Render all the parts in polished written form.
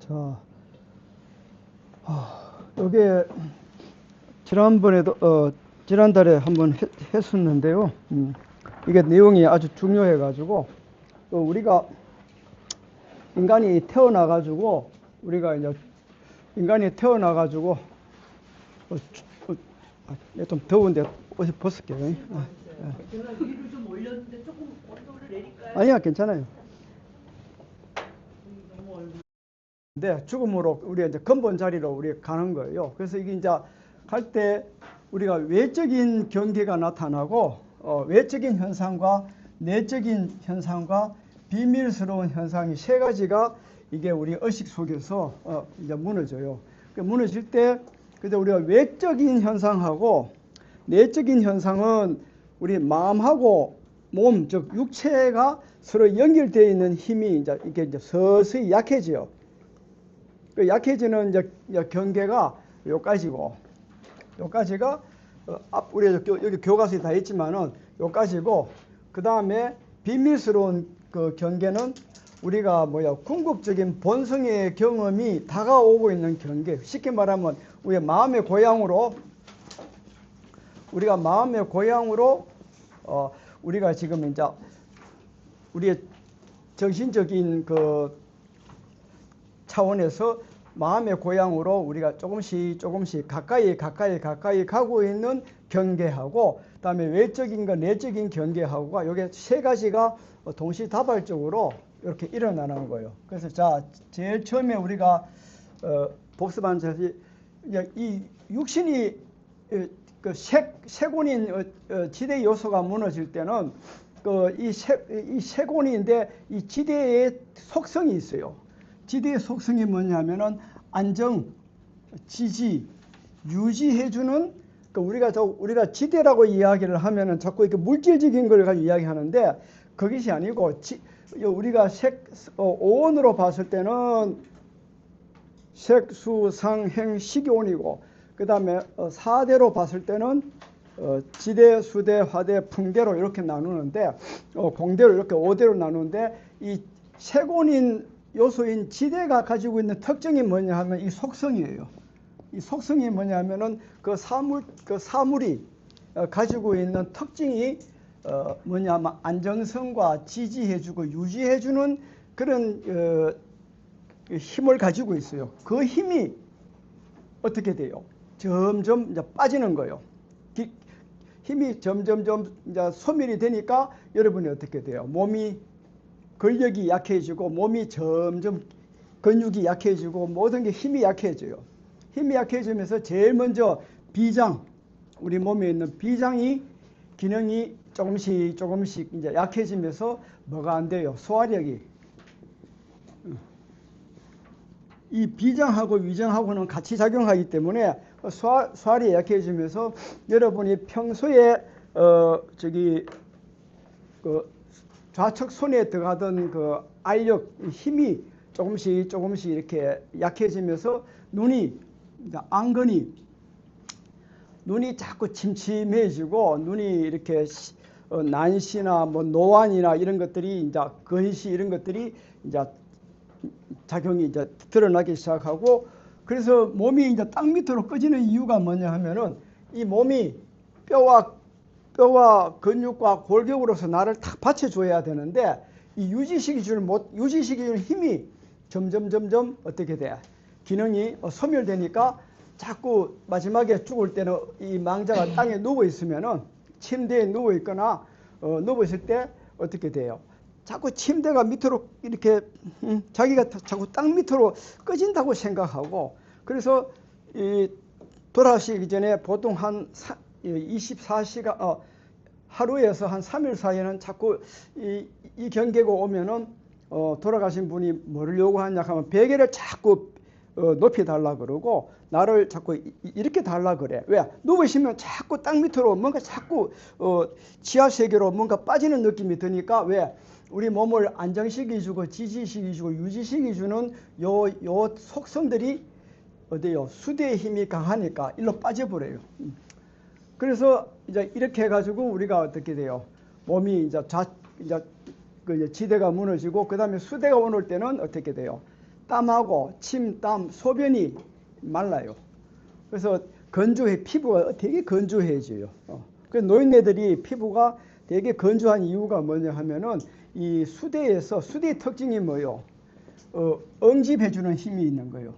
자, 이게 지난번에도 지난달에 한번 했었는데요. 이게 내용이 아주 중요해가지고 또 우리가 인간이 태어나가지고 좀 더운데 옷을 벗을게요. 제가 위로 좀 올렸는데 조금 온도를 내릴까요? 아니야, 괜찮아요. 너무 얼굴. 근데 죽음으로 우리가 이제 근본 자리로 우리가 가는 거예요. 그래서 이게 이제 갈 때 우리가 외적인 경계가 나타나고 외적인 현상과 내적인 현상과 비밀스러운 현상이 세 가지가 이게 우리 의식 속에서 이제 무너져요. 무너질 때 그래서 우리가 외적인 현상하고 내적인 현상은 우리 마음하고 몸, 즉 육체가 서로 연결되어 있는 힘이 이게 서서히 약해져요. 그 약해지는 이제 경계가 요까지고, 요까지가 우리가 여기 교과서에 다 있지만은 요까지고, 그 다음에 비밀스러운 그 경계는 우리가 궁극적인 본성의 경험이 다가오고 있는 경계. 쉽게 말하면 우리가 마음의 고향으로 우리가 지금 이제 우리의 정신적인 그 차원에서 마음의 고향으로 우리가 조금씩 가까이 가고 있는 경계하고, 그다음에 외적인과 내적인 경계하고가 요게 세 가지가 동시다발적으로 이렇게 일어나는 거예요. 그래서 자, 제일 처음에 우리가 복습한 것이 이 육신이 그 세곤인 지대 요소가 무너질 때는 이 세곤인데 이 지대의 속성이 있어요. 지대의 속성이 뭐냐면은 안정, 지지, 유지해주는 우리가 지대라고 이야기를 하면은 자꾸 이렇게 물질적인 걸 가지고 이야기하는데 그것이 아니고 우리가 오온으로 봤을 때는 색, 수, 상, 행, 식이온이고 그 다음에 4대로 봤을 때는 지대, 수대, 화대, 풍대로 이렇게 나누는데 공대로 이렇게 5대로 나누는데 이 세곤인 요소인 지대가 가지고 있는 특징이 뭐냐 하면 이 속성이에요. 이 속성이 뭐냐면은 그 사물이 가지고 있는 특징이 뭐냐면 안정성과 지지해주고 유지해주는 그런 힘을 가지고 있어요. 그 힘이 어떻게 돼요? 점점 이제 빠지는 거예요. 힘이 점점점 이제 소멸이 되니까 여러분이 어떻게 돼요? 몸이 근력이 약해지고 몸이 점점 근육이 약해지고 모든 게 힘이 약해져요. 힘이 약해지면서 제일 먼저 비장, 우리 몸에 있는 비장이 기능이 조금씩 이제 약해지면서 뭐가 안 돼요? 소화력이. 이 비장하고 위장하고는 같이 작용하기 때문에 소화력이 약해지면서 여러분이 평소에 좌측 손에 들어가던 그 알력 힘이 조금씩 이렇게 약해지면서 눈이 안근이 눈이 자꾸 침침해지고 눈이 이렇게 난시나 뭐 노안이나 이런 것들이 이제 근시 이런 것들이 이제 작용이 이제 드러나기 시작하고 그래서 몸이 이제 땅 밑으로 꺼지는 이유가 뭐냐 하면은 이 몸이 뼈와 근육과 골격으로서 나를 탁 받쳐줘야 되는데 이 유지시키 주는 힘이 점점 어떻게 돼? 기능이 소멸되니까 자꾸 마지막에 죽을 때는 이 망자가 땅에 누워 있으면은 침대에 누워 있거나 누워 있을 때 어떻게 돼요? 자꾸 침대가 밑으로 이렇게 자기가 자꾸 땅 밑으로 꺼진다고 생각하고 그래서 이 돌아가시기 전에 보통 한 24시간 하루에서 한 3일 사이에는 자꾸 이 경계가 오면은 돌아가신 분이 뭐를 요구하냐 하면 베개를 자꾸 높이 달라 그러고 나를 자꾸 이렇게 달라 그래. 왜? 누우시면 자꾸 땅 밑으로 뭔가 자꾸 지하 세계로 뭔가 빠지는 느낌이 드니까 왜? 우리 몸을 안정시켜주고 지지시켜주고 유지시켜주는 요 속성들이 어디요? 수대의 힘이 강하니까 일로 빠져버려요. 그래서 이제 이렇게 해가지고 우리가 어떻게 돼요? 몸이 이제 그 지대가 무너지고 그 다음에 수대가 오를 때는 어떻게 돼요? 땀하고 침, 땀, 소변이 말라요. 그래서 피부가 되게 건조해져요. 그래서 노인네들이 피부가 되게 건조한 이유가 뭐냐 하면은 이 수대의 특징이 뭐요? 응집해주는 힘이 있는 거예요.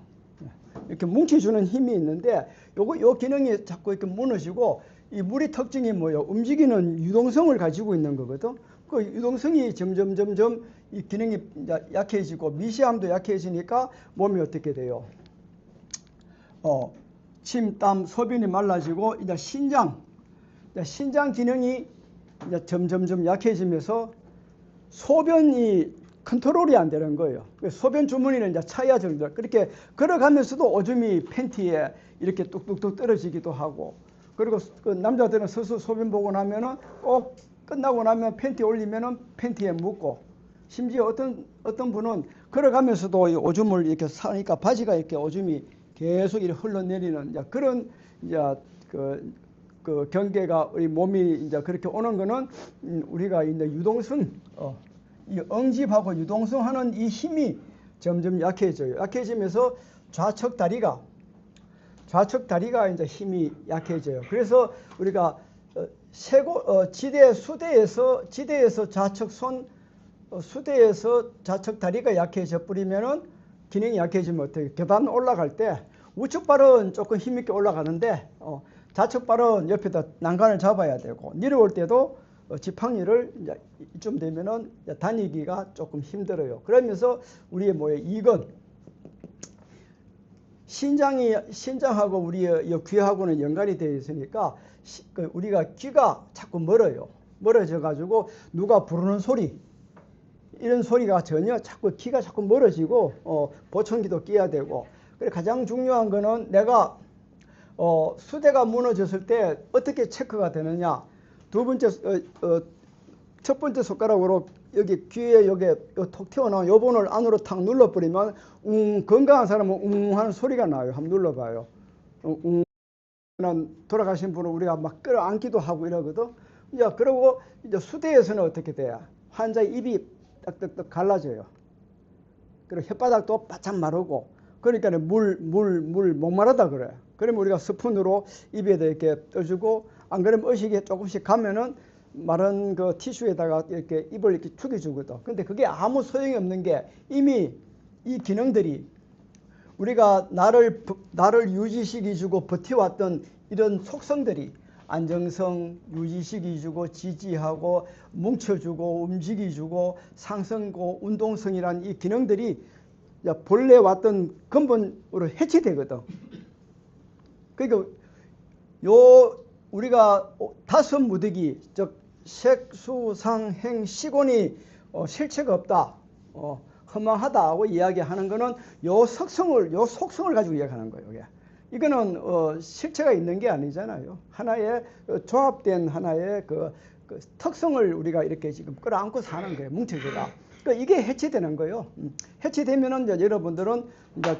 이렇게 뭉쳐주는 힘이 있는데 요 기능이 자꾸 이렇게 무너지고 이 물의 특징이 뭐요? 움직이는 유동성을 가지고 있는 거거든. 그 유동성이 점점 이 기능이 약해지고 미세함도 약해지니까 몸이 어떻게 돼요? 침, 땀, 소변이 말라지고 이제 신장 기능이 이제 점점 약해지면서 소변이 컨트롤이 안 되는 거예요. 소변 주머니는 이제 차야 정도. 그렇게 걸어가면서도 오줌이 팬티에 이렇게 뚝뚝뚝 떨어지기도 하고, 그리고 그 남자들은 스스로 소변 보고 나면은 꼭 끝나고 나면 팬티 올리면은 팬티에 묻고, 심지어 어떤 분은 걸어가면서도 이 오줌을 이렇게 싸니까 바지가 이렇게 오줌이 계속 이렇게 흘러내리는 이제 그런 이제 그 경계가 우리 몸이 이제 그렇게 오는 거는 우리가 이제 유동성 이 응집하고 유동성하는 이 힘이 점점 약해져요. 약해지면서 좌측 다리가 이제 힘이 약해져요. 그래서 우리가 지대에서 좌측 수대에서 좌측 다리가 약해져 버리면은 기능이 약해지면 어떻게? 계단 올라갈 때 우측 발은 조금 힘있게 올라가는데 좌측 발은 옆에다 난간을 잡아야 되고 내려올 때도 지팡이를 이제 이쯤 되면은 다니기가 조금 힘들어요. 그러면서 우리의 이건 신장하고 우리의 귀하고는 연관이 되어 있으니까 우리가 귀가 자꾸 멀어요. 멀어져 가지고 누가 부르는 소리 이런 소리가 전혀 자꾸 귀가 자꾸 멀어지고 보청기도 끼야 되고. 그래 가장 중요한 거는 내가 수대가 무너졌을 때 어떻게 체크가 되느냐. 두 번째 첫 번째 손가락으로 여기 귀에 여기 톡 튀어나온 요 번을 안으로 탁 눌러버리면 건강한 사람은 하는 소리가 나요. 한번 눌러봐요. 돌아가신 분은 우리가 막 끌어안기도 하고 이러거든. 이제 그리고 이제 수대에서는 어떻게 돼요? 환자의 입이 딱딱딱 갈라져요. 그리고 혓바닥도 바짝 마르고. 그러니까 목마르다 그래. 그러면 우리가 스푼으로 입에다 이렇게 떠주고, 안 그러면 의식이 조금씩 가면은 마른 그 티슈에다가 이렇게 입을 이렇게 죽여주거든. 근데 그게 아무 소용이 없는 게 이미 이 기능들이 우리가 나를 유지시켜주고 버텨왔던 이런 속성들이 안정성, 유지시켜주고 지지하고 뭉쳐주고 움직여주고 상승고 운동성이란 이 기능들이 본래 왔던 근본으로 해체되거든. 그러니까 우리가 다섯 무더기, 즉 색수상행 시곤이 실체가 없다, 허망하다고 이야기하는 거는 요 속성을 가지고 이야기하는 거예요. 이게. 이거는 실체가 있는 게 아니잖아요. 하나의 조합된 하나의 그 특성을 우리가 이렇게 지금 끌어안고 사는 거예요. 뭉쳐져가. 그러니까 이게 해체되는 거예요. 해체되면은 이제 여러분들은 이제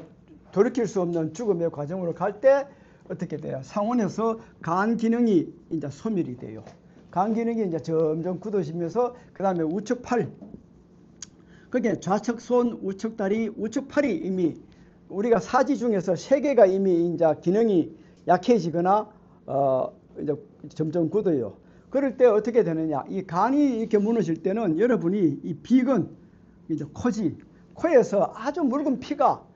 돌이킬 수 없는 죽음의 과정으로 갈 때 어떻게 돼요? 상온에서 간 기능이 이제 소멸이 돼요. 간 기능이 이제 점점 굳어지면서 그 다음에 우측 팔, 그게 좌측 손, 우측 다리, 우측 팔이 이미 우리가 사지 중에서 세 개가 이미 이제 기능이 약해지거나 이제 점점 굳어요. 그럴 때 어떻게 되느냐? 이 간이 이렇게 무너질 때는 여러분이 이 비근, 이제 코에서 아주 묽은 피가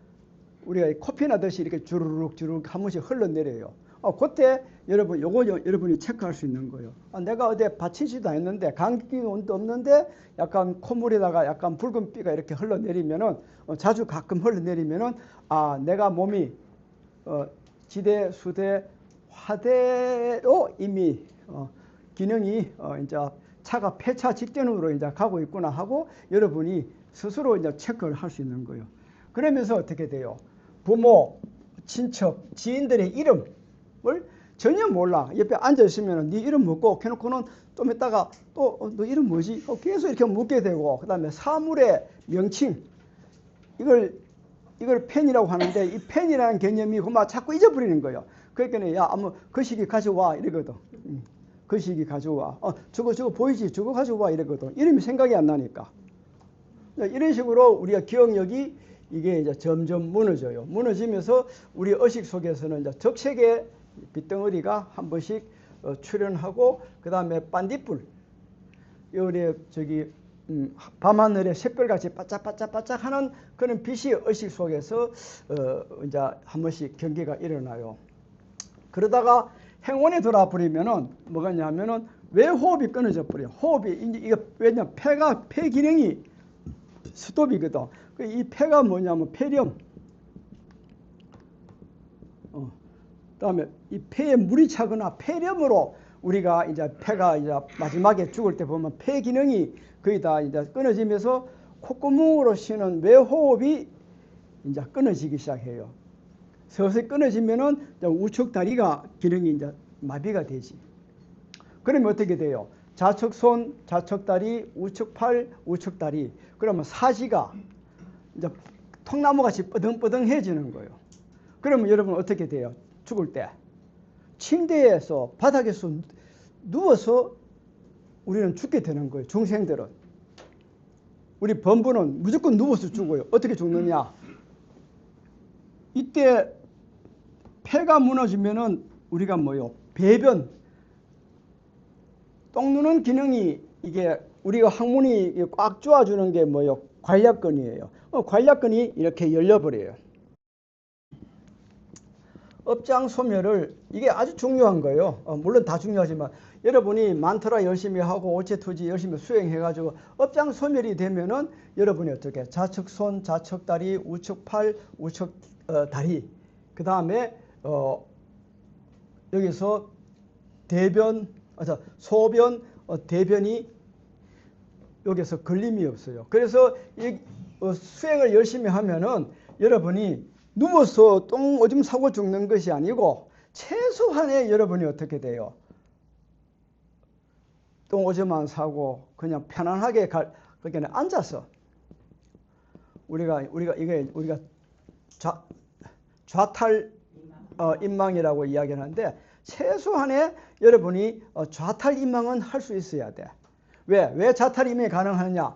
우리가 코피 나듯이 이렇게 주르륵 한 번씩 흘러내려요. 그때 요거 여러분이 체크할 수 있는 거예요. 내가 어디 받치지도 않았는데 감기도 없는데 약간 콧물에다가 약간 붉은 피가 이렇게 흘러내리면은 자주 가끔 흘러내리면은 내가 몸이 지대, 수대, 화대로 이미 기능이 이제 차가 폐차 직전으로 이제 가고 있구나 하고 여러분이 스스로 이제 체크를 할 수 있는 거예요. 그러면서 어떻게 돼요? 부모, 친척, 지인들의 이름을 전혀 몰라. 옆에 앉아 있으면 네 이름 묻고 해놓고는 좀 있다가 또 너 이름 뭐지? 계속 이렇게 묻게 되고, 그 다음에 사물의 명칭, 이걸 펜이라고 하는데 이 펜이라는 개념이 그만 자꾸 잊어버리는 거예요. 그러니까 야, 아무 거시기 가져와 이러거든. 거시기 가져와. 저거 보이지? 저거 가져와 이러거든. 이름이 생각이 안 나니까. 이런 식으로 우리가 기억력이 이게 이제 점점 무너져요. 무너지면서 우리 의식 속에서는 이제 적색의 빗덩어리가 한 번씩 출현하고, 그 다음에 반딧불, 요리 저기 밤하늘에 샛별같이 바짝바짝바짝하는 그런 빛이 의식 속에서 이제 한 번씩 경계가 일어나요. 그러다가 행원에 돌아버리면은 뭐가 있냐면은 왜 호흡이 끊어져 버려? 호흡이 이게 왜냐? 폐 기능이 스톱이거든. 이 폐가 뭐냐면 폐렴. 그다음에 이 폐에 물이 차거나 폐렴으로 우리가 이제 폐가 이제 마지막에 죽을 때 보면 폐 기능이 거의 다 이제 끊어지면서 콧구멍으로 쉬는 외호흡이 이제 끊어지기 시작해요. 서서히 끊어지면은 우측 다리가 기능이 이제 마비가 되지. 그러면 어떻게 돼요? 좌측 손, 좌측 다리, 우측 팔, 우측 다리. 그러면 사지가 이제 통나무같이 뻐덩뻐덩해지는 거예요. 그러면 여러분 어떻게 돼요? 죽을 때 침대에서 바닥에서 누워서 우리는 죽게 되는 거예요. 중생들은. 우리 범부는 무조건 누워서 죽어요. 어떻게 죽느냐? 이때 폐가 무너지면은 우리가 뭐요? 배변, 똥 누는 기능이 이게 우리가 항문이 꽉 조아주는 게 뭐요? 관략근이에요. 관략근이 이렇게 열려버려요. 업장 소멸을, 이게 아주 중요한 거예요. 물론 다 중요하지만 여러분이 만트라 열심히 하고 오체투지 열심히 수행해가지고 업장 소멸이 되면은 여러분이 어떻게 좌측 손, 좌측 다리, 우측 팔, 우측 다리, 그 다음에 여기서 대변, 소변, 대변이 여기서 걸림이 없어요. 그래서 수행을 열심히 하면은 여러분이 누워서 똥 오줌 싸고 죽는 것이 아니고 최소한의 여러분이 어떻게 돼요? 똥 오줌 안 싸고 그냥 편안하게 그렇게 앉아서 우리가 좌탈 인망이라고 이야기하는데 최소한의 여러분이 좌탈 인망은 할 수 있어야 돼. 왜 좌탈 인망이 가능하느냐?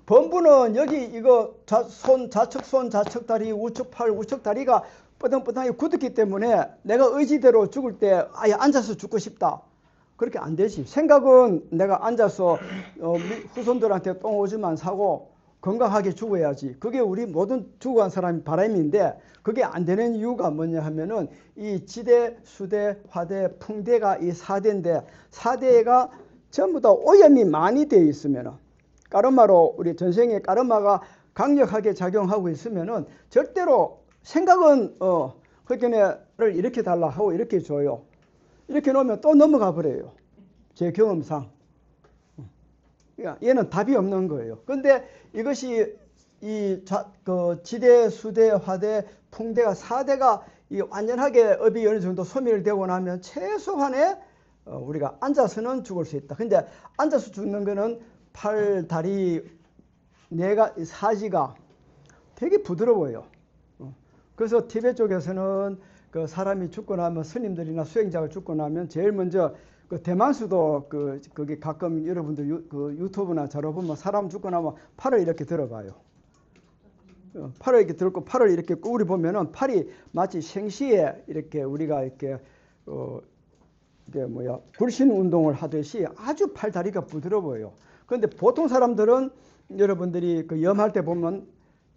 범부는 여기 이거 좌측 손, 좌측 다리, 우측 팔, 우측 다리가 뻐덩뻐덩하게 굳었기 때문에 내가 의지대로 죽을 때 아예 앉아서 죽고 싶다. 그렇게 안 되지. 생각은 내가 앉아서 후손들한테 똥 오줌 안 싸고 건강하게 죽어야지. 그게 우리 모든 죽어간 사람의 바람인데 그게 안 되는 이유가 뭐냐 하면은 이 지대, 수대, 화대, 풍대가 이 4대인데 4대가 전부 다 오염이 많이 되어 있으면은 까르마로 우리 전생에 까르마가 강력하게 작용하고 있으면은 절대로 생각은 흑견애를 이렇게 달라 하고 이렇게 줘요. 이렇게 놓으면 또 넘어가 버려요. 제 경험상. 얘는 답이 없는 거예요. 그런데 이것이 그 지대, 수대, 화대, 풍대가 4대가 완전하게 업이 어느 정도 소멸되고 나면 최소한의 우리가 앉아서는 죽을 수 있다. 근데 앉아서 죽는 거는 팔, 다리, 사지가 되게 부드러워요. 그래서 티베트 쪽에서는 그 사람이 죽고 나면 스님들이나 수행자가 죽고 나면 제일 먼저 그 대만수도 그게 가끔 여러분들 그 유튜브나 자료 보면 사람 죽고 나면 팔을 이렇게 들어봐요. 팔을 이렇게 들고 팔을 이렇게 구부리 보면은 팔이 마치 생시에 이렇게 우리가 이렇게 굴신 운동을 하듯이 아주 팔 다리가 부드러워요. 그런데 보통 사람들은 여러분들이 그 염할 때 보면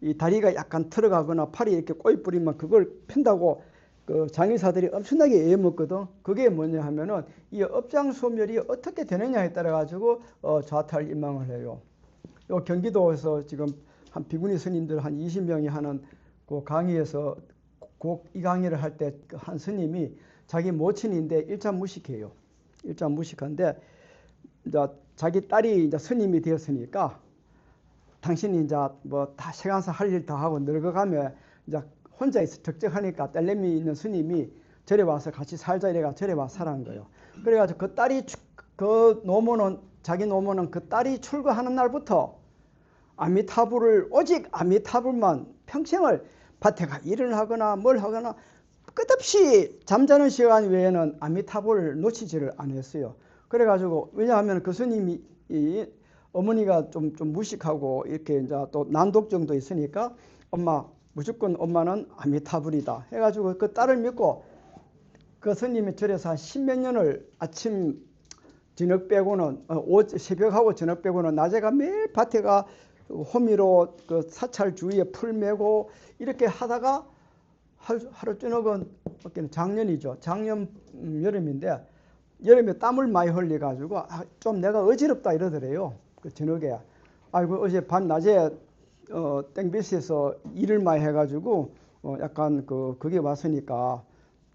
이 다리가 약간 들어가거나 팔이 이렇게 꼬이 뿌리면 그걸 편다고 그 장의사들이 엄청나게 애먹거든. 그게 뭐냐 하면은 이 업장 소멸이 어떻게 되느냐에 따라 가지고 좌탈 인망을 해요. 요 경기도에서 지금 한 비구니 스님들 한 20명이 하는 그 강의에서 이 강의를 할 때 한 스님이 자기 모친인데 일자 무식해요. 일자 무식한데 이제 자기 딸이 이제 스님이 되었으니까 당신이 이제 뭐 다 세간사 할 일 다 하고 늙어가면 이제 혼자 있어 적적하니까 딸내미 있는 스님이 절에 와서 같이 살자 이래가 절에 와서 살아는 거예요. 그래가지고 그 딸이 자기 노모는 그 딸이 출가하는 날부터 오직 아미타불만 평생을 밭에 가 일을 하거나 뭘 하거나 끝없이 잠자는 시간 외에는 아미타불을 놓치지를 않았어요. 그래가지고 왜냐하면 그 스님이 어머니가 좀 무식하고 이렇게 이제 또 난독증도 있으니까 무조건 엄마는 아미타불이다 해가지고 그 딸을 믿고 그 스님이 절에서 한 10몇 년을 아침 저녁 빼고는 새벽하고 저녁 빼고는 낮에가 매일 밭에 가 호미로 그 사찰 주위에 풀 메고 이렇게 하다가 하루 저녁은 작년이죠. 작년 여름인데 여름에 땀을 많이 흘려가지고 좀 내가 어지럽다 이러더래요. 그 저녁에 아이고 어제 밤 낮에 땡비스에서 일을 많이 해가지고 약간 그게 왔으니까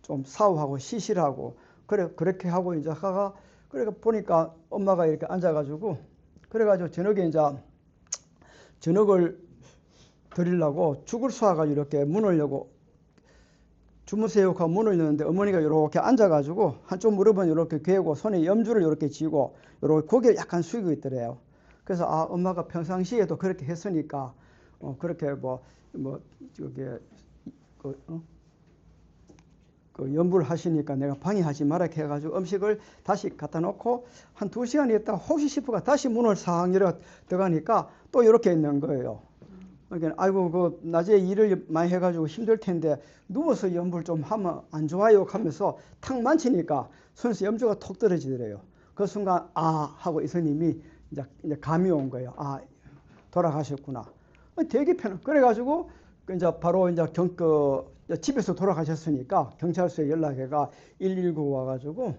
좀 사우하고 시실하고 그렇게 하고 이제 하가 그러니까 보니까 엄마가 이렇게 앉아가지고 그래가지고 저녁에 이제 저녁을 드리려고 죽을 쏘아가지고 이렇게 문을 열고 주무세요 하고 문을 여는데 어머니가 이렇게 앉아가지고 한쪽 무릎은 이렇게 괴고 손에 염주를 이렇게 쥐고 이렇게 고개를 약간 숙이고 있더래요. 그래서 엄마가 평상시에도 그렇게 했으니까 그렇게 그 염불 하시니까 내가 방해하지 말라 해가지고 음식을 다시 갖다 놓고 한 2시간 있다가 혹시 싶어가 다시 문을 싹 열어 들어가니까 또 이렇게 있는 거예요. 그러니까 아이고 그 낮에 일을 많이 해가지고 힘들 텐데 누워서 염불 좀 하면 안 좋아요 하면서 탁 만지니까 손에서 염주가 톡 떨어지더래요. 그 순간 하고 이 스님이 이제 감이 온 거예요. 돌아가셨구나. 되게 편해. 그래가지고 이제 바로 이제 집에서 돌아가셨으니까 경찰서에 연락해가 119 와가지고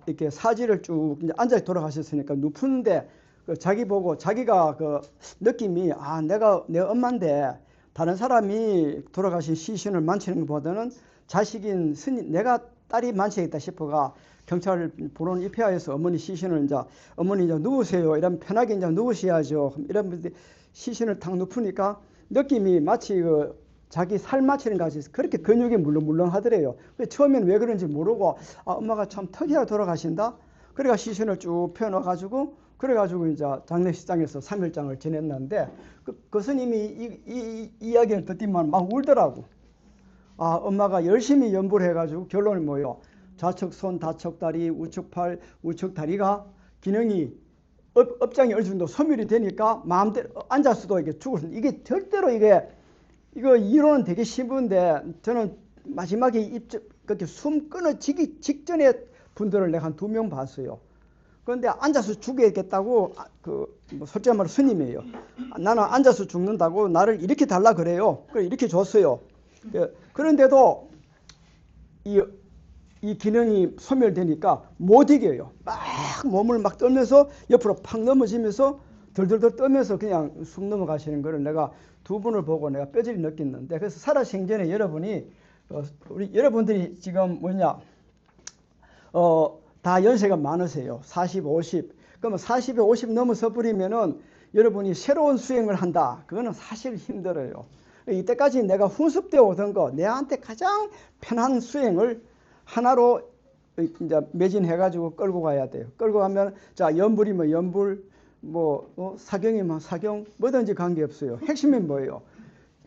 이렇게 사지를 쭉 이제 앉아 돌아가셨으니까 눕는데 자기 보고 자기가 그 느낌이 내가 내 엄마인데 다른 사람이 돌아가신 시신을 만지는 것보다는 자식인 스님 내가 딸이 만취했다 싶어가 경찰 보는 입회하에서 어머니 시신을 어머니 누우세요. 이러면 편하게 누우셔야죠. 이런 분들 시신을 탁 눕으니까 느낌이 마치 자기 살 맞추는 것 같이 그렇게 근육이 물렁물렁하더래요. 처음에는 왜 그런지 모르고 엄마가 참 특이하게 돌아가신다. 그래가 시신을 쭉 펴놓아가지고 그래가지고 이제 장례식장에서 3일장을 지냈는데 그 스님이 이 이야기를 듣더니만 막 울더라고. 엄마가 열심히 연구를 해가지고 결론이 뭐예요? 좌측 손, 좌측 다리, 우측 팔, 우측 다리가 기능이 업장이 어느 정도 소멸이 되니까 마음대로 앉아서도 이게 죽을 수 이게 절대로 이거 이론은 되게 쉬운데 저는 마지막에 그렇게 숨 끊어지기 직전에 분들을 내가 한 2명 봤어요. 그런데 앉아서 죽여야겠다고 뭐 솔직히 말로 스님이에요. 나는 앉아서 죽는다고 나를 이렇게 달라 그래요. 그래 이렇게 줬어요. 그런데도 이 기능이 소멸되니까 못 이겨요. 막 몸을 막 떨면서 옆으로 팍 넘어지면서 덜덜덜 떨면서 그냥 숨 넘어가시는 거를 내가 2분을 보고 내가 뼈저리 느꼈는데 그래서 살아생전에 여러분들이 지금 다 연세가 많으세요. 40, 50. 그러면 40에 50 넘어서 버리면은 여러분이 새로운 수행을 한다. 그거는 사실 힘들어요. 이때까지 내가 훈습되어 오던 거, 내한테 가장 편한 수행을 하나로 이제 매진해가지고 끌고 가야 돼요. 끌고 가면, 자, 연불이면 연불, 사경이면 사경, 뭐든지 관계없어요. 핵심이 뭐예요?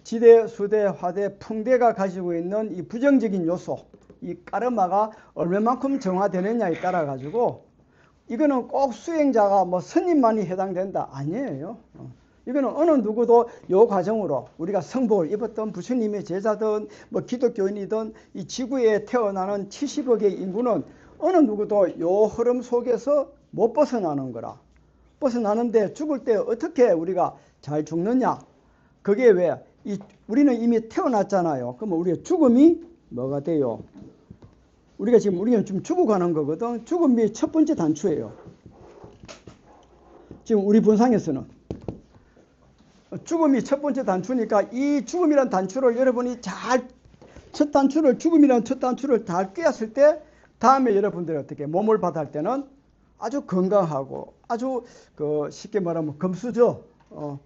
지대, 수대, 화대, 풍대가 가지고 있는 이 부정적인 요소, 이 까르마가 얼마만큼 정화되느냐에 따라 가지고 이거는 꼭 수행자가 스님만이 해당된다 아니에요. 이거는 어느 누구도 요 과정으로 우리가 성복을 입었던 부처님의 제자든 기독교인이든 이 지구에 태어나는 70억의 인구는 어느 누구도 요 흐름 속에서 못 벗어나는 거라. 벗어나는데 죽을 때 어떻게 우리가 잘 죽느냐? 그게 왜? 우리는 이미 태어났잖아요. 그러면 우리의 죽음이 뭐가 돼요? 우리는 지금 죽어가는 거거든. 죽음이 첫 번째 단추예요. 지금 우리 본상에서는 죽음이 첫 번째 단추니까 이 죽음이란 단추를 여러분이 죽음이란 첫 단추를 잘 꿰었을 때 다음에 여러분들이 어떻게 몸을 받을 때는 아주 건강하고 아주 쉽게 말하면 금수저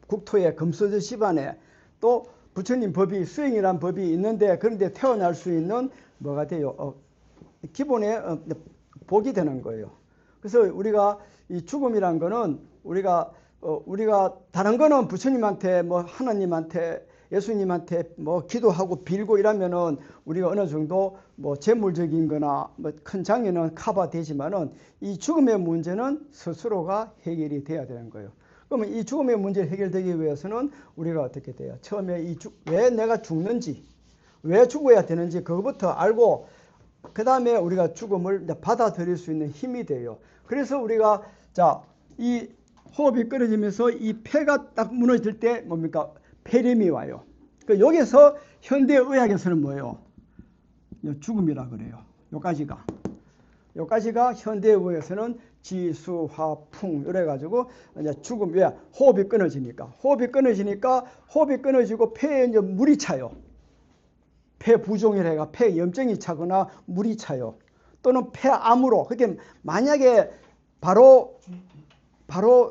국토의 금수저 집안에 또 부처님 법이 수행이란 법이 있는데 그런데 태어날 수 있는 뭐가 돼요? 기본의 복이 되는 거예요. 그래서 우리가 이 죽음이란 거는 우리가 다른 거는 부처님한테 하나님한테 예수님한테 기도하고 빌고 이러면은 우리가 어느 정도 재물적인 거나 큰 장애는 커버되지만은 이 죽음의 문제는 스스로가 해결이 돼야 되는 거예요. 그러면 이 죽음의 문제를 해결되기 위해서는 우리가 어떻게 돼요? 처음에 왜 내가 죽는지, 왜 죽어야 되는지 그것부터 알고 그 다음에 우리가 죽음을 받아들일 수 있는 힘이 돼요. 그래서 우리가 이 호흡이 끊어지면서 이 폐가 딱 무너질 때 뭡니까? 폐렴이 와요. 여기서 현대의학에서는 뭐예요? 죽음이라 그래요. 요까지가 현대의학에서는 지수, 화, 풍 이래가지고 이제 죽음. 왜? 호흡이 끊어지니까. 호흡이 끊어지고 폐에 이제 물이 차요. 폐 부종이라 폐 염증이 차거나 물이 차요. 또는 폐암으로. 그게 만약에 바로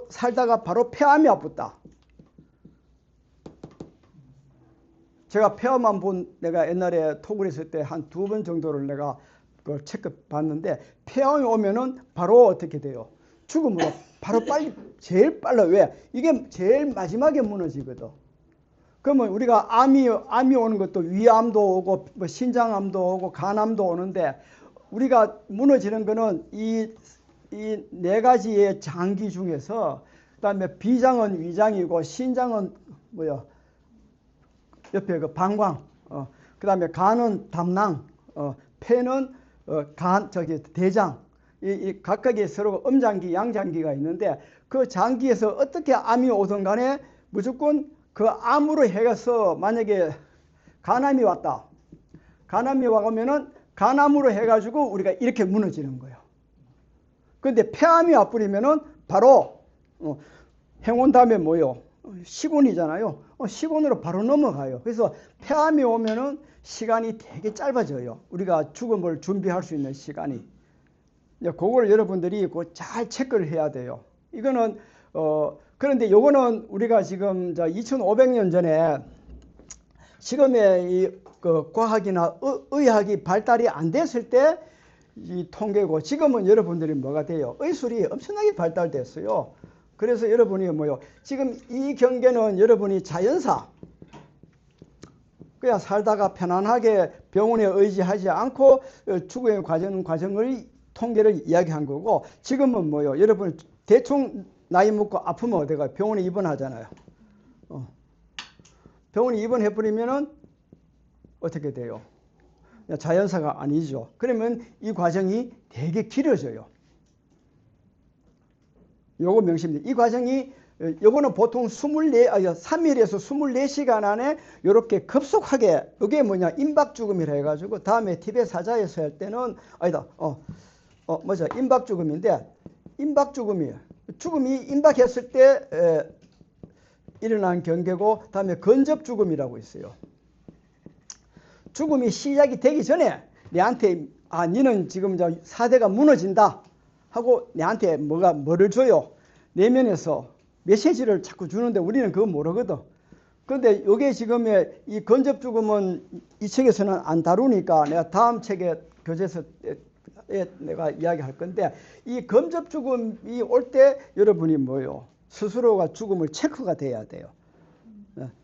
살다가 바로 폐암이 아팠다. 제가 폐암만 내가 옛날에 톡을 했을 때 한 2번 정도를 내가 그걸 체크 받는데 폐암이 오면은 바로 어떻게 돼요? 죽음으로 바로 제일 빨라. 왜? 이게 제일 마지막에 무너지거든. 그러면 우리가 암이 오는 것도 위암도 오고 신장암도 오고 간암도 오는데 우리가 무너지는 거는 이 4가지의 장기 중에서 그다음에 비장은 위장이고 신장은 옆에 방광, 그다음에 간은 담낭, 폐는 대장. 이 각각의 서로 음장기, 양장기가 있는데 그 장기에서 어떻게 암이 오든 간에 무조건 그 암으로 해서 만약에 간암이 왔다. 간암이 와가면은 간암으로 해가지고 우리가 이렇게 무너지는 거예요. 그런데 폐암이 와버리면은 바로 행운 다음에 뭐요? 시곤이잖아요. 시곤으로 바로 넘어가요. 그래서 폐암이 오면은 시간이 되게 짧아져요. 우리가 죽음을 준비할 수 있는 시간이. 이제 그걸 여러분들이 잘 체크를 해야 돼요. 이거는 그런데 요거는 우리가 지금 2500년 전에 지금의 그 과학이나 의학이 발달이 안 됐을 때 이 통계고, 지금은 여러분들이 뭐가 돼요? 의술이 엄청나게 발달됐어요. 그래서 여러분이 뭐요? 지금 이 경계는 여러분이 자연사, 그냥 살다가 편안하게 병원에 의지하지 않고 죽음의 과정을 통계를 이야기한 거고, 지금은 뭐요? 여러분 대충 나이 먹고 아프면 어디 가요? 병원에 입원하잖아요. 병원에 입원해버리면은 어떻게 돼요? 자연사가 아니죠. 그러면 이 과정이 되게 길어져요. 요거 명심입니다. 이 과정이, 요거는 보통 3일에서 24시간 안에 이렇게 급속하게, 이게 뭐냐, 임박죽음이라 해가지고, 다음에 티베트 사자에서 할 때는, 아니다, 임박죽음인데, 임박죽음이에요. 죽음이 임박했을 때 일어난 경계고, 다음에 건접죽음이라고 있어요. 죽음이 시작이 되기 전에 내한테, 너는 지금 사대가 무너진다 하고 내한테 뭐를 줘요. 내면에서 메시지를 자꾸 주는데 우리는 그거 모르거든. 그런데 이게 지금의 이 건접죽음은 이 책에서는 안 다루니까 내가 다음 책에 교재에서 내가 이야기할 건데, 이 건접죽음이 올 때 여러분이 뭐요? 스스로가 죽음을 체크가 돼야 돼요.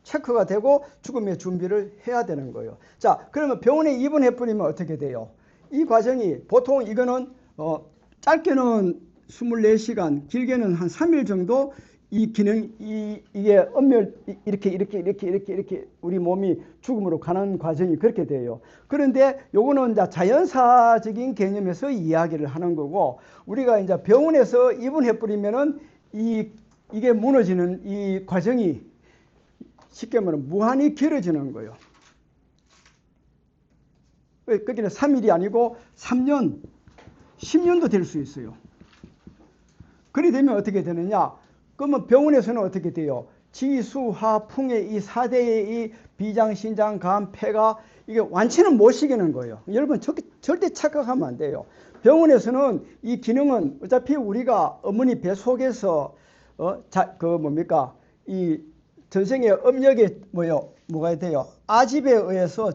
체크가 되고 죽음의 준비를 해야 되는 거예요. 자, 그러면 병원에 입원해버리면 어떻게 돼요? 이 과정이 보통 이거는 짧게는 24시간, 길게는 한 3일 정도 이 기능, 이게 엄멸, 이렇게 우리 몸이 죽음으로 가는 과정이 그렇게 돼요. 그런데 요거는 이제 자연사적인 개념에서 이야기를 하는 거고, 우리가 이제 병원에서 입원해버리면은 이게 무너지는 이 과정이 쉽게 말하면 무한히 길어지는 거예요. 거기는 3일이 아니고 3년, 10년도 될 수 있어요. 그리 되면 어떻게 되느냐? 그러면 병원에서는 어떻게 돼요? 지, 수, 하, 풍의 이 4대의 이 비장, 신장, 간, 폐가 이게 완치는 못 시키는 거예요. 여러분 절대 착각하면 안 돼요. 병원에서는 이 기능은 어차피 우리가 어머니 배 속에서 이 전생의 업력에 뭐가 돼요? 아집에 의해서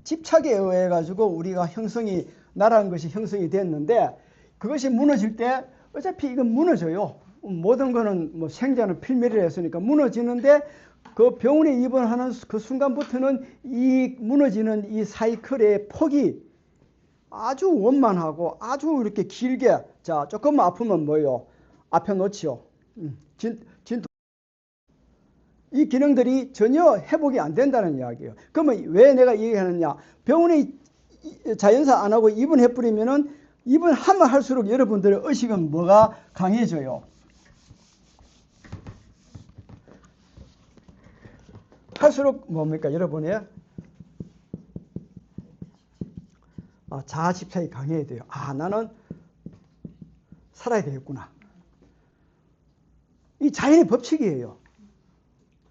집착에 의해 가지고 우리가 나라는 것이 형성이 됐는데, 그것이 무너질 때 어차피 이건 무너져요. 모든 거는 생자는 필멸이라 했으니까 무너지는데, 그 병원에 입원하는 그 순간부터는 이 무너지는 이 사이클의 폭이 아주 원만하고 아주 이렇게 길게, 자, 조금만 아프면 뭐예요? 앞에 놓지요. 이 기능들이 전혀 회복이 안 된다는 이야기예요. 그러면 왜 내가 얘기하느냐? 병원에 자연사 안 하고 입원해버리면은, 입원하면 할수록 여러분들의 의식은 뭐가 강해져요? 할수록 뭡니까? 여러분의 자아 집착이 강해야 돼요. 나는 살아야 되겠구나. 이 자연의 법칙이에요.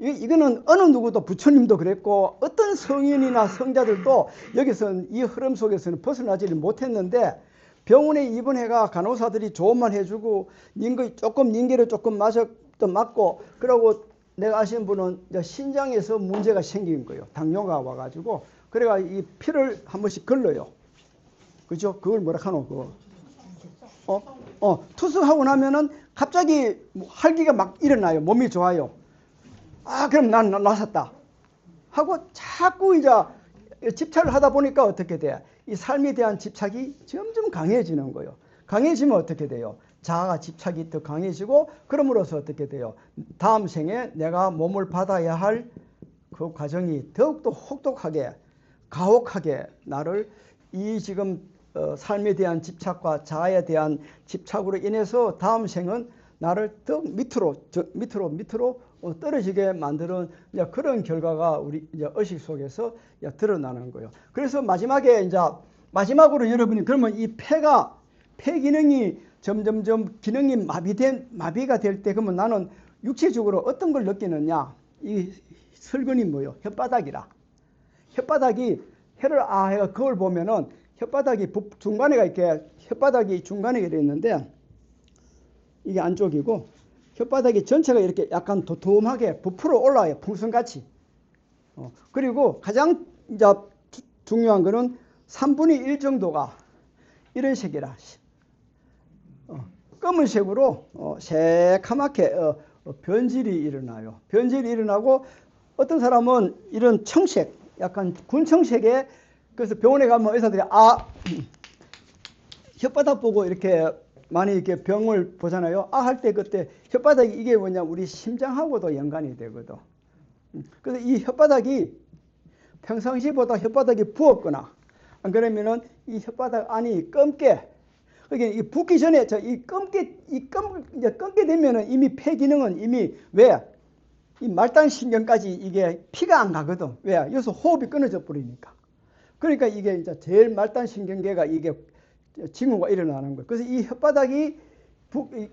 이거는 어느 누구도, 부처님도 그랬고 어떤 성인이나 성자들도 여기서 이 흐름 속에서는 벗어나지를 못했는데, 병원에 입원해가 간호사들이 좋은 말 해주고 닌게를 조금 맞고, 그러고 내가 아시는 분은 신장에서 문제가 생긴 거예요. 당뇨가 와가지고. 그래가 이 피를 한 번씩 걸러요. 그죠? 그걸 뭐라 하노? 투석하고 나면은 갑자기 활기가 막 일어나요. 몸이 좋아요. 그럼 난 나섰다 하고 자꾸 이제 집착을 하다 보니까 어떻게 돼? 이 삶에 대한 집착이 점점 강해지는 거예요. 강해지면 어떻게 돼요? 자아가 집착이 더 강해지고, 그럼으로써 어떻게 돼요? 다음 생에 내가 몸을 받아야 할 그 과정이 더욱더 혹독하게, 가혹하게 나를 이 지금 삶에 대한 집착과 자아에 대한 집착으로 인해서 다음 생은 나를 더 밑으로 떨어지게 만드는 그런 결과가 우리 의식 속에서 드러나는 거예요. 그래서 마지막으로 여러분이, 그러면 이 폐 기능이 점점점 기능이 마비가 될 때, 그러면 나는 육체적으로 어떤 걸 느끼느냐? 이 설근이 뭐예요? 혓바닥이라. 혓바닥이 해를 아 해가 그걸 보면은 혓바닥이 중간에가 이렇게 혓바닥이 중간에 이렇게 있는데 이게 안쪽이고 혓바닥이 전체가 이렇게 약간 도톰하게 부풀어 올라와요. 풍선같이. 그리고 가장 이제 중요한 거는 3분의 1 정도가 이런 색이라 검은색으로 새카맣게 변질이 일어나요. 변질이 일어나고 어떤 사람은 이런 청색, 약간 군청색에 그래서 병원에 가면 의사들이 혓바닥 보고 이렇게 많이 이렇게 병을 보잖아요. 할 때 그때 혓바닥이 이게 뭐냐 우리 심장하고도 연관이 되거든. 그래서 이 혓바닥이 평상시보다 혓바닥이 부었거나 안 그러면은 이 혓바닥 안이 검게 그러니까 이 붓기 전에 검게 되면은 이미 폐 기능은 이미 왜? 이 말단 신경까지 이게 피가 안 가거든. 왜? 여기서 호흡이 끊어져 버리니까. 그러니까 이게 이제 제일 말단 신경계가 이게 징후가 일어나는 거예요. 그래서 이 혓바닥이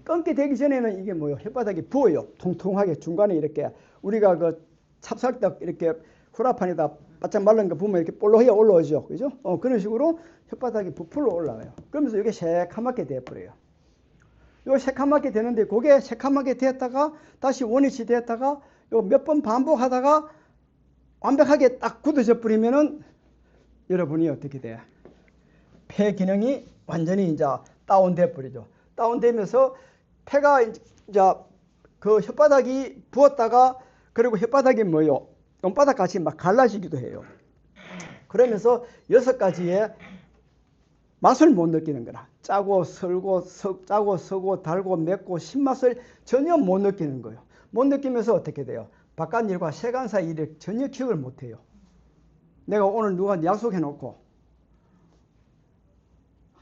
검게 되기 전에는 이게 뭐예요? 혓바닥이 부어요. 통통하게 중간에 이렇게 우리가 그 찹쌀떡 이렇게 후라판에다 바짝 말른 거 보면 이렇게 볼록하게 올라오죠. 그죠? 그런 식으로 혓바닥이 부풀러 올라와요. 그러면서 이게 새카맣게 돼버려요. 요 새카맣게 되는데 그게 새카맣게 됐다가 다시 원위치 됐다가 요 몇 번 반복하다가 완벽하게 딱 굳어져 버리면은 여러분이 어떻게 돼? 폐 기능이 완전히 이제 다운돼 버리죠. 다운되면서 폐가 이제 그 혓바닥이 부었다가 그리고 혓바닥이 뭐요? 손바닥 같이 막 갈라지기도 해요. 그러면서 6가지의 맛을 못 느끼는 거라. 짜고 서고 달고 맵고 신맛을 전혀 못 느끼는 거예요. 못 느끼면서 어떻게 돼요? 바깥 일과 세간사 일을 전혀 기억을 못 해요. 내가 오늘 누가 약속해 놓고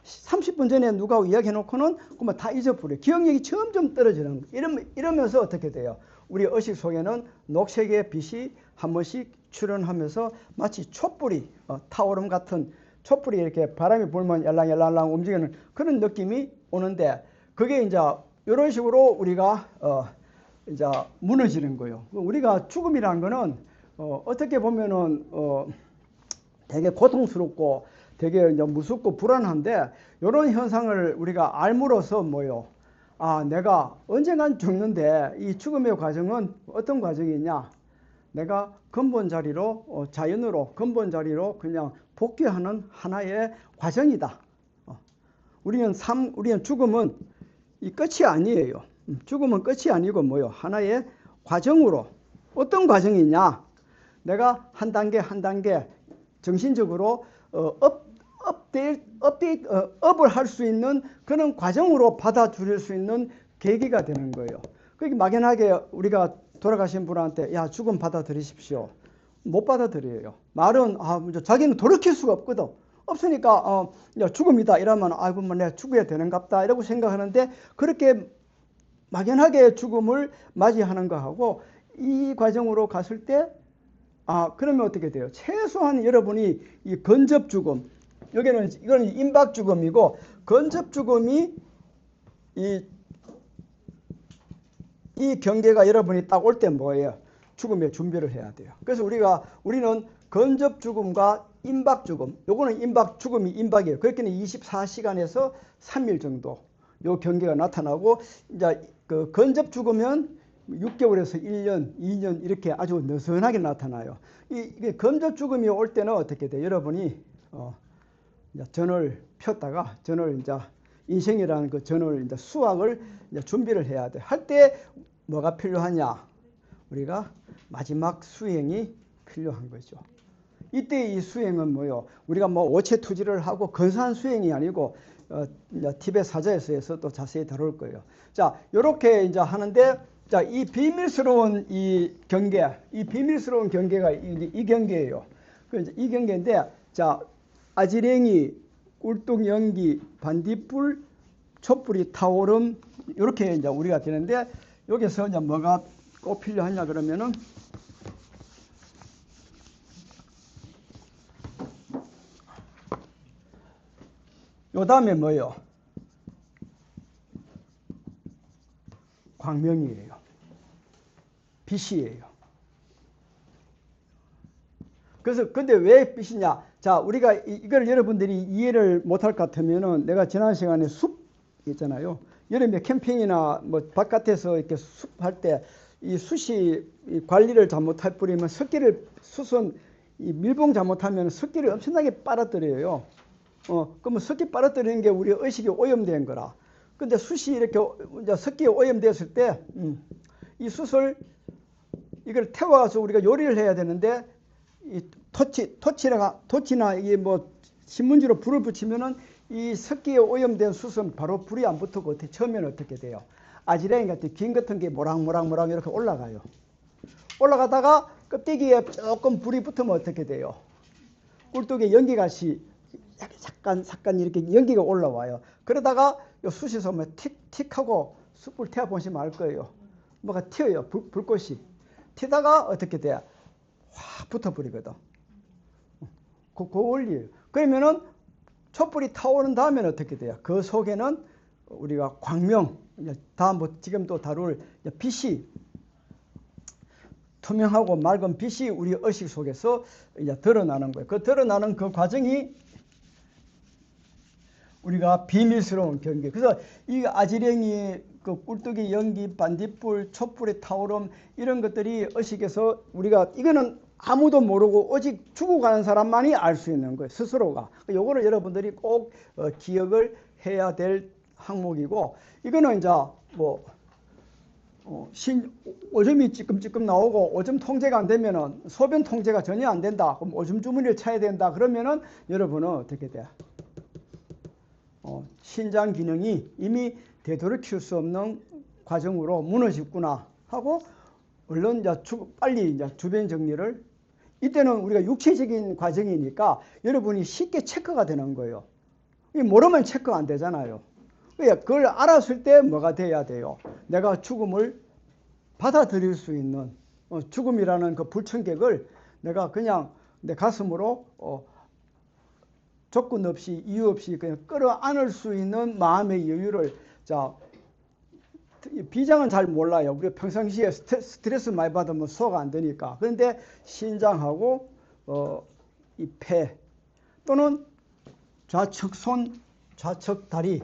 30분 전에 누가 이야기해 놓고는 그만 다 잊어버려요. 기억력이 점점 떨어지는 거예요. 이러면서 어떻게 돼요? 우리 의식 속에는 녹색의 빛이 한 번씩 출현하면서 마치 촛불이 타오름 같은 촛불이 이렇게 바람이 불면 열랑열랑 움직이는 그런 느낌이 오는데 그게 이제 이런 식으로 우리가 이제 무너지는 거예요. 우리가 죽음이라는 거는 어떻게 보면은 되게 고통스럽고 되게 이제 무섭고 불안한데 이런 현상을 우리가 알므로써 뭐요? 내가 언젠간 죽는데 이 죽음의 과정은 어떤 과정이냐? 내가 근본 자리로 자연으로 근본 자리로 그냥 복귀하는 하나의 과정이다. 우리는 죽음은 이 끝이 아니에요. 죽음은 끝이 아니고 뭐요? 하나의 과정으로 어떤 과정이냐? 내가 한 단계 한 단계 정신적으로 업을 할 수 있는 그런 과정으로 받아들일 수 있는 계기가 되는 거예요. 그게 막연하게 우리가 돌아가신 분한테 야 죽음 받아들이십시오. 못 받아들여요. 말은 자기는 돌이킬 수가 없거든. 없으니까 야 죽음이다 이러면 아이고 뭐 내가 죽어야 되는갑다 이라고 생각하는데 그렇게 막연하게 죽음을 맞이하는 거하고 이 과정으로 갔을 때 그러면 어떻게 돼요? 최소한 여러분이 이 건접 죽음 이거는 임박 죽음이고 건접 죽음이 이 경계가 여러분이 딱 올 때 뭐예요? 죽음의 준비를 해야 돼요. 그래서 우리는 건접 죽음과 임박 죽음, 요거는 죽음이 임박이에요. 그렇게는 24시간에서 3일 정도 요 경계가 나타나고 이제 그 건접 죽으면 6개월에서 1년, 2년 이렇게 아주 느슨하게 나타나요. 이게 건접 죽음이 올 때는 어떻게 돼요? 여러분이 이제 전을 폈다가 전을 이제 인생이라는 그 전을 이제 수학을 이제 준비를 해야 돼. 할 때 뭐가 필요하냐? 우리가 마지막 수행이 필요한 거죠. 이때 이 수행은 뭐요? 우리가 뭐 오체투지를 하고 근사한 수행이 아니고 티베트 사자에서도 자세히 다룰 거예요. 자, 요렇게 이제 하는데 자, 이 비밀스러운 이 비밀스러운 경계가 이 경계예요. 이 경계인데 자, 아지랭이, 꿀뚝연기, 반딧불, 촛불이 타오름 이렇게 이제 우리가 되는데 여기서 이제 뭐가 꼭 필요하냐 그러면은 요 다음에 뭐예요? 광명이에요. 빛이에요. 그래서 근데 왜 빛이냐? 자, 우리가 이걸 여러분들이 이해를 못할 것 같으면은 내가 지난 시간에 숲 있잖아요. 여름에 캠핑이나 뭐 바깥에서 이렇게 숲 할 때 이 숯이 이 관리를 잘못할 뿌리면 숯은 이 밀봉 잘못하면 습기를 엄청나게 빨아들여요. 그러면 습기 빨아들이는 게 우리 의식이 오염된 거라. 근데 숯이 이렇게 이제 습기에 오염됐을 때, 이 숯을 이걸 태워서 우리가 요리를 해야 되는데, 이 토치나 이게 뭐 신문지로 불을 붙이면은 이 습기에 오염된 숯은 바로 불이 안 붙고 처음에는 어떻게 돼요? 아지랭이 같은 긴 같은 게 모락모락 이렇게 올라가요. 올라가다가 껍데기에 조금 불이 붙으면 어떻게 돼요? 꿀뚝에 연기같이 약간 이렇게 연기가 올라와요. 그러다가 요 숯에서 뭐 틱하고 숯불 태워 보시면 알 거예요. 뭐가 튀어요. 불꽃이. 튀다가 어떻게 돼? 확 붙어버리거든. 그 원리예요. 그러면은 촛불이 타오른 다음에는 어떻게 돼요? 그 속에는 우리가 광명, 다음 뭐 지금 또 다룰 빛이, 투명하고 맑은 빛이 우리 의식 속에서 이제 드러나는 거예요. 그 드러나는 그 과정이 우리가 비밀스러운 경계. 그래서 이 아지랭이, 그 꿀뚝이 연기, 반딧불, 촛불의 타오름 이런 것들이 의식에서 우리가 이거는 아무도 모르고 오직 죽어가는 사람만이 알 수 있는 거예요. 스스로가. 요거를 여러분들이 꼭 기억을 해야 될 항목이고, 이거는 이제 뭐 오줌이 찌끔찌끔 나오고 오줌 통제가 안 되면은 소변 통제가 전혀 안 된다. 그럼 오줌 주머니를 차야 된다. 그러면은 여러분은 어떻게 돼? 신장 기능이 이미 되돌이킬 수 없는 과정으로 무너졌구나 하고 얼른 이제 빨리 이제 주변 정리를, 이때는 우리가 육체적인 과정이니까 여러분이 쉽게 체크가 되는 거예요. 모르면 체크가 안 되잖아요. 그걸 알았을 때 뭐가 돼야 돼요? 내가 죽음을 받아들일 수 있는 죽음이라는 그 불청객을 내가 그냥 내 가슴으로 조건 없이 이유 없이 그냥 끌어안을 수 있는 마음의 여유를, 자, 비장은 잘 몰라요. 우리가 평상시에 스트레스 많이 받으면 소화가 안 되니까. 그런데 신장하고 이 폐 또는 좌측 손, 좌측 다리,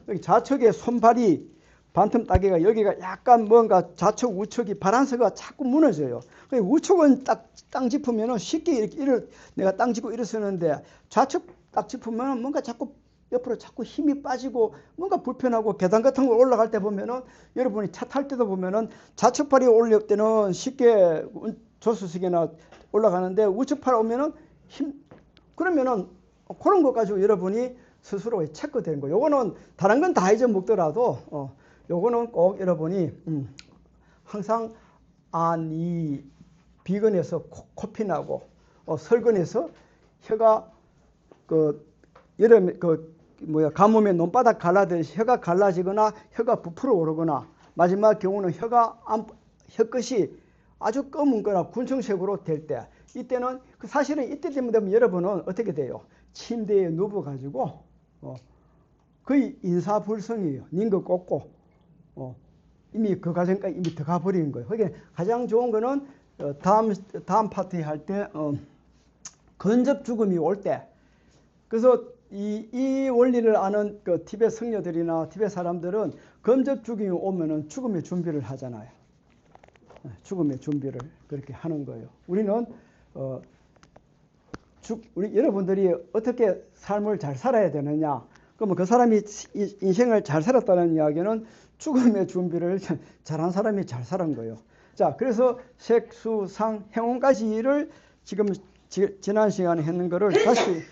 여기 좌측의 손발이 반틈 따개가 여기가 약간 뭔가 좌측 우측이 바란스가 자꾸 무너져요. 우측은 땅 짚으면 쉽게 이렇게 내가 땅 짚고 일어서는데 좌측 딱 짚으면 뭔가 자꾸 옆으로 자꾸 힘이 빠지고 뭔가 불편하고 계단 같은 거 올라갈 때 보면은 여러분이 차 탈 때도 보면은 좌측 팔이 올릴 때는 쉽게 조수석이나 올라가는데 우측 팔 오면은 그러면은 그런 것 가지고 여러분이 스스로 체크되는 거예요. 요거는 다른 건 다 잊어먹더라도 요거는 꼭 여러분이 항상 이 비근에서 코피 나고 설근에서 혀가 가뭄에 논바닥 갈라듯이 혀가 갈라지거나 혀가 부풀어 오르거나, 마지막 경우는 혀끝이 아주 검은 거나 군청색으로 될 때, 이때는 사실은 이때 되면 여러분은 어떻게 돼요? 침대에 누워가지고 거의 인사불성이에요. 닌거 꽂고 이미 그 과정까지 이미 들어가 버리는 거예요. 그게 가장 좋은 거는 다음 파티 할 때 근접 죽음이 올 때, 그래서 이 원리를 아는 그 티베트 성녀들이나 티베트 사람들은 근접 죽음이 오면은 죽음의 준비를 하잖아요. 죽음의 준비를 그렇게 하는 거예요. 우리는 우리 여러분들이 어떻게 삶을 잘 살아야 되느냐? 그러면 그 사람이 인생을 잘 살았다는 이야기는 죽음의 준비를 잘한 사람이 잘 살은 거예요. 자, 그래서 색수상 행운까지를 지금 지난 시간에 했는 거를 다시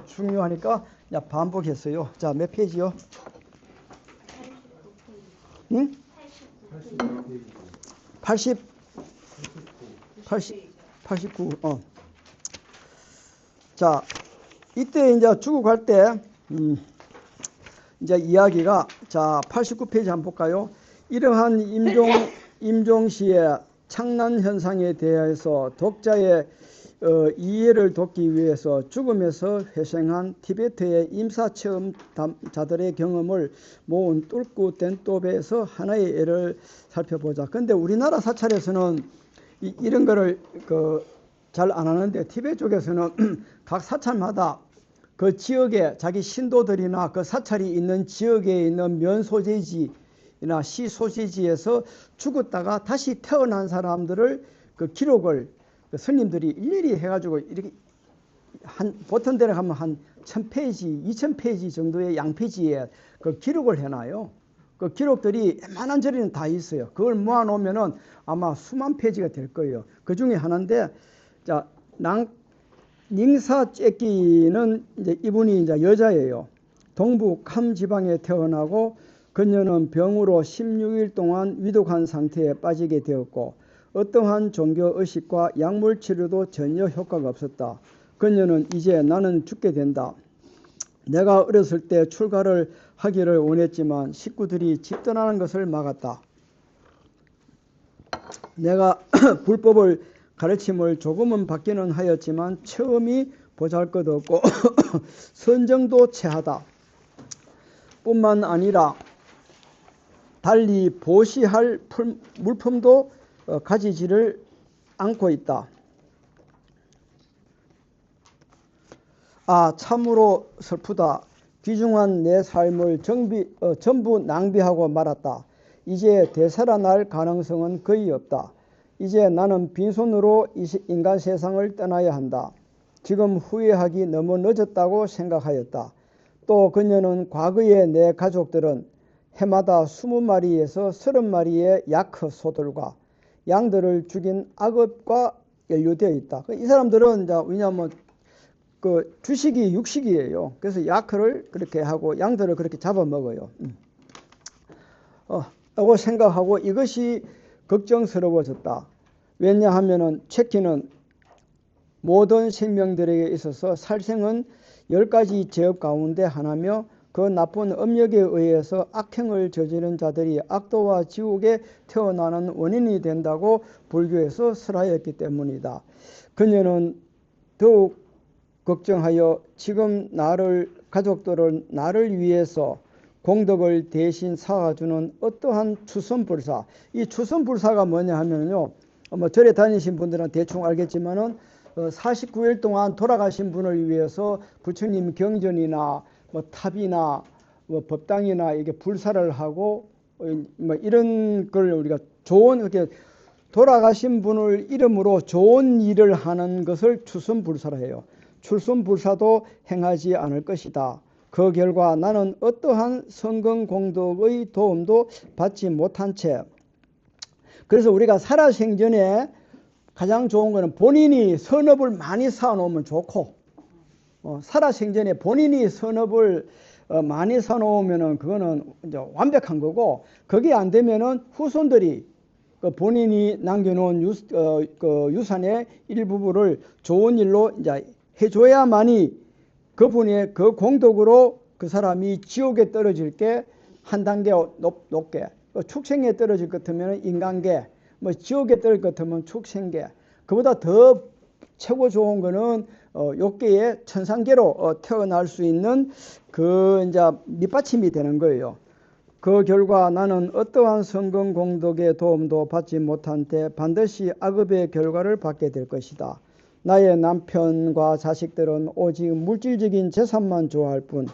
중요하니까 반복했어요. 자, 몇 페이지요? 응? 89. 자, 이때 이제 죽어갈 때, 이제 이야기가, 자, 89페이지 한번 볼까요? 이러한 임종시의 창난 현상에 대해서 독자의 이해를 돕기 위해서 죽음에서 회생한 티베트의 임사체험자들의 경험을 모은 뚫고 덴또베에서 하나의 예를 살펴보자. 근데 우리나라 사찰에서는 이런 거를 잘 안 하는데 티베트 쪽에서는 각 사찰마다 그 지역에 자기 신도들이나 그 사찰이 있는 지역에 있는 면 소재지나 시 소재지에서 죽었다가 다시 태어난 사람들을 그 기록을 그 스님들이 일일이 해가지고 이렇게 보통 데를 가면 한 1000페이지, 2000페이지 정도의 양피지에 그 기록을 해놔요. 그 기록들이 웬만한 절에는 다 있어요. 그걸 모아놓으면은 아마 수만 페이지가 될 거예요. 그 중에 하나인데, 자, 닝사 째끼는 이제 이분이 이제 여자예요. 동부 캄 지방에 태어나고 그녀는 병으로 16일 동안 위독한 상태에 빠지게 되었고 어떠한 종교 의식과 약물 치료도 전혀 효과가 없었다. 그녀는 이제 나는 죽게 된다. 내가 어렸을 때 출가를 하기를 원했지만 식구들이 집 떠나는 것을 막았다. 내가 불법을 가르침을 조금은 받기는 하였지만 처음이 보잘것없고 선정도 체하다. 뿐만 아니라 달리 보시할 물품도 가지지를 않고 있다. 아, 참으로 슬프다. 귀중한 내 삶을 전부 낭비하고 말았다. 이제 되살아날 가능성은 거의 없다. 이제 나는 빈손으로 인간 세상을 떠나야 한다. 지금 후회하기 너무 늦었다고 생각하였다. 또 그녀는 과거에 내 가족들은 해마다 20마리에서 30마리의 약허 소들과 양들을 죽인 악업과 연루되어 있다. 이 사람들은 이제 왜냐하면 그 주식이 육식이에요. 그래서 약허를 그렇게 하고 양들을 그렇게 잡아먹어요. 라고 생각하고 이것이 걱정스러워졌다. 왜냐하면은 체키는 모든 생명들에게 있어서 살생은 10가지 죄업 가운데 하나며 그 나쁜 업력에 의해서 악행을 저지른 자들이 악도와 지옥에 태어나는 원인이 된다고 불교에서 설하였기 때문이다. 그녀는 더욱 걱정하여 지금 가족들을 나를 위해서 공덕을 대신 사와주는 어떠한 추선불사. 이 추선불사가 뭐냐 하면요. 뭐 절에 다니신 분들은 대충 알겠지만은 49일 동안 돌아가신 분을 위해서 부처님 경전이나 뭐 탑이나 뭐 법당이나 이게 불사를 하고 뭐 이런 걸 우리가 좋은 이렇게 돌아가신 분을 이름으로 좋은 일을 하는 것을 추선불사라 해요. 출순불사도 행하지 않을 것이다. 그 결과 나는 어떠한 성공공덕의 도움도 받지 못한 채 그래서 우리가 살아생전에 가장 좋은 거는 본인이 선업을 많이 쌓아놓으면 좋고 살아생전에 본인이 선업을 많이 쌓아놓으면은 그거는 이제 완벽한 거고 그게 안 되면은 후손들이 본인이 남겨놓은 유산의 일부분을 좋은 일로 이제 해줘야만이 그분의 그 공덕으로 그 사람이 지옥에 떨어질 게 한 단계 높게 축생에 떨어질 것 같으면 인간계 뭐 지옥에 떨어질 것 같으면 축생계 그보다 더 최고 좋은 거는 욕계의 천상계로 태어날 수 있는 그 이제 밑받침이 되는 거예요. 그 결과 나는 어떠한 성공 공덕의 도움도 받지 못한 데 반드시 악업의 결과를 받게 될 것이다. 나의 남편과 자식들은 오직 물질적인 재산만 좋아할 뿐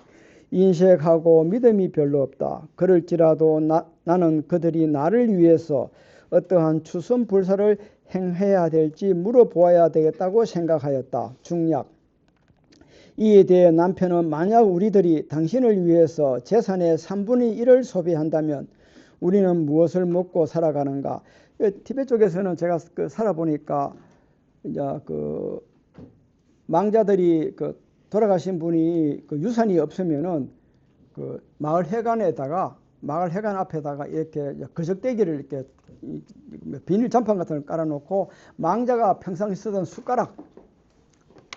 인색하고 믿음이 별로 없다. 그럴지라도 나는 그들이 나를 위해서 어떠한 추선불사를 행해야 될지 물어보아야 되겠다고 생각하였다. 중략. 이에 대해 남편은 만약 우리들이 당신을 위해서 재산의 3분의 1을 소비한다면 우리는 무엇을 먹고 살아가는가? 티베트 쪽에서는 제가 살아보니까 이제 그 망자들이 돌아가신 분이 유산이 없으면은 그 마을 회관 앞에다가 이렇게 거적대기를 이렇게 비닐 잔판 같은 걸 깔아놓고 망자가 평상시 쓰던 숟가락,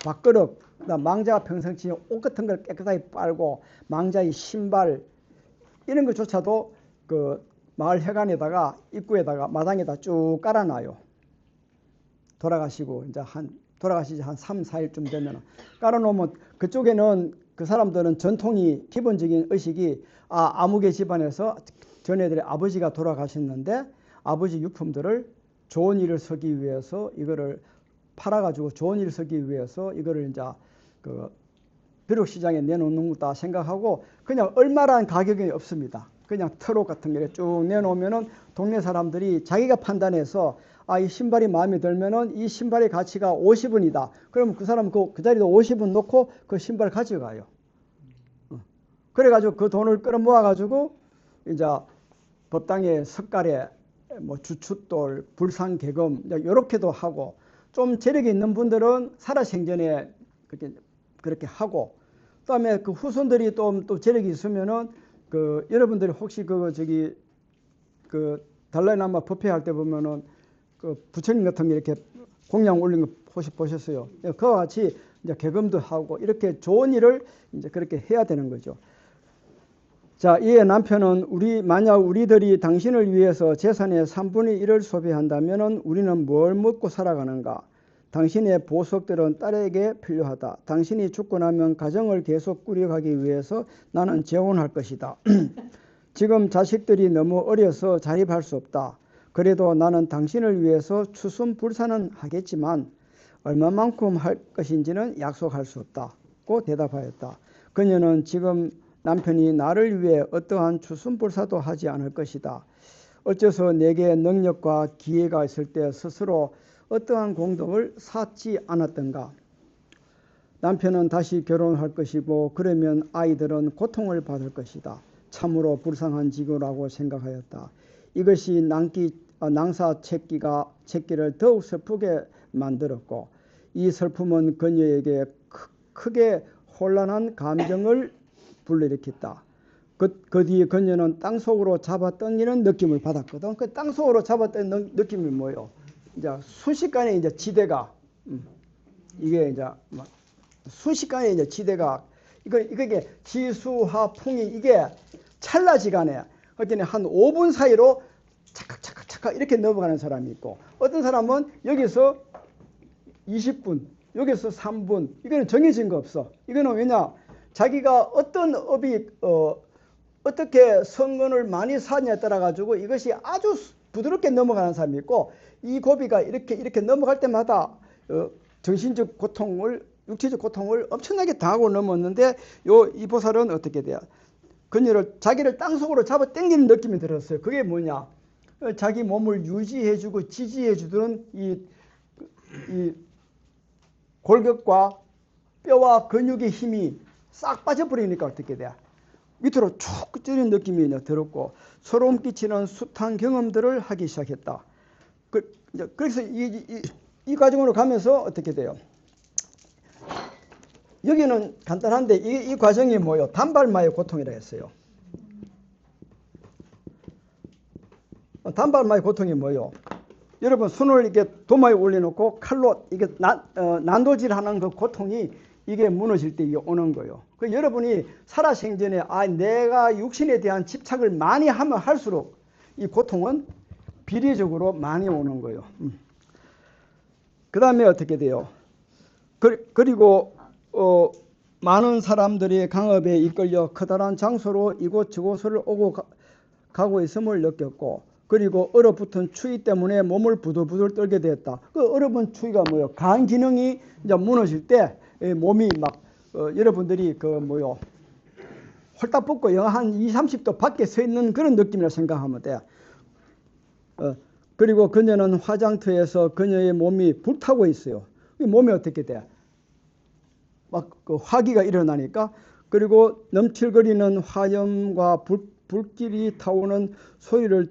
밥그릇, 망자가 평상시 옷 같은 걸 깨끗하게 빨고 망자의 신발 이런 것조차도 그 마을 회관에다가 입구에다가 마당에다 쭉 깔아놔요. 돌아가시지 한 3, 4일쯤 되면 깔아놓으면 그쪽에는 그 사람들은 전통이 기본적인 의식이 아무개 집안에서 전애들의 아버지가 돌아가셨는데 아버지 유품들을 좋은 일을 쓰기 위해서 이거를 팔아가지고 좋은 일 쓰기 위해서 이거를 이제 그 벼룩 시장에 내놓는 거다 생각하고 그냥 얼마라는 가격이 없습니다. 그냥 트럭 같은 게 쭉 내놓으면은 동네 사람들이 자기가 판단해서 아, 이 신발이 마음에 들면은 이 신발의 가치가 50원이다. 그러면 그 사람은 그 자리에 50원 놓고 그 신발 가져가요. 그래가지고 그 돈을 끌어모아가지고 이제 법당에 석가래, 뭐 주춧돌, 불상계금 이렇게도 하고 좀 재력이 있는 분들은 살아생전에 그렇게 하고 그다음에 그 후손들이 또 재력이 있으면은 그 여러분들이 혹시 그 달라이라마 법회할 때 보면은 그 부처님 같은 게 이렇게 공양 올린 거 혹시 보셨어요? 그와 같이 이제 계금도 하고 이렇게 좋은 일을 이제 그렇게 해야 되는 거죠. 자, 이에 남편은 만약 우리들이 당신을 위해서 재산의 3분의 1을 소비한다면은 우리는 뭘 먹고 살아가는가? 당신의 보석들은 딸에게 필요하다. 당신이 죽고 나면 가정을 계속 꾸려가기 위해서 나는 재혼할 것이다. 지금 자식들이 너무 어려서 자립할 수 없다. 그래도 나는 당신을 위해서 추순불사는 하겠지만 얼마만큼 할 것인지는 약속할 수 없다고 대답하였다. 그녀는 지금 남편이 나를 위해 어떠한 추순불사도 하지 않을 것이다. 어째서 내게 능력과 기회가 있을 때 스스로 어떠한 공덕을 쌓지 않았던가. 남편은 다시 결혼할 것이고 그러면 아이들은 고통을 받을 것이다. 참으로 불쌍한 지구라고 생각하였다. 이것이 낭사채기를 더욱 슬프게 만들었고 이 슬픔은 그녀에게 크게 혼란한 감정을 불러일으켰다. 그 뒤에 그녀는 땅속으로 잡아당기는 느낌을 받았거든. 그 땅속으로 잡아당기는 느낌이 뭐예요? 이제 순식간에 이제 지대가 이게 이제 순식간에 이제 지대가 이게 지수화풍이 이게 찰나지간에 그러니까 한 5분 사이로 착각 이렇게 넘어가는 사람이 있고 어떤 사람은 여기서 20분 여기서 3분 이거는 정해진 거 없어. 이거는 왜냐 자기가 어떤 업이 어떻게 성건을 많이 사냐에 따라 가지고 이것이 아주 부드럽게 넘어가는 사람이 있고 이 고비가 이렇게 넘어갈 때마다 정신적 고통을 육체적 고통을 엄청나게 당하고 넘었는데 이 보살은 어떻게 돼요? 그녀를 자기를 땅속으로 잡아 당기는 느낌이 들었어요. 그게 뭐냐? 자기 몸을 유지해주고 지지해주던 이 골격과 뼈와 근육의 힘이 싹 빠져버리니까 어떻게 돼? 밑으로 쭉 찌는 느낌이 들었고 소름 끼치는 숱한 경험들을 하기 시작했다. 그래서 이 과정으로 가면서 어떻게 돼요? 여기는 간단한데 이 과정이 뭐예요? 단발마의 고통이라 했어요. 단발마의 고통이 뭐예요? 여러분 손을 이렇게 도마에 올려놓고 칼로 이게 난도질하는 그 고통이 이게 무너질 때 이게 오는 거예요. 그 여러분이 살아생전에 내가 육신에 대한 집착을 많이 하면 할수록 이 고통은 비례적으로 많이 오는 거예요. 그 다음에 어떻게 돼요? 그리고 많은 사람들이 강업에 이끌려 커다란 장소로 이곳저곳을 오고 가고 있음을 느꼈고 그리고 얼어붙은 추위 때문에 몸을 부들부들 떨게 되었다. 그 얼어붙은 추위가 뭐예요? 간 기능이 이제 무너질 때 몸이 막 여러분들이 홀딱 벗고 영하 한 20-30도 밖에 서 있는 그런 느낌이라 생각하면 돼. 그리고 그녀는 화장터에서 그녀의 몸이 불타고 있어요. 몸이 어떻게 돼? 막 그 화기가 일어나니까 그리고 넘칠거리는 화염과 불길이 타오는 소리를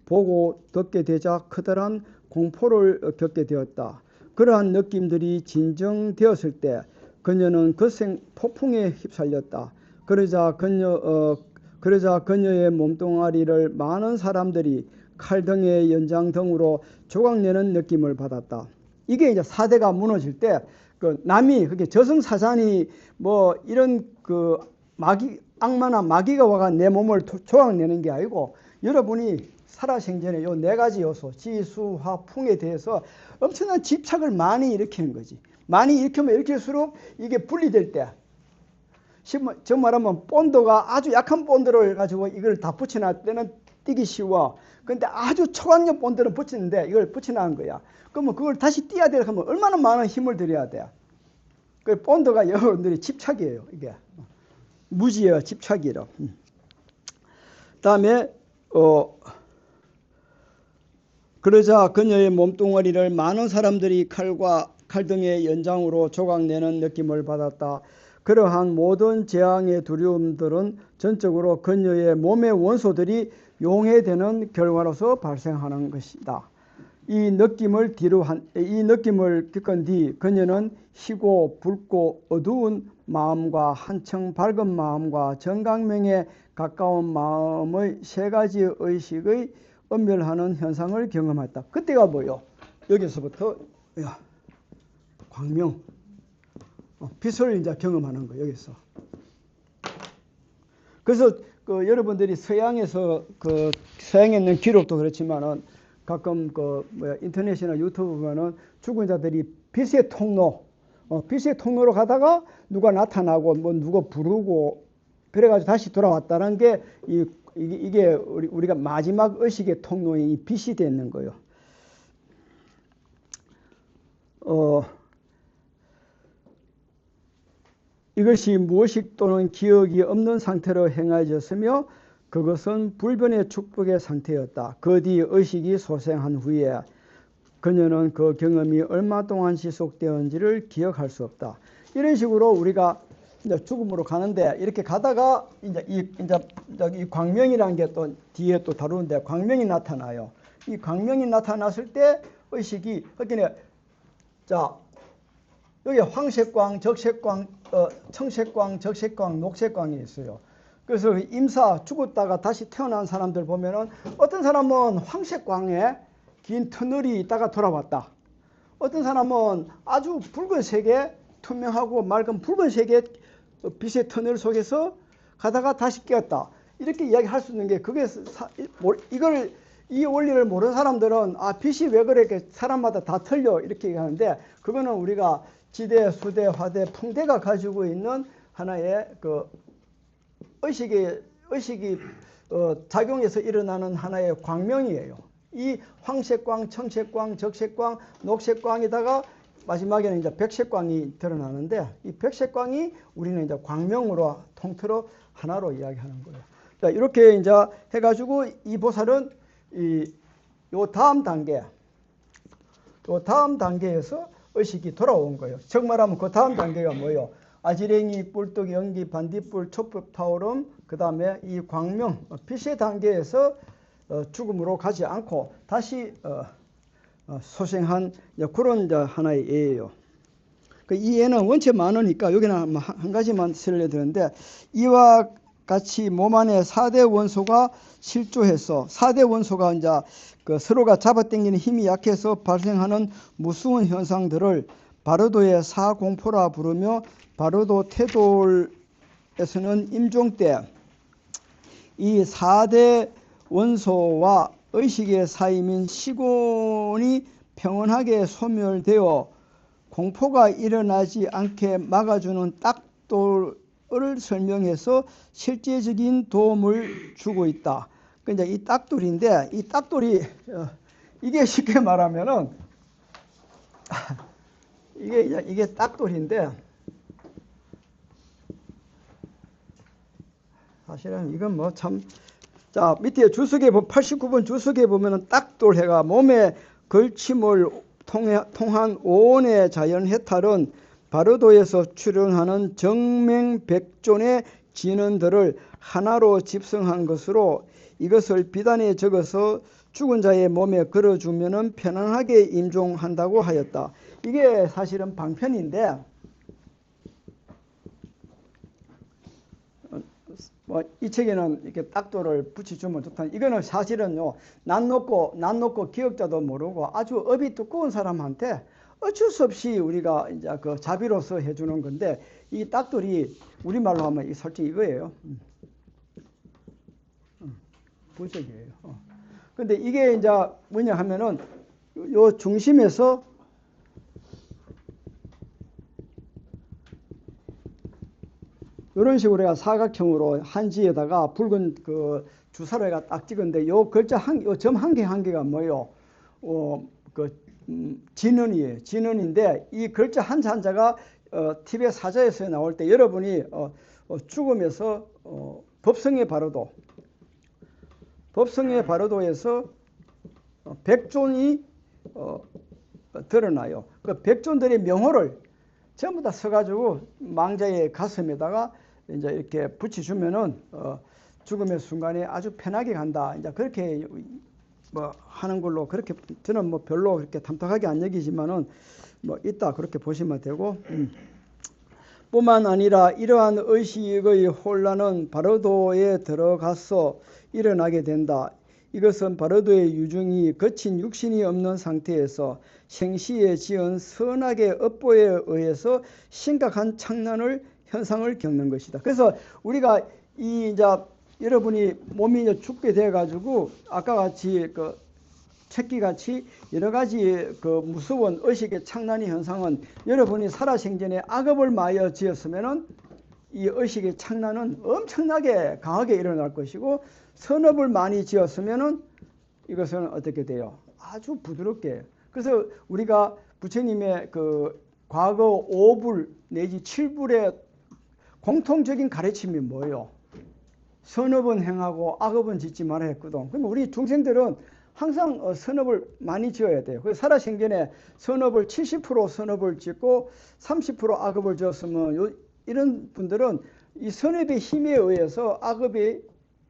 보고 듣게 되자 커다란 공포를 겪게 되었다. 그러한 느낌들이 진정되었을 때 그녀는 거센 폭풍에 휩쓸렸다. 그러자 그녀의 몸뚱아리를 많은 사람들이 칼등의 연장등으로 조각내는 느낌을 받았다. 이게 이제 사대가 무너질 때 남이 그게 저승사자니 이런 악마나 마귀가 와가 내 몸을 조각내는 게 아니고 여러분이 살아생전에 요 4가지 요소 지수화풍에 대해서 엄청난 집착을 많이 일으키는 거지. 많이 일으키면 일으킬수록 이게 분리될 때 저 말하면 본드가 아주 약한 본드를 가지고 이걸 다 붙여놨을 때는 뛰기 쉬워. 근데 아주 초강력 본드는 붙이는데 이걸 붙여놓은 거야. 그러면 그걸 다시 뛰어야 되려 하면 얼마나 많은 힘을 들여야 돼. 그 본드가 여러분들이 집착이에요. 이게 무지의 집착이라. 다음에 그러자 그녀의 몸뚱어리를 많은 사람들이 칼 등의 연장으로 조각내는 느낌을 받았다. 그러한 모든 재앙의 두려움들은 전적으로 그녀의 몸의 원소들이 용해되는 결과로서 발생하는 것이다. 이 느낌을 겪은 뒤 그녀는 희고 붉고 어두운 마음과 한층 밝은 마음과 정강명에 가까운 마음의 세 가지 의식의 엄멸하는 현상을 경험했다. 그때가 뭐요? 여기서부터 광명, 빛을 이제 경험하는 거예요. 여기서. 그래서 여러분들이 서양에서 서양에 있는 기록도 그렇지만은 가끔 인터넷이나 유튜브 보면은 죽은 자들이 빛의 통로로 가다가 누가 나타나고 뭐 누가 부르고 그래가지고 다시 돌아왔다는 게 이게 우리가 마지막 의식의 통로인 이 빛이 되는 거예요. 이것이 무의식 또는 기억이 없는 상태로 행해졌으며 그것은 불변의 축복의 상태였다. 그 뒤 의식이 소생한 후에 그녀는 그 경험이 얼마 동안 지속되었는지를 기억할 수 없다. 이런 식으로 우리가 이제 죽음으로 가는데 이렇게 가다가 이제 이 광명이라는 게 또 뒤에 또 다루는데 광명이 나타나요. 이 광명이 나타났을 때 의식이 자 여기 황색광, 적색광, 청색광, 적색광, 녹색광이 있어요. 그래서 임사 죽었다가 다시 태어난 사람들 보면은 어떤 사람은 황색광에 긴 터널이 있다가 돌아왔다. 어떤 사람은 아주 붉은색의 투명하고 맑은 붉은색의 빛의 터널 속에서 가다가 다시 깨었다. 이렇게 이야기할 수 있는 게 그게 이 원리를 모르는 사람들은 빛이 왜 그래 사람마다 다 틀려 이렇게 얘기하는데 그거는 우리가 지대, 수대, 화대, 풍대가 가지고 있는 하나의 의식이 작용해서 일어나는 하나의 광명이에요. 이 황색광, 청색광, 적색광, 녹색광에다가 마지막에는 이제 백색광이 드러나는데 이 백색광이 우리는 이제 광명으로 통틀어 하나로 이야기하는 거예요. 자, 이렇게 이제 해가지고 이 보살은 요 다음 단계에서 의식이 돌아온 거예요. 정말하면 그 다음 단계가 뭐예요? 아지랭이, 뿔떡, 연기, 반딧불, 촛불, 타오름, 그 다음에 이 광명, 빛의 단계에서 죽음으로 가지 않고 다시 소생한 그런 하나의 예예요. 이 예는 원체 많으니까 여기는 한 가지만 설명드렸는데 이와 같이 몸 안에 4대 원소가 실조해서 4대 원소가 이제 서로가 잡아당기는 힘이 약해서 발생하는 무서운 현상들을 바르도의 사공포라 부르며 바르도 태돌에서는 임종 때 이 4대 원소와 의식의 사임인 시곤이 평온하게 소멸되어 공포가 일어나지 않게 막아주는 딱돌을 설명해서 실제적인 도움을 주고 있다. 그러니까 이 딱돌인데 이 딱돌이 이게 쉽게 말하면은 이게 딱돌인데 사실은 이건 뭐 참 자 밑에 주석에 89번 주석에 보면은 딱돌 해가 몸에 걸침을 통한 오온의 자연 해탈은 바르도에서 출현하는 정맹백존의 진언들을 하나로 집성한 것으로 이것을 비단에 적어서 죽은 자의 몸에 걸어주면은 편안하게 임종한다고 하였다. 이게 사실은 방편인데 이 책에는 이렇게 딱돌을 붙여주면 좋다. 이거는 사실은요, 난 놓고 기억자도 모르고 아주 업이 두꺼운 사람한테 어쩔 수 없이 우리가 이제 자비로서 해주는 건데 이 딱돌이 우리말로 하면 솔직히 이거예요. 부적이에요. 근데 이게 이제 뭐냐 하면은 요 중심에서 이런 식으로 우리가 사각형으로 한지에다가 붉은 그 주사를 해가 딱 찍은데 요 글자 요 점 한 개 한 개가 뭐요? 진원이에요. 진원인데 이 글자 한자 한자가 티베 사자에서 나올 때 여러분이 죽음에서 법성의 바로도에서 백존이 드러나요. 그 백존들의 명호를 전부 다 써가지고 망자의 가슴에다가 이제 이렇게 붙여주면은 죽음의 순간에 아주 편하게 간다. 이제 그렇게 뭐 하는 걸로 그렇게 저는 뭐 별로 그렇게 탐탁하게 안 여기지만은 뭐 있다 그렇게 보시면 되고. 뿐만 아니라 이러한 의식의 혼란은 바로도에 들어가서 일어나게 된다. 이것은 바로도의 유중이 거친 육신이 없는 상태에서 생시에 지은 선악의 업보에 의해서 심각한 창난을 현상을 겪는 것이다. 그래서 우리가 이제 여러분이 몸이 이제 죽게 돼 가지고 아까 같이 그 책기 같이 여러 가지 그 무서운 의식의 창난의 현상은 여러분이 살아생전에 악업을 마여 지었으면은 이 의식의 창난은 엄청나게 강하게 일어날 것이고 선업을 많이 지었으면은 이것은 어떻게 돼요? 아주 부드럽게. 그래서 우리가 부처님의 그 과거 5불 내지 7불의 공통적인 가르침이 뭐예요? 선업은 행하고 악업은 짓지 말아야 했거든. 그러면 우리 중생들은 항상 선업을 많이 지어야 돼요. 그래서 살아생전에 선업을 70% 선업을 짓고 30% 악업을 지었으면 이런 분들은 이 선업의 힘에 의해서 악업이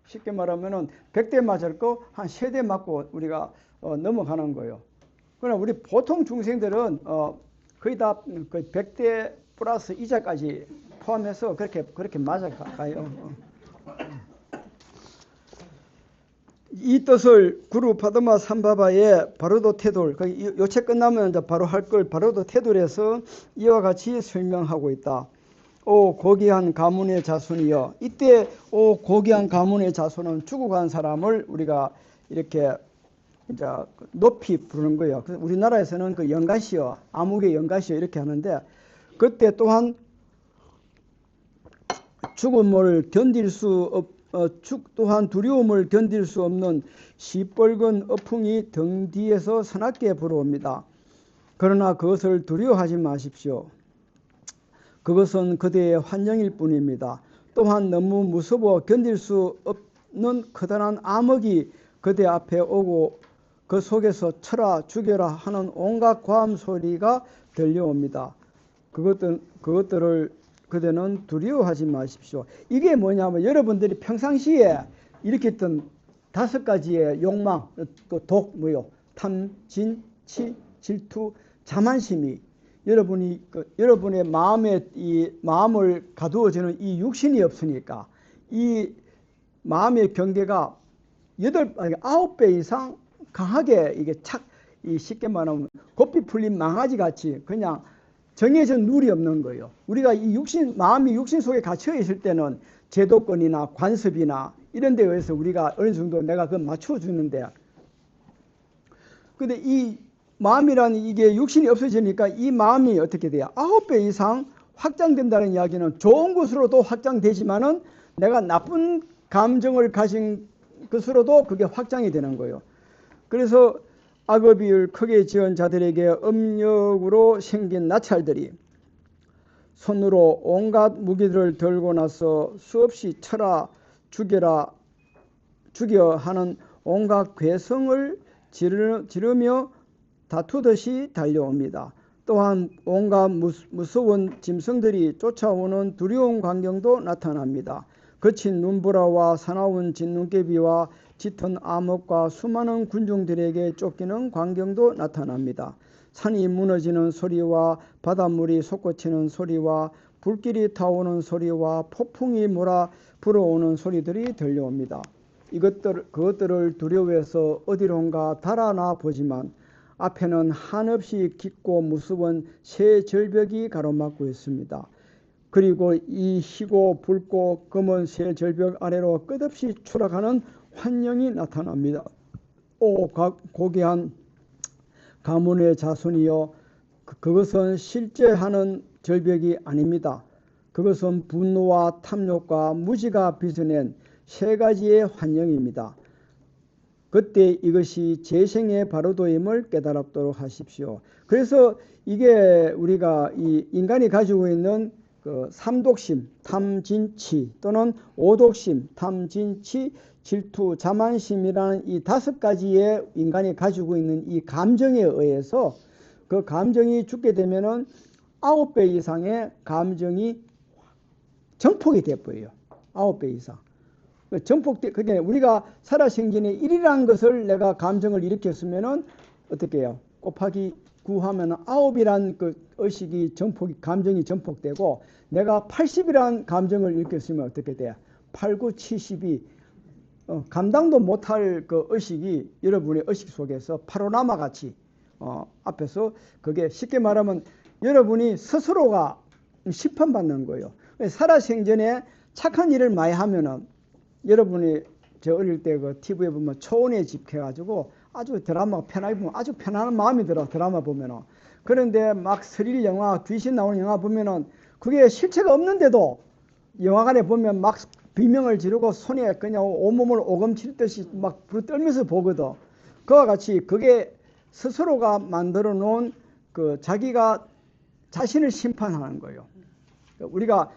쉽게 말하면은 100대 맞을 거 한 3대 맞고 우리가 넘어가는 거예요. 그러나 우리 보통 중생들은 거의 다 100대 플러스 이자까지 포함해서 그렇게 맞아가요. 이 뜻을 구루 파드마 삼바바의 바로도 태돌, 요 책 끝나면 이제 바로 할 걸 바로도 태돌에서 이와 같이 설명하고 있다. 오 고귀한 가문의 자손이여. 이때 오 고귀한 가문의 자손은 죽어간 사람을 우리가 이렇게 이제 높이 부르는 거예요. 우리나라에서는 그 영가시여, 암흑의 영가시여 이렇게 하는데 그때 또한 죽음을 견딜 수 또한 두려움을 견딜 수 없는 시뻘건 어풍이 등 뒤에서 사납게 불어옵니다. 그러나 그것을 두려워하지 마십시오. 그것은 그대의 환영일 뿐입니다. 또한 너무 무서워 견딜 수 없는 커다란 암흑이 그대 앞에 오고 그 속에서 쳐라 죽여라 하는 온갖 과음 소리가 들려옵니다. 그것들을 그대는 두려워하지 마십시오. 이게 뭐냐면 여러분들이 평상시에 일으켰던 5가지의 욕망, 또 독, 탐, 진, 치, 질투, 자만심이 여러분의 마음에 이 마음을 가두어지는 이 육신이 없으니까 이 마음의 경계가 9배 이상 강하게 이게 쉽게 말하면 곱비 풀린 망아지 같이 그냥 정해진 룰이 없는 거예요. 우리가 이 마음이 육신 속에 갇혀 있을 때는 제도권이나 관습이나 이런 데 의해서 우리가 어느 정도 내가 그걸 맞춰주는데 근데 이 마음이라는 이게 육신이 없어지니까 이 마음이 어떻게 돼요? 9배 이상 확장된다는 이야기는 좋은 것으로도 확장되지만은 내가 나쁜 감정을 가진 것으로도 그게 확장이 되는 거예요. 그래서 악업을 크게 지은 자들에게 음력으로 생긴 나찰들이 손으로 온갖 무기들을 들고 나서 수없이 쳐라 죽여 하는 온갖 괴성을 지르며 다투듯이 달려옵니다. 또한 온갖 무서운 짐승들이 쫓아오는 두려운 광경도 나타납니다. 거친 눈보라와 사나운 진눈깨비와 짙은 암흑과 수많은 군중들에게 쫓기는 광경도 나타납니다. 산이 무너지는 소리와 바닷물이 솟구치는 소리와 불길이 타오는 소리와 폭풍이 불어오는 소리들이 들려옵니다. 그것들을 두려워해서 어디론가 달아나 보지만 앞에는 한없이 깊고 무서운 새 절벽이 가로막고 있습니다. 그리고 이 희고 붉고 검은 새 절벽 아래로 끝없이 추락하는 환영이 나타납니다. 오 고귀한 가문의 자손이여, 그것은 실제 하는 절벽이 아닙니다. 그것은 분노와 탐욕과 무지가 빚어낸 세 가지의 환영입니다. 그때 이것이 재생의 바로도임을 깨달도록 하십시오. 그래서 이게 우리가 이 인간이 가지고 있는 그 삼독심, 탐진치 또는 오독심, 탐진치, 질투, 자만심이라는 이 5가지의 인간이 가지고 있는 이 감정에 의해서 그 감정이 죽게 되면은 9배 이상의 감정이 정폭이 돼버려요. 9배 이상. 그게 우리가 살아생전에 1이라는 것을 내가 감정을 일으켰으면은 어떻게 해요? 곱하기 9하면은 9이란 그 의식이 감정이 전폭되고 내가 80이란 감정을 일으켰으면 어떻게 돼요? 8, 9, 72 감당도 못할 그 의식이 여러분의 의식 속에서 파노라마 같이 앞에서 그게 쉽게 말하면 여러분이 스스로가 심판받는 거예요. 살아생전에 착한 일을 많이 하면은 여러분이 저 어릴 때 그 TV에 보면 초원의 집 해가지고 아주 드라마가 편하게 보면 아주 편안한 마음이 들어 드라마 보면은. 그런데 막 스릴 영화, 귀신 나오는 영화 보면은 그게 실체가 없는데도 영화관에 보면 막 비명을 지르고 손에 그냥 온몸을 오금 치듯이 막 불을 떨면서 보거든. 그와 같이 그게 스스로가 만들어 놓은 그 자기가 자신을 심판하는 거예요. 우리가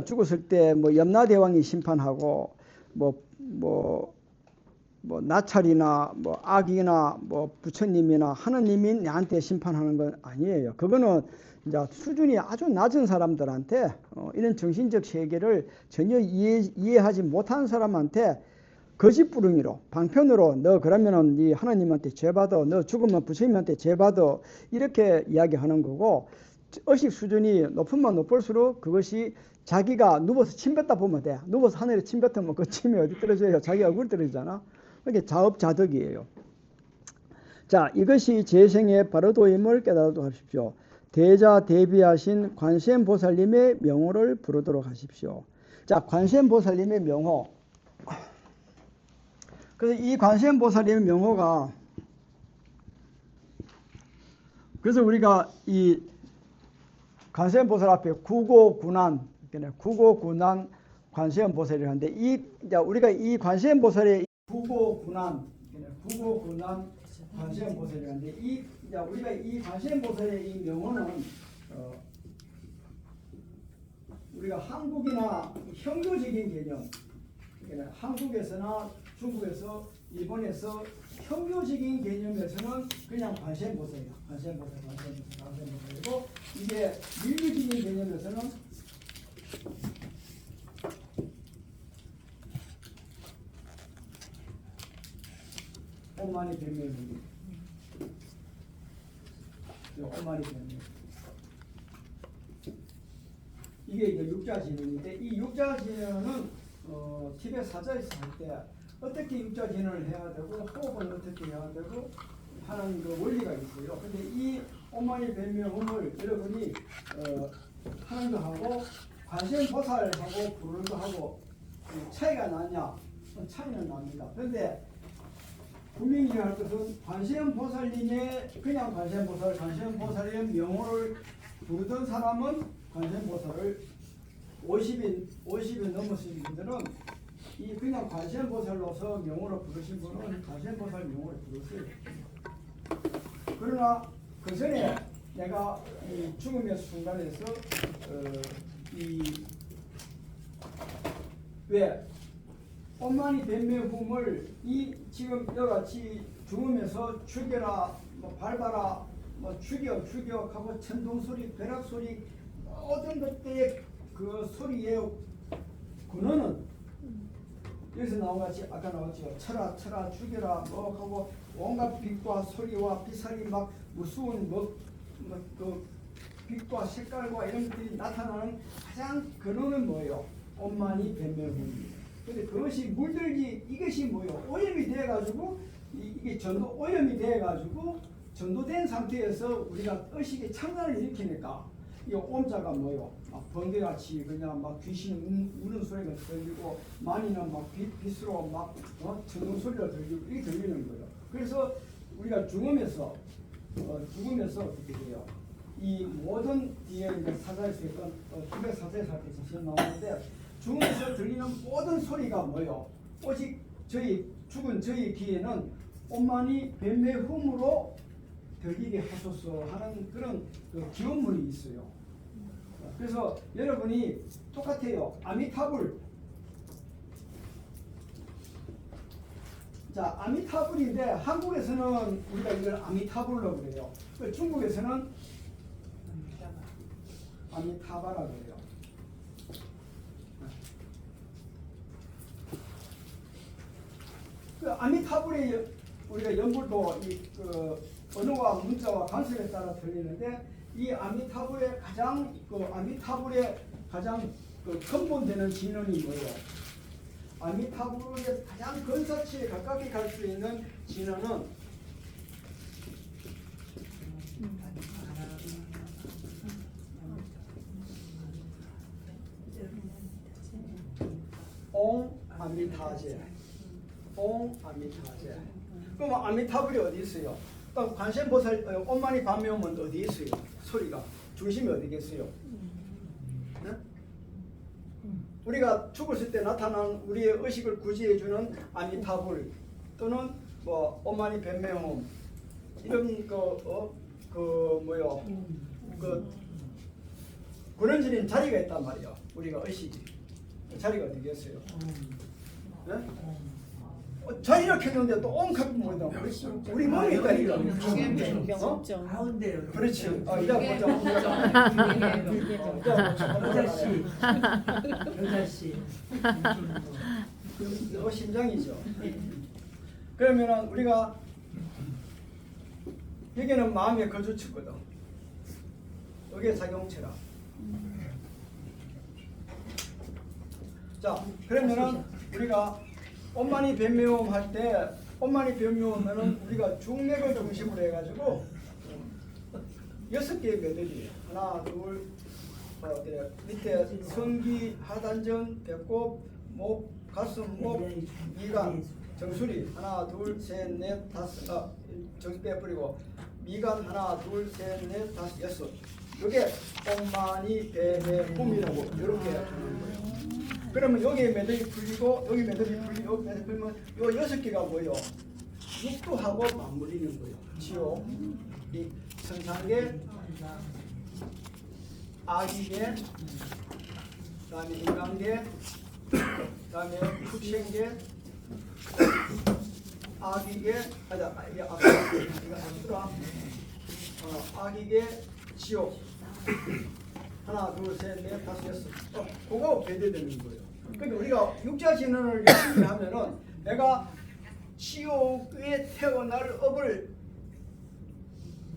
죽었을 때 뭐 염라대왕이 심판하고 뭐 나찰이나 뭐 악이나 뭐 부처님이나 하느님이 나한테 심판하는 건 아니에요. 그거는 이제 수준이 아주 낮은 사람들한테 이런 정신적 세계를 전혀 이해하지 못한 사람한테 거짓부릉이로 방편으로 너 그러면은 네 하나님한테 죄받아, 너 죽으면 부처님한테 죄받아 이렇게 이야기하는 거고 의식 수준이 높으면 높을수록 그것이 자기가 누워서 침 뱉다 보면 돼. 누워서 하늘에 침 뱉으면 그 침이 어디 떨어져요? 자기 얼굴 떨어지잖아. 그게 자업자득이에요. 자, 이것이 재생의 바로도임을 깨달도록 하십시오. 대자 대비하신 관세음보살님의 명호를 부르도록 하십시오. 자, 관세음보살님의 명호. 그래서 이 관세음보살님의 명호가 그래서 우리가 이 관세음보살 앞에 구고군안 관세음보살이라는데 우리가 이 관세음보살의 구고군안 관세음보살이라는데 우리가 이 관세음보살의 이 명호는 우리가 한국이나 형교적인 개념, 한국에서나 중국에서 일본에서 형교적인 개념에서는 그냥 관세음보살이야. 관세음보살이고 이게 밀교적인 개념에서는 오마니 변명입니다. 오마니 변명. 이게 이제 육자진언인데 이 육자진언은 티베트 사자에서 할 때 어떻게 육자진언을 해야 되고 호흡은 어떻게 해야 되고 하는 그 원리가 있어요. 근데 이 오마니 변명을 여러분이 하는 거 하고 관세음보살하고 부르는 거 하고 차이가 나냐? 차이는 납니다. 그런데 분명히 할 것은 관세음보살님의 그냥 관세음보살의 명호를 부르던 사람은 관세음보살을 50이 넘으신 분들은 이 그냥 관세음보살로서 명호를 부르신 분은 관세음보살 명호를 부르세요. 그러나 그 전에 내가 이 죽음의 순간에서 왜 오마니 변명품을 이 지금 여러같이 죽으면서 죽여라, 뭐 밟아라, 뭐 죽여 하고 천둥 소리, 벼락 소리 모든 것들의 그 소리의 근원은 여기서 나온 같이 아까 나왔죠. 쳐라 죽여라 뭐 하고 온갖 빛과 소리와 빛살이 막 무서운 그 빛과 색깔과 이런 것들이 나타나는 가장 근원은 뭐예요? 오마니 변명품입니다. 근데 그것이 물들기 이것이 뭐예요? 오염이 돼가지고 이게 오염이 돼가지고 전도된 상태에서 우리가 의식의 창난을 일으키니까 이 옴자가 뭐예요? 막 번개같이 그냥 막 귀신 우는 소리가 들리고 만이는 막 빛으로 막 천둥 소리가 들리고 이게 들리는 거예요. 그래서 우리가 죽으면서 어떻게 돼요? 이 모든 뒤에 이제 사자에서 있던 기백 사자에서 할때 자신 나오는데 중에서 들리는 모든 소리가 뭐요? 오직 저희 죽은 저희 귀에는 온만이 뱀의 흠으로 들리게 하소서 하는 그런 그 기원문이 있어요. 그래서 여러분이 똑같아요. 아미타불. 자, 아미타불인데 한국에서는 우리가 이걸 아미타불로 그래요. 중국에서는 아미타바라 그래요. 그 아미타불의 우리가 연불도 그 언어와 문자와 관습에 따라 틀리는데 이 아미타불의 가장 그 근본되는 진언이 뭐예요? 아미타불의 가장 근사치에 가깝게 갈 수 있는 진언은 옹 아미타제. 옹 아미타제. 그럼 아미타불이 어디 있어요? 관세음보살 온만이 밤에 오면 어디 있어요? 소리가 중심이 어디겠어요? 네? 우리가 죽었을 때 나타난 우리의 의식을 구제해주는 아미타불 또는 뭐 온만이 뱀매홈 이런 근원적인 자리가 있단 말이에요. 우리가 의식이 자리가 어디겠어요? 네? 자리를 켰는데 또 엉큼 뭐냐? 우리 몸이 있다니까. 가운데요. 그렇지. 이따 보자. 여자씨. 이거 심장이죠. 그러면은 우리가 여기는 마음의 거주처거든. 여기에 작용체라. 자, 그러면은 우리가 온만이 변묘음 할 때 온만이 변묘음은 우리가 중맥을 중심으로 해가지고 6개의 매듭이에요. 하나, 둘, 밑에 성기, 하단전, 배꼽, 목, 가슴, 목, 미간, 정수리 하나, 둘, 셋, 넷, 다섯. 정수 빼버리고 미간 하나, 둘, 셋, 넷, 다섯, 여섯. 이게 온만이 변묘음이라고 이렇게 하는 거예요. 그러면 여기에 매듭이 풀리고 여기 매듭이 풀리고 여기 매듭이 풀리면 요 6개가 뭐예요? 육두하고 맞물리는 거예요. 지옥, 이 선상계, 아기계, 그다음에 인간계, 그다음에 축생계, 아기계, 이게 아수라, 아기계, 지옥. 하나, 둘, 셋, 넷, 다섯, 여섯. 그거 배제되는 거예요. 그러니까 우리가 육자 진언을 열심히 하면은 내가 지옥에 태어날 업을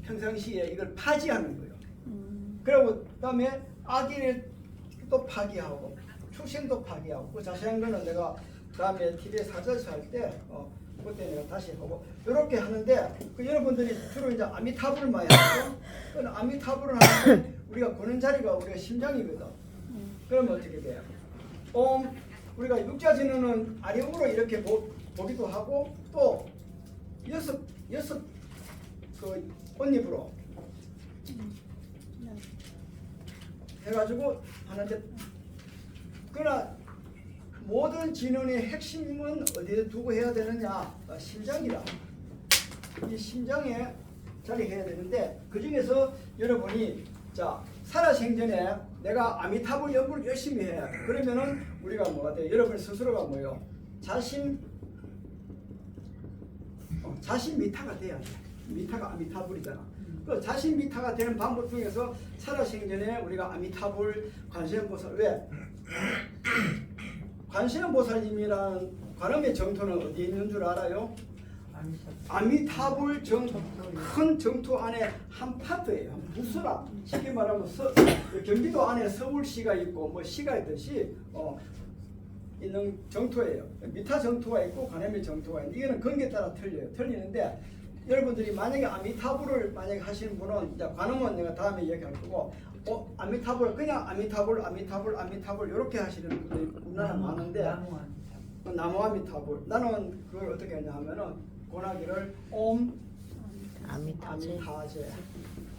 평상시에 이걸 파지하는 거예요. 그리고 그다음에 아기를 또 파기하고 축생도 파기하고 그 자세한 거는 내가 다음에 TV에 사절서 할 때 그때 내가 다시 하고 이렇게 하는데 그 여러분들이 주로 이제 아미타불을 많이 하죠. 그 아미타불을 하는데 우리가 보는 자리가 우리가 심장이거든. 그러면 어떻게 돼요? 우리가 육자진언은 아령으로 이렇게 보기도 하고 또 여섯 그 꽃잎으로 해가지고 하는데 그러나 모든 진언의 핵심은 어디에 두고 해야 되느냐? 심장이라. 이 심장에 자리해야 되는데 그 중에서 여러분이 자 살아생전에 내가 아미타불 연구를 열심히 해. 그러면은 우리가 뭐가 돼요? 여러분 스스로가 뭐예요? 자신 미타가 돼야 돼. 미타가 아미타불이잖아. 그 자신 미타가 되는 방법 중에서 살아생전에 우리가 아미타불 관세음보살 왜? 관세음보살님이란 관음의 정토는 어디에 있는 줄 알아요? 아미타불 큰 정토 안에 한 파트예요. 부스라 쉽게 말하면 경기도 안에 서울시가 있고 뭐 시가 있듯이 있는 정토예요. 미타 정토가 있고 관음의 정토가 있는데 이거는 근기에 따라 틀려요. 틀리는데 여러분들이 만약에 아미타불을 만약에 하시는 분은 이제 관음은 내가 다음에 얘기할 거고 아미타불 그냥 아미타불 이렇게 하시는 분들이 우리나라 많은데 나무 아미타불 나는 그걸 어떻게 하냐 하면은 고나기를 옴 아미타제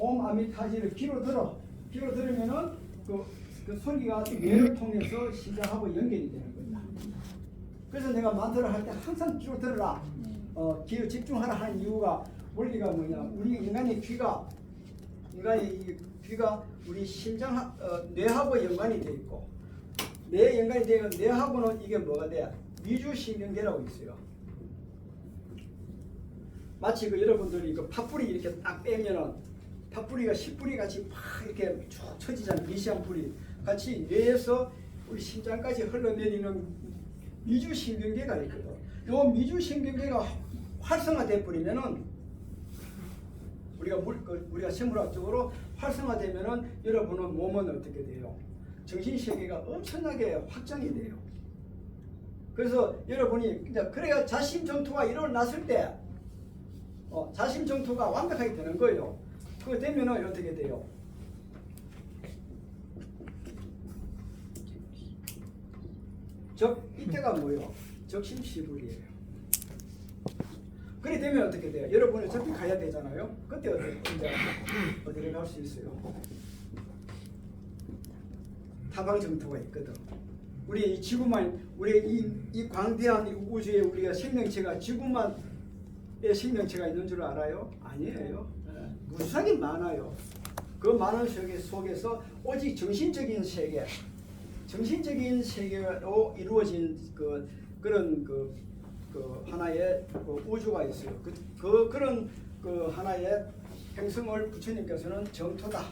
옴 아미타지를 귀로 들으면은 그 소리가 뇌를 통해서 심장하고 연결이 되는 겁니다. 그래서 내가 만트를 할 때 항상 귀로 들어라. 귀에 집중하라 하는 이유가 원리가 뭐냐? 우리 인간의 귀가 우리 심장 뇌하고 연관이 돼 있고 뇌 연관이 되면 뇌하고는 이게 뭐가 돼? 미주신경계라고 있어요. 마치 그 여러분들이 그 팥뿌리 이렇게 딱 빼면은 팥뿌리가 씨뿌리 같이 막 이렇게 쭉 처지잖아요. 미시한 뿌리 같이 뇌에서 우리 심장까지 흘러내리는 미주신경계가 있거든. 요 미주신경계가 활성화돼 버리면은 우리가 생물학적으로 활성화되면은 여러분은 몸은 어떻게 돼요? 정신세계가 엄청나게 확장이 돼요. 그래서 여러분이 이제 그래야 자심정토가 일어났을 때 자심정토가 완벽하게 되는 거예요. 그거 되면은 어떻게 돼요? 이때가 뭐예요? 적심시불이에요. 그래 되면 어떻게 돼요? 여러분이 저기 가야 되잖아요. 그때 어디를 갈 수 있어요? 타방정토가 있거든. 우리 이 지구만, 우리 이 광대한 이 우주에 우리가 생명체가 지구만의 생명체가 있는 줄 알아요? 아니에요. 무수하게 많아요. 그 많은 세계 속에서 오직 정신적인 세계로 이루어진 그런 하나의 우주가 있어요. 그런 하나의 행성을 부처님께서는 정토다.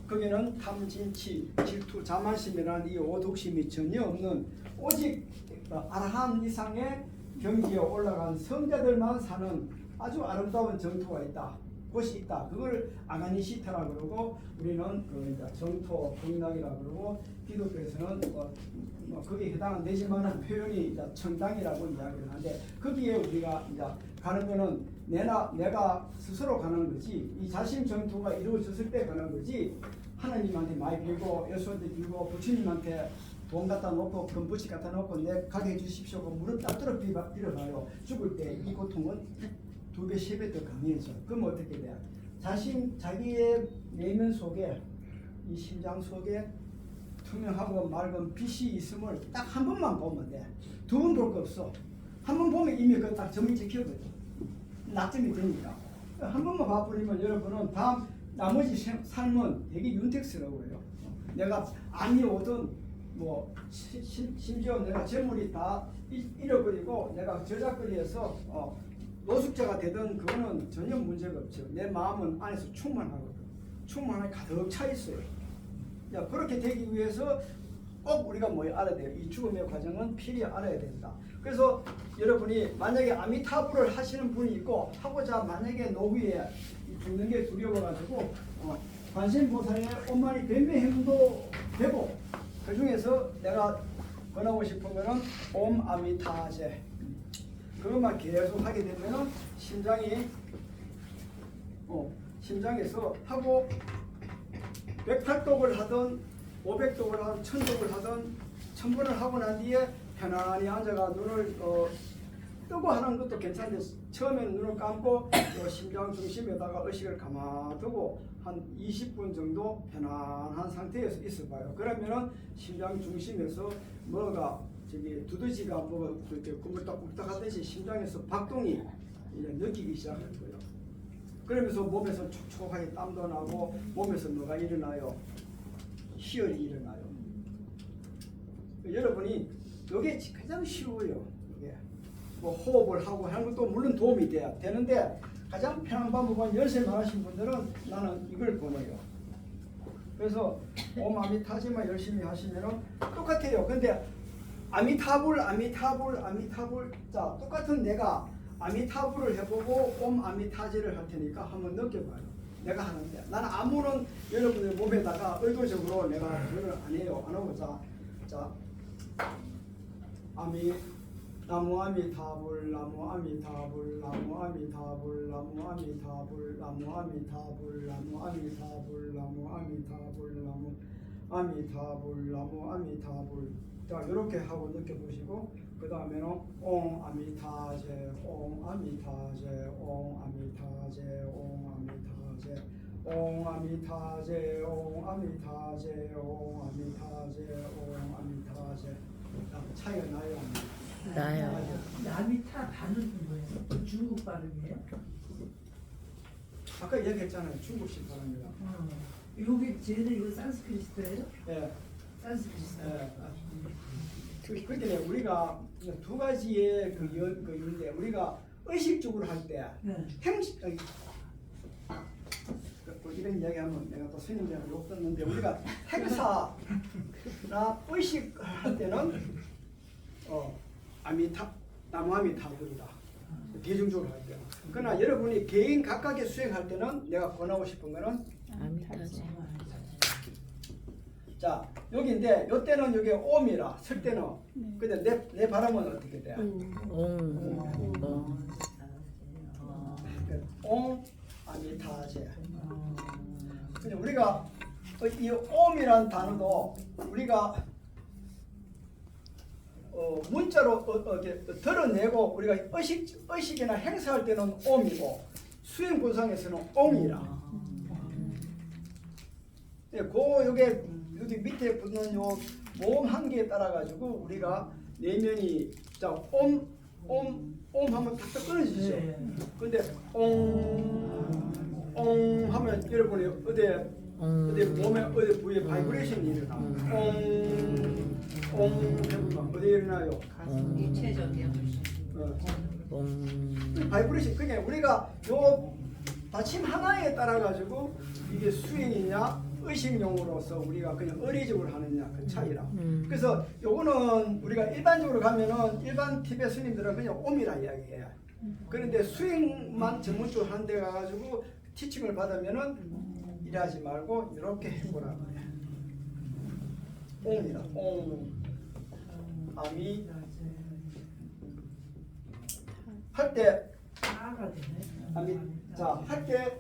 거기는 탐진치, 질투, 자만심이라는 이 오독심이 전혀 없는 오직 아라한 이상의 경지에 올라간 성자들만 사는 아주 아름다운 정토가 있다. 곳이 있다. 그걸 아가니시타라 그러고 우리는 정토 극락이라 그러고 기독교에서는 거기에 해당은 되지만은 표현이 청당이라고 이야기를 하는데 거기에 우리가 이제 가는 거는 내가 스스로 가는 거지 이 자신 정토가 이루어졌을 때 가는 거지 하나님한테 많이 빌고 예수한테 빌고 부처님한테 돈 갖다 놓고 금부치 갖다 놓고 내 가게 해주십시오. 무릎 따뜻하게 빌어봐요. 죽을 때 이 고통은 2배, 3배 더 강해져. 그럼 어떻게 돼? 자기의 내면 속에 이 심장 속에 투명하고 맑은 빛이 있음을 딱 한 번만 보면 돼. 2번 볼 거 없어. 한 번 보면 이미 그 딱 점이 찍혀거든. 낙점이 되니까. 한 번만 봐버리면 여러분은 다음 나머지 삶은 되게 윤택스러워요. 내가 암이 오든 심지어 내가 재물이 다 잃어버리고 내가 저작거리에서 노숙자가 되든 그거는 전혀 문제가 없죠. 내 마음은 안에서 충만하거든. 충만하게 가득 차 있어요. 그렇게 되기 위해서 꼭 우리가 알아야 돼요. 이 죽음의 과정은 필히 알아야 된다. 그래서 여러분이 만약에 아미타불을 하시는 분이 있고 하고자 만약에 노후에 죽는 게 두려워가지고 관세음보살의 온만이 변매행도 되고 그 중에서 내가 권하고 싶은 거는 옴 아미타제 그것만 계속 하게 되면은 심장에서 하고 108독을 하든 500독을 하든 1000독을 하든 1000번을 하고 난 뒤에 편안히 앉아가 눈을 뜨고 하는 것도 괜찮은데 처음에는 눈을 감고 심장 중심에다가 의식을 가만두고 한 20분 정도 편안한 상태에서 있어봐요. 그러면은 심장 중심에서 뭐가 두더지가 그렇게 꾸물딱꾸물딱 하듯이 심장에서 박동이 이제 느끼기 시작할 거예요. 그러면서 몸에서 촉촉하게 땀도 나고 몸에서 뭐가 일어나요? 희열이 일어나요. 여러분이 이게 가장 쉬워요. 이게 호흡을 하고 하는 것도 물론 도움이 되는데 가장 편한 방법은 열쇠 많으신 분들은 나는 이걸 권해요. 그래서 옴 아미타지만 열심히 하시면은 똑같아요. 근데 아미타불 자 똑같은 내가 아미타불을 해보고 옴 아미타지를 할 테니까 한번 느껴봐요. 내가 하는데 나는 아무런 여러분의 몸에다가 의도적으로 내가 그걸 안 해요. 안 하고 자 나무 아미타불 나무 아미타불 나무 아미타불 나무 아미타불 나무 아미타불 나무 아미타불 나무 아미타불 나무 아미타불 나무 아미타불 자, 이렇게 하고 느껴보시고 그 다음에는 옹 아미타제 옹 아미타제 옹 아미타제 옹 아미타제 옹 아미타제 옹 아미타제 옹 아미타제 옹 아미타제. 차이가 나요? 나요. 아미타 발음은 뭐예요? 중국 발음이에요? 아까 얘기했잖아요. 중국식 발음이라. 여기 쟤는 이거 산스크리트예요? 예. 산스크리트. 그렇게 우리가 두 가지의 그 있는데 우리가 의식적으로 할 때 네. 행식 이런 이야기하면 내가 또 스님들한테 욕 듣는데 우리가 행사나 의식 할 때는 아미타 나무아미타불이다 대중적으로 할 때. 그러나 여러분이 개인 각각의 수행할 때는 내가 권하고 싶은 거는 아미타제. 자 여기인데 요 때는 여기 옴이라 쓸 때는 근데 내 발음은 어떻게 돼? 옹 아미타제. 근데 우리가 이 옴이란 단어도 우리가 문자로 이렇게 드러내고 우리가 의식이나 행사할 때는 옴이고 수행 본상에서는 옹이라. 네, 요게 여기 밑에 붙는 요 모음 한 개에 따라 가지고 우리가 내면이 자 옴 하면 탁탁 끊어지죠. 근데 옹 하면 여러분이 어디 몸에 어디 부위에 바이브레이션이 일어나. 옹 해볼까? 어디 일어나요? 유체적이야. 바이브레이션 그냥 우리가 요 받침 하나에 따라 가지고 이게 수행이냐 의식용으로서 우리가 그냥 의례적으로 하느냐 그 차이라. 그래서 요거는 우리가 일반적으로 가면은 일반 티베트 스님들은 그냥 옴이라 이야기해요. 그런데 수행만 전문적으로 하는 데 가가지고 티칭을 받으면은 이래하지 말고 이렇게 해보라 그래. 옹이라 옹 아미 할 때 아가 되네. 아미 자 할 때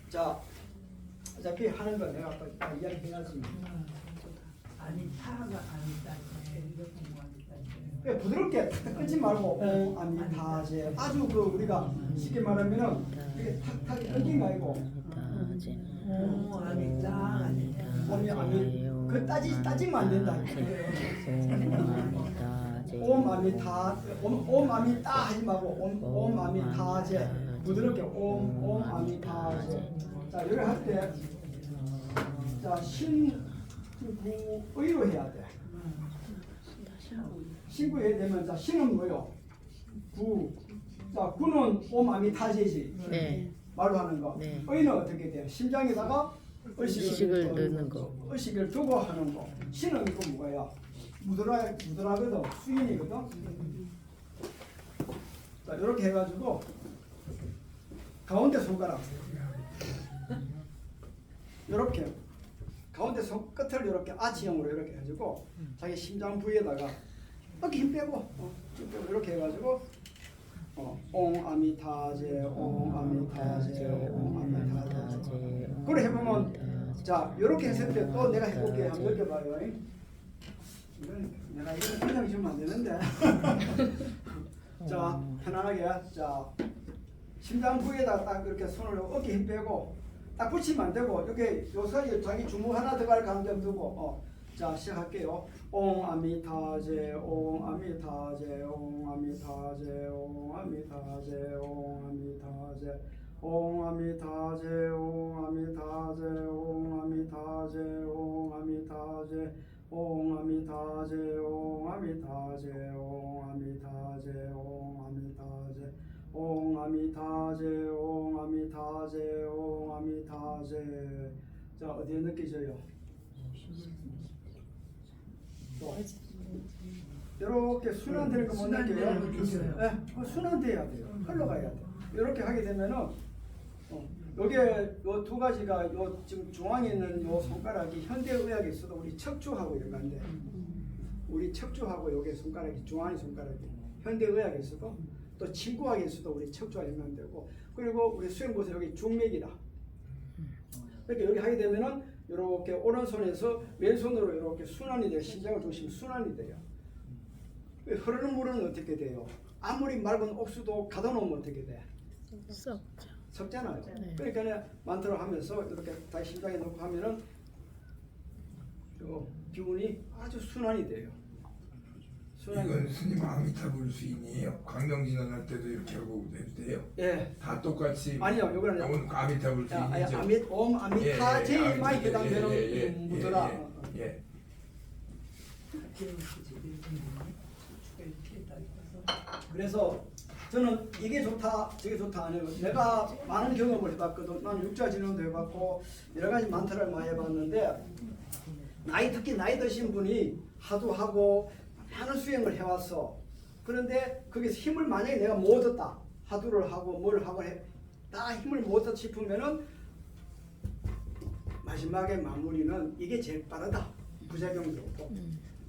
자 어차피 하는 건 내가 또 이야기 해야지. 아미타가 아미타. 이렇게 아미타. 그래 부드럽게 탁탁 끊지 말고 옹 아미타제 아주 그 우리가 쉽게 말하면은 이게 탁탁 끊긴 거 아니고 오 아미타. 옴이 아미 그 따지면 안 된다. 옴 아미타 옴 아미따 하지 말고 옴 아미타제 부드럽게 옴 아미타제. 자 이걸 할 때 자 신구의로 해야 돼. 신구해야 되면 자 신은 뭐요? 구. 자 구는 옴 아미타제지. 네. 말로 하는 거. 네. 의는 어떻게 돼? 심장에다가 의식을 넣는 거. 의식을 두고 하는 거. 신은 이거 뭐야? 무드라거든. 수인이거든. 자 이렇게 해가지고 가운데 손가락 이렇게 가운데 손 끝을 이렇게 아치형으로 이렇게 해가지고 자기 심장 부위에다가 이렇게 힘 빼고 이렇게 해가지고 옹 아미타제 옹 아미타제 옹 아미타제 그래 해보면 자 이렇게 했을 때 또 내가 해볼게 한번 느껴봐요. 이건 내가 이거 그냥 주면 안 되는데 자 편안하게 자 심장 부위에다 딱 이렇게 손을 어깨 힘 빼고 딱 붙이면 안 되고 이렇게 요 사이에 자기 주먹 하나 들어갈 감정 두고 자 시작할게요. 옹 아미타제 옹 아미타제 옹 아미타제 옹 아미타제 옹 아미타제 옹 아미타제 옹 아미타제 옹 아미타제 옹 아미타제 옹 아미타제 옹 아미타제 옹 아미타제 옹 아미타제 옹 아미타제 옹 아미타제 옹 아미타제. 자 어디에 느끼져요? 이렇게 순환되는 거 못 느껴요? 네, 순환돼야 돼요. 흘러가야 돼. 이렇게 하게 되면은 여기에 요 두 가지가 요 지금 중앙에 있는 요 손가락이 현대 의학에서도 우리 척추하고 연관돼. 우리 척추하고 여기 손가락이 중앙의 손가락이 현대 의학에서도 또 친구학에서도 우리 척추와 연관되고 그리고 우리 수행보서 여기 중맥이다. 그러니까 여기 하게 되면은 이렇게 오른손에서 왼손으로 이렇게 순환이 돼요. 심장을 중심 순환이 돼요. 흐르는 물은 어떻게 돼요? 아무리 맑은 옥수도 가둬 놓으면 어떻게 돼? 썩죠. 섞잖아요. 네. 그러니까 만트를 하면서 이렇게 다시 심장에 놓고 하면은 요 기운이 아주 순환이 돼요. 이건 스님 아미타불 수인이에요. 광명진원 할 때도 이렇게 하고 돼요. 예. 다 똑같이. 아니요, 요거는 이건 아미타불 수인이죠. 옴 아미타 제일만 해당되는 무더라. 예. 그래서 저는 이게 좋다, 저게 좋다 안 해요. 내가 많은 경험을 해봤거든. 나는 육자진원도 해봤고 여러 가지 만트를 많이 해봤는데 특히 나이 드신 분이 하도 하고 많은 수행을 해왔어. 그런데 거기서 힘을 만약에 내가 못 얻었다, 하두를 하고 뭘 하고 다 힘을 못 얻었다 싶으면은 마지막에 마무리는 이게 제일 빠르다. 부작용도 없고.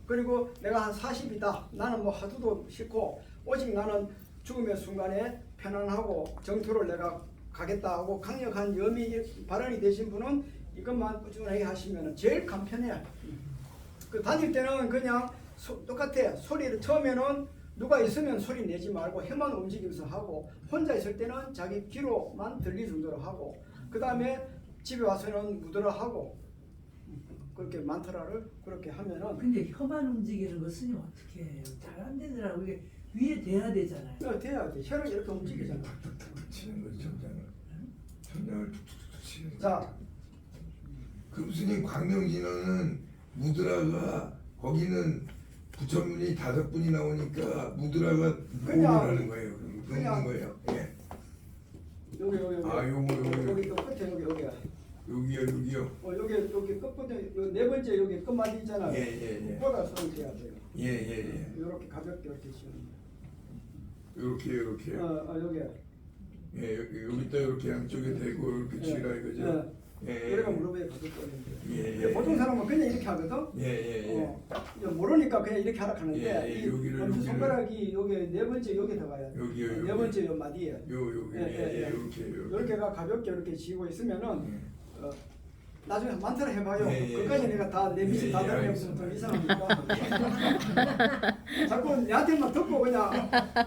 그리고 내가 한 40이다. 나는 뭐 하두도 싫고 오직 나는 죽음의 순간에 편안하고 정토를 내가 가겠다 하고 강력한 염이 발현이 되신 분은 이것만 꾸준하게 하시면 제일 간편해요. 그 다닐 때는 그냥 똑같아. 소리를 처음에는 누가 있으면 소리 내지 말고 혀만 움직이면서 하고 혼자 있을 때는 자기 귀로만 들릴 정도로 하고 그 다음에 집에 와서는 묻으러 하고 그렇게 만트라를 그렇게 하면은 근데 혀만 움직이는 거 스님 어떻게 해요? 잘 안 되더라고. 이게 위에 돼야 되잖아요. 돼야 돼. 혀를 이렇게 움직이잖아. 툭툭툭 치는 거죠. 천장을 툭툭툭 치는 거. 자, 그럼 스님 광명진원은 무드라가 거기는 부처님이 5분이 나오니까 무드라가 그냥- 뭐를 하는 거예요? 그냥- 그런 거예요? 예. 여기 아, 요거. 여기 또 끝에 여기야. 여기요. 여기 끝부분에 네 번째 여기 끝마디 있잖아요. 예. 그거다 손을 대야 돼요. 예. 이렇게 가볍게 이렇게 치는. 요렇게. 여기. 예, 여기 또 이렇게 양쪽에 대고 이렇게 치라 이거죠? 예. 우리가 무릎에 가볍거든요. 예. 보통 사람은 그냥 이렇게 하거든. 예. 모르니까 그냥 이렇게 하라 하는데 예, 여기를. 엄지 손가락이 여기 네 번째 여기 들어가야 돼. 여기요. 네 번째 요 마디에. 여기. 예. 이렇게. 이렇게가 가볍게 이렇게 쥐고 있으면은 나중에 만트를 해봐요. 예. 그까지 내가 다 내 밑에 다 들으면 좀 이상하니까. 자꾸 내한테만 듣고 그냥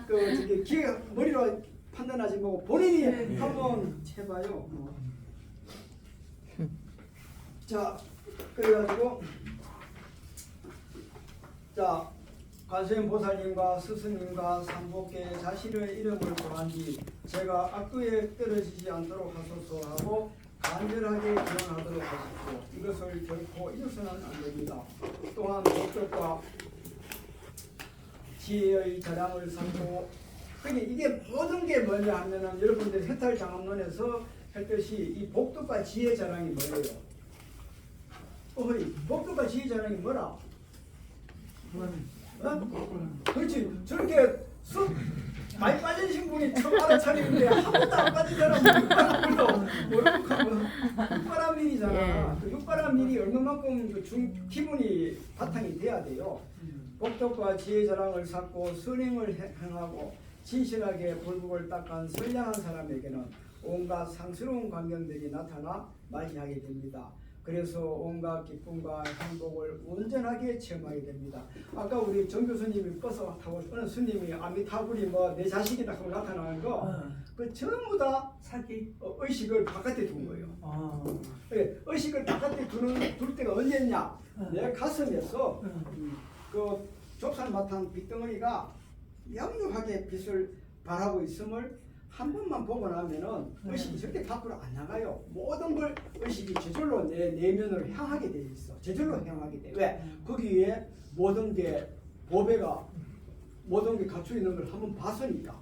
저기 귀에 머리로 판단하지 말고 본인이 예. 한번 해봐요. 자, 그래가지고 자 관세음 보살님과 스승님과 삼복계 자신의 이름을 구한 뒤 제가 악도에 떨어지지 않도록 하소서 하고 간절하게 기원하도록 하십시오. 이것을 결코 잊어서는 안 됩니다. 또한 목적과 지혜의 자랑을 삼고 이게 모든 게 뭐냐 하면은 여러분들 해탈장엄론에서 했듯이 이 복덕과 지혜 자랑이 뭐예요? 복덕과 지혜 자랑이 뭐라? 그렇지. 저렇게 쑥 많이 빠지신 분이 처음 알아차리는데 한 번도 안 빠진 사람은 육바람밀도 모르고 육바람밀이잖아. 예. 그 육바람밀이 얼마만큼 기분이 바탕이 돼야 돼요. 복덕과 지혜 자랑을 쌓고 선행을 행하고 진실하게 불국을 닦은 선량한 사람에게는 온갖 상스러운 광경들이 나타나 맞이하게 됩니다. 그래서 온갖 기쁨과 행복을 온전하게 체험하게 됩니다. 아까 우리 정 교수님이 버스 타고 어느 스님이 아미타불이 뭐 내 자식이다 하고 나타나는 거, 그 전부 다 사기. 의식을 바깥에 둔 거예요. 의식을 바깥에 둘 때가 언제냐? 내 가슴에서 그 좁쌀마탄 빛덩어리가 명료하게 빛을 발하고 있음을 한 번만 보고 나면은 의식이 절대 밖으로 안 나가요. 모든 걸 의식이 저절로 내 내면으로 향하게 돼 있어. 저절로 향하게 돼. 왜? 거기에 모든 게 보배가 모든 게 갖추어 있는 걸 한번 봤으니까.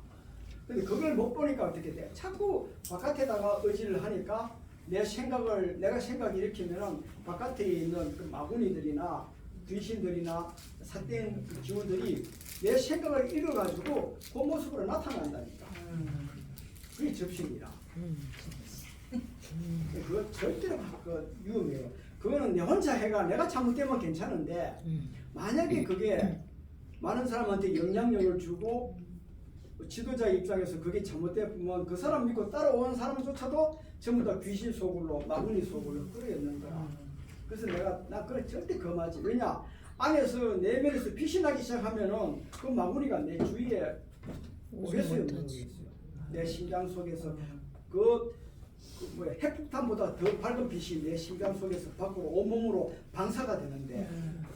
근데 그걸 못 보니까 어떻게 돼? 자꾸 바깥에다가 의지를 하니까 내가 생각이 일으키면은 바깥에 있는 그 마구니들이나 귀신들이나 삿된 기운들이 내 생각을 읽어가지고 그 모습으로 나타난다니까. 그게 접신이라. 그거 절대로 위험해요. 그거는 내 혼자 해가 내가 잘못되면 괜찮은데 만약에 그게 많은 사람한테 영향력을 주고 지도자 입장에서 그게 잘못되면 그 사람 믿고 따라오는 사람조차도 전부 다 귀신 속으로 마구니 속으로 끌어있는 거야. 그래서 나 그래 절대 금하지. 왜냐? 안에서 내면에서 빛이 나기 시작하면은 그 마구니가 내 주위에 오겠어요. 못하지. 내 심장 속에서 그 뭐야 핵폭탄보다 더 밝은 빛이 내 심장 속에서 밖으로 온몸으로 방사가 되는데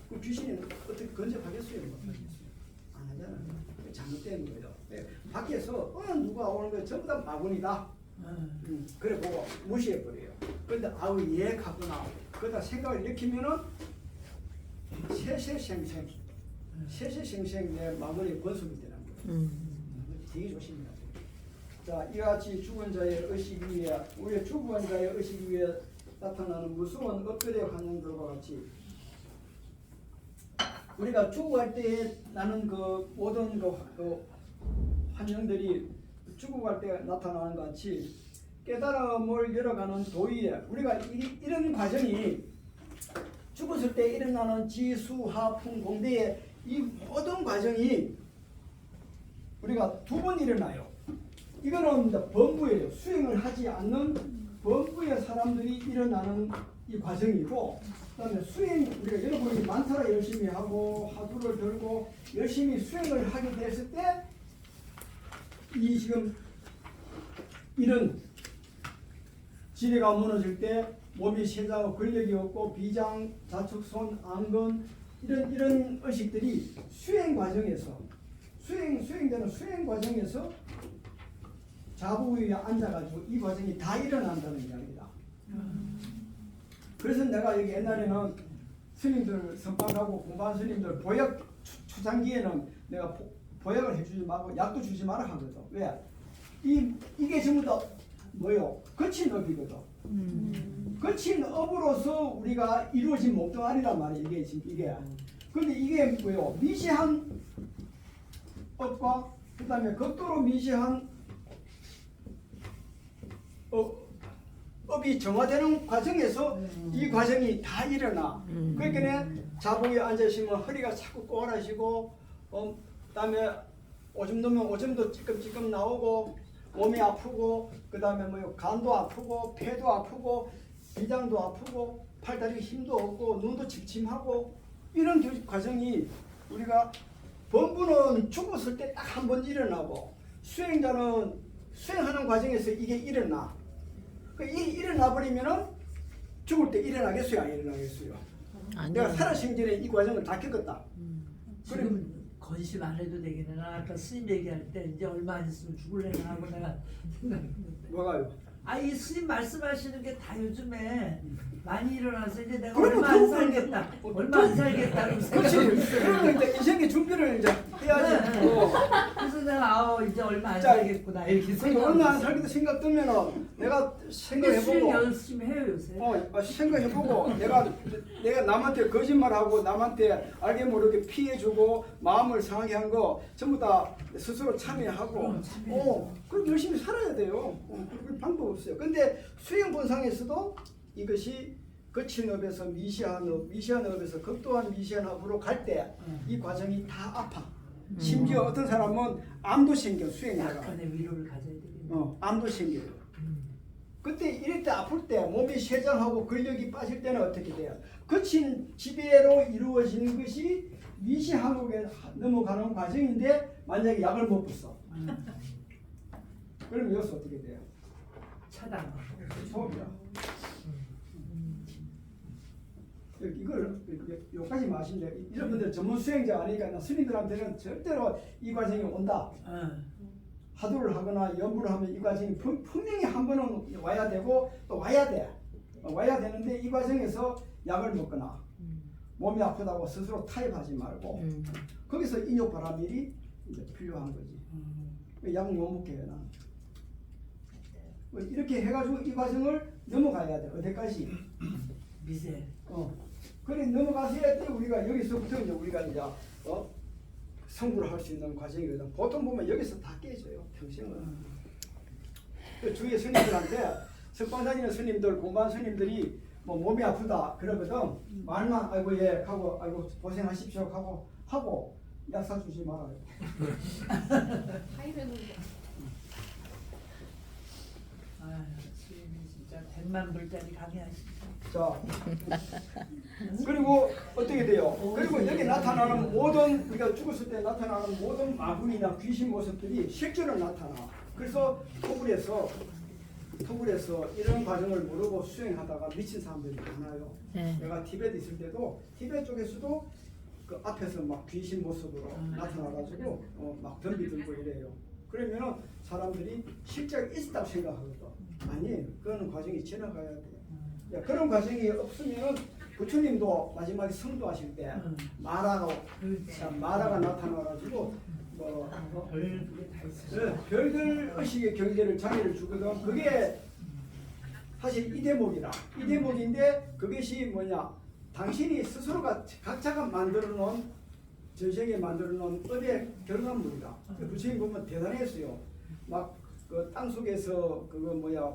그 귀신이 어떻게 건져가겠어요? 못하겠어요. 안 하잖아요. 잘못된 거예요. 밖에서 누가 오는 거 전부 다 마구니다. 그래 보고 무시해 버려요. 그런데 아우 얘 가구나. 그러다 생각을 일으키면은 세세생생 내 마구니에 건속이 되는 거예요. 되게 조심해야 돼요. 자, 이같이 죽은 자의 의식 위에 우리의 죽은 자의 의식 위에 나타나는 무서운 엎드려 환영들과 같이 우리가 죽어갈 때에 나는 그 모든 그 환영들이 죽어갈 때 나타나는 것 같이 깨달음을 열어가는 도의에 우리가 이런 과정이 죽었을 때 일어나는 지수하풍 공대의 이 모든 과정이 우리가 두 번 일어나요. 이거는 범부예요. 수행을 하지 않는 범부의 사람들이 일어나는 이 과정이고, 그다음에 수행 우리가 여러분이 만타라 열심히 하고 화두를 들고 열심히 수행을 하게 됐을 때 이 지금 이런 지뢰가 무너질 때 몸이 세자고 근력이 없고 비장, 자축손, 안건 이런 의식들이 수행 과정에서 수행되는 수행 과정에서 자부 위에 앉아가지고 이 과정이 다 일어난다는 이야기다. 그래서 내가 여기 옛날에는 스님들 선방하고 공부한 스님들 보약 초장기에는 내가 보약을 해주지 말고 약도 주지 마라 하거든. 왜? 이게 전부 다 뭐요? 거친 업이거든. 거친 업으로서 우리가 이루어진 목동아리란 말이에요. 이게. 근데 이게 뭐요? 미시한 업과 그 다음에 극도로 미시한 업이 정화되는 과정에서 이 과정이 다 일어나. 그러니까 자복에 앉으시면 허리가 자꾸 꼬라지고 그다음에 오줌 넣으면 오줌도 찌끔찌끔 나오고 몸이 아프고 그다음에 뭐 간도 아프고 폐도 아프고 비장도 아프고 팔다리 힘도 없고 눈도 침침하고 이런 과정이 우리가 범부는 죽었을 때 딱 한 번 일어나고 수행자는 수행하는 과정에서 이게 일어나. 이게 일어나 버리면은 죽을 때 일어나겠어요, 안 일어나겠어요? 내가 살아생전에 이 과정을 다 겪었다. 지금 건심 안 해도 되겠네. 나 아까 스님 얘기할 때 이제 얼마 안 있으면 죽을래나 하고 내가 생각했는데. 뭐가요? 이 스님 말씀하시는 게 다 요즘에 많이 일어나서 이제 내가 그러면 얼마 안 그거 살겠다. 얼마 안 살겠다. 그렇지. 그러면 이제 인생의 준비를 이제 해야지. 그래서 내가 이제 얼마 안 자, 살겠구나 이렇게 그러니까 얼마 안 생각했어. 살겠다 생각 들면은 내가 근데 생각해보고 수행 열심히 해요 요새. 생각해보고 내가 남한테 거짓말하고 남한테 알게 모르게 피해주고 마음을 상하게 한 거 전부 다 스스로 참여하고 그럼 열심히 살아야 돼요. 그 방법 없어요. 근데 수행 본상에서도 이것이 거친 업에서 미시한 업에서 극도한 미시한 업으로 갈 때 이 과정이 다 아파. 심지어 어떤 사람은 암도 생겨 수행자가. 약간의 위로를 가져야 되겠네. 암도 생겨요. 그때 이럴 때 아플 때 몸이 쇠장하고 근력이 빠질 때는 어떻게 돼요? 거친 지배로 이루어지는 것이 미시한국에 넘어가는 과정인데 만약에 약을 못 붓어. 그럼 여기서 어떻게 돼요? 차단. 처음이야. 이걸 여기까지 마신데 이런 분들 전문 수행자 아니니까 스님들한테는 절대로 이 과정이 온다. 하도를 하거나 연부를 하면 이 과정이 분명히 한 번은 와야 되고 또 와야 돼. 와야 되는데 이 과정에서 약을 먹거나 몸이 아프다고 스스로 타협하지 말고 거기서 인욕바람일이 이제 필요한 거지. 약을 못 먹게 해나. 이렇게 해가지고 이 과정을 넘어가야 돼. 어디까지? 미세. 그래 넘어가서야 돼. 우리가 여기서부터 이제 우리가 이제 성불을 할 수 있는 과정이거든. 보통 보면 여기서 다 깨져요. 평생은. 그 주위의 스님들한테 석방 다니는 스님들, 공부한 스님들이 뭐 몸이 아프다 그러거든. 말만 아이고 예 하고 아이고 고생하십시오 하고 약 사주지 말아요. 수행이지. 진짜 100만 불짜리 강의하시죠. 자, 그리고 어떻게 돼요? 그리고 여기 나타나는 모든 우리가 죽었을 때 나타나는 모든 마군이나 귀신 모습들이 실제로 나타나. 그래서 토굴에서 이런 과정을 모르고 수행하다가 미친 사람들이 많아요. 네. 내가 티벳 있을 때도 티벳 쪽에서도 그 앞에서 막 귀신 모습으로 나타나가지고 막 덤비 들고 이래요. 그러면은 사람들이 실제로 있다고 생각하거든. 아니, 그런 과정이 지나가야 돼. 야, 그런 과정이 없으면은 부처님도 마지막에 성도하실 때 마라가 나타나가지고 별게 다 있어요. 별들 의식의 경제를 자기를 주거든. 그게 사실 이 대목이라. 이 대목인데 그것이 뭐냐? 당신이 스스로가 각자가 만들어 놓은 전생에 만들어 놓은 업의 결과물이다. 부처님 보면 대단했어요. 막 그 땅 속에서 그거 뭐야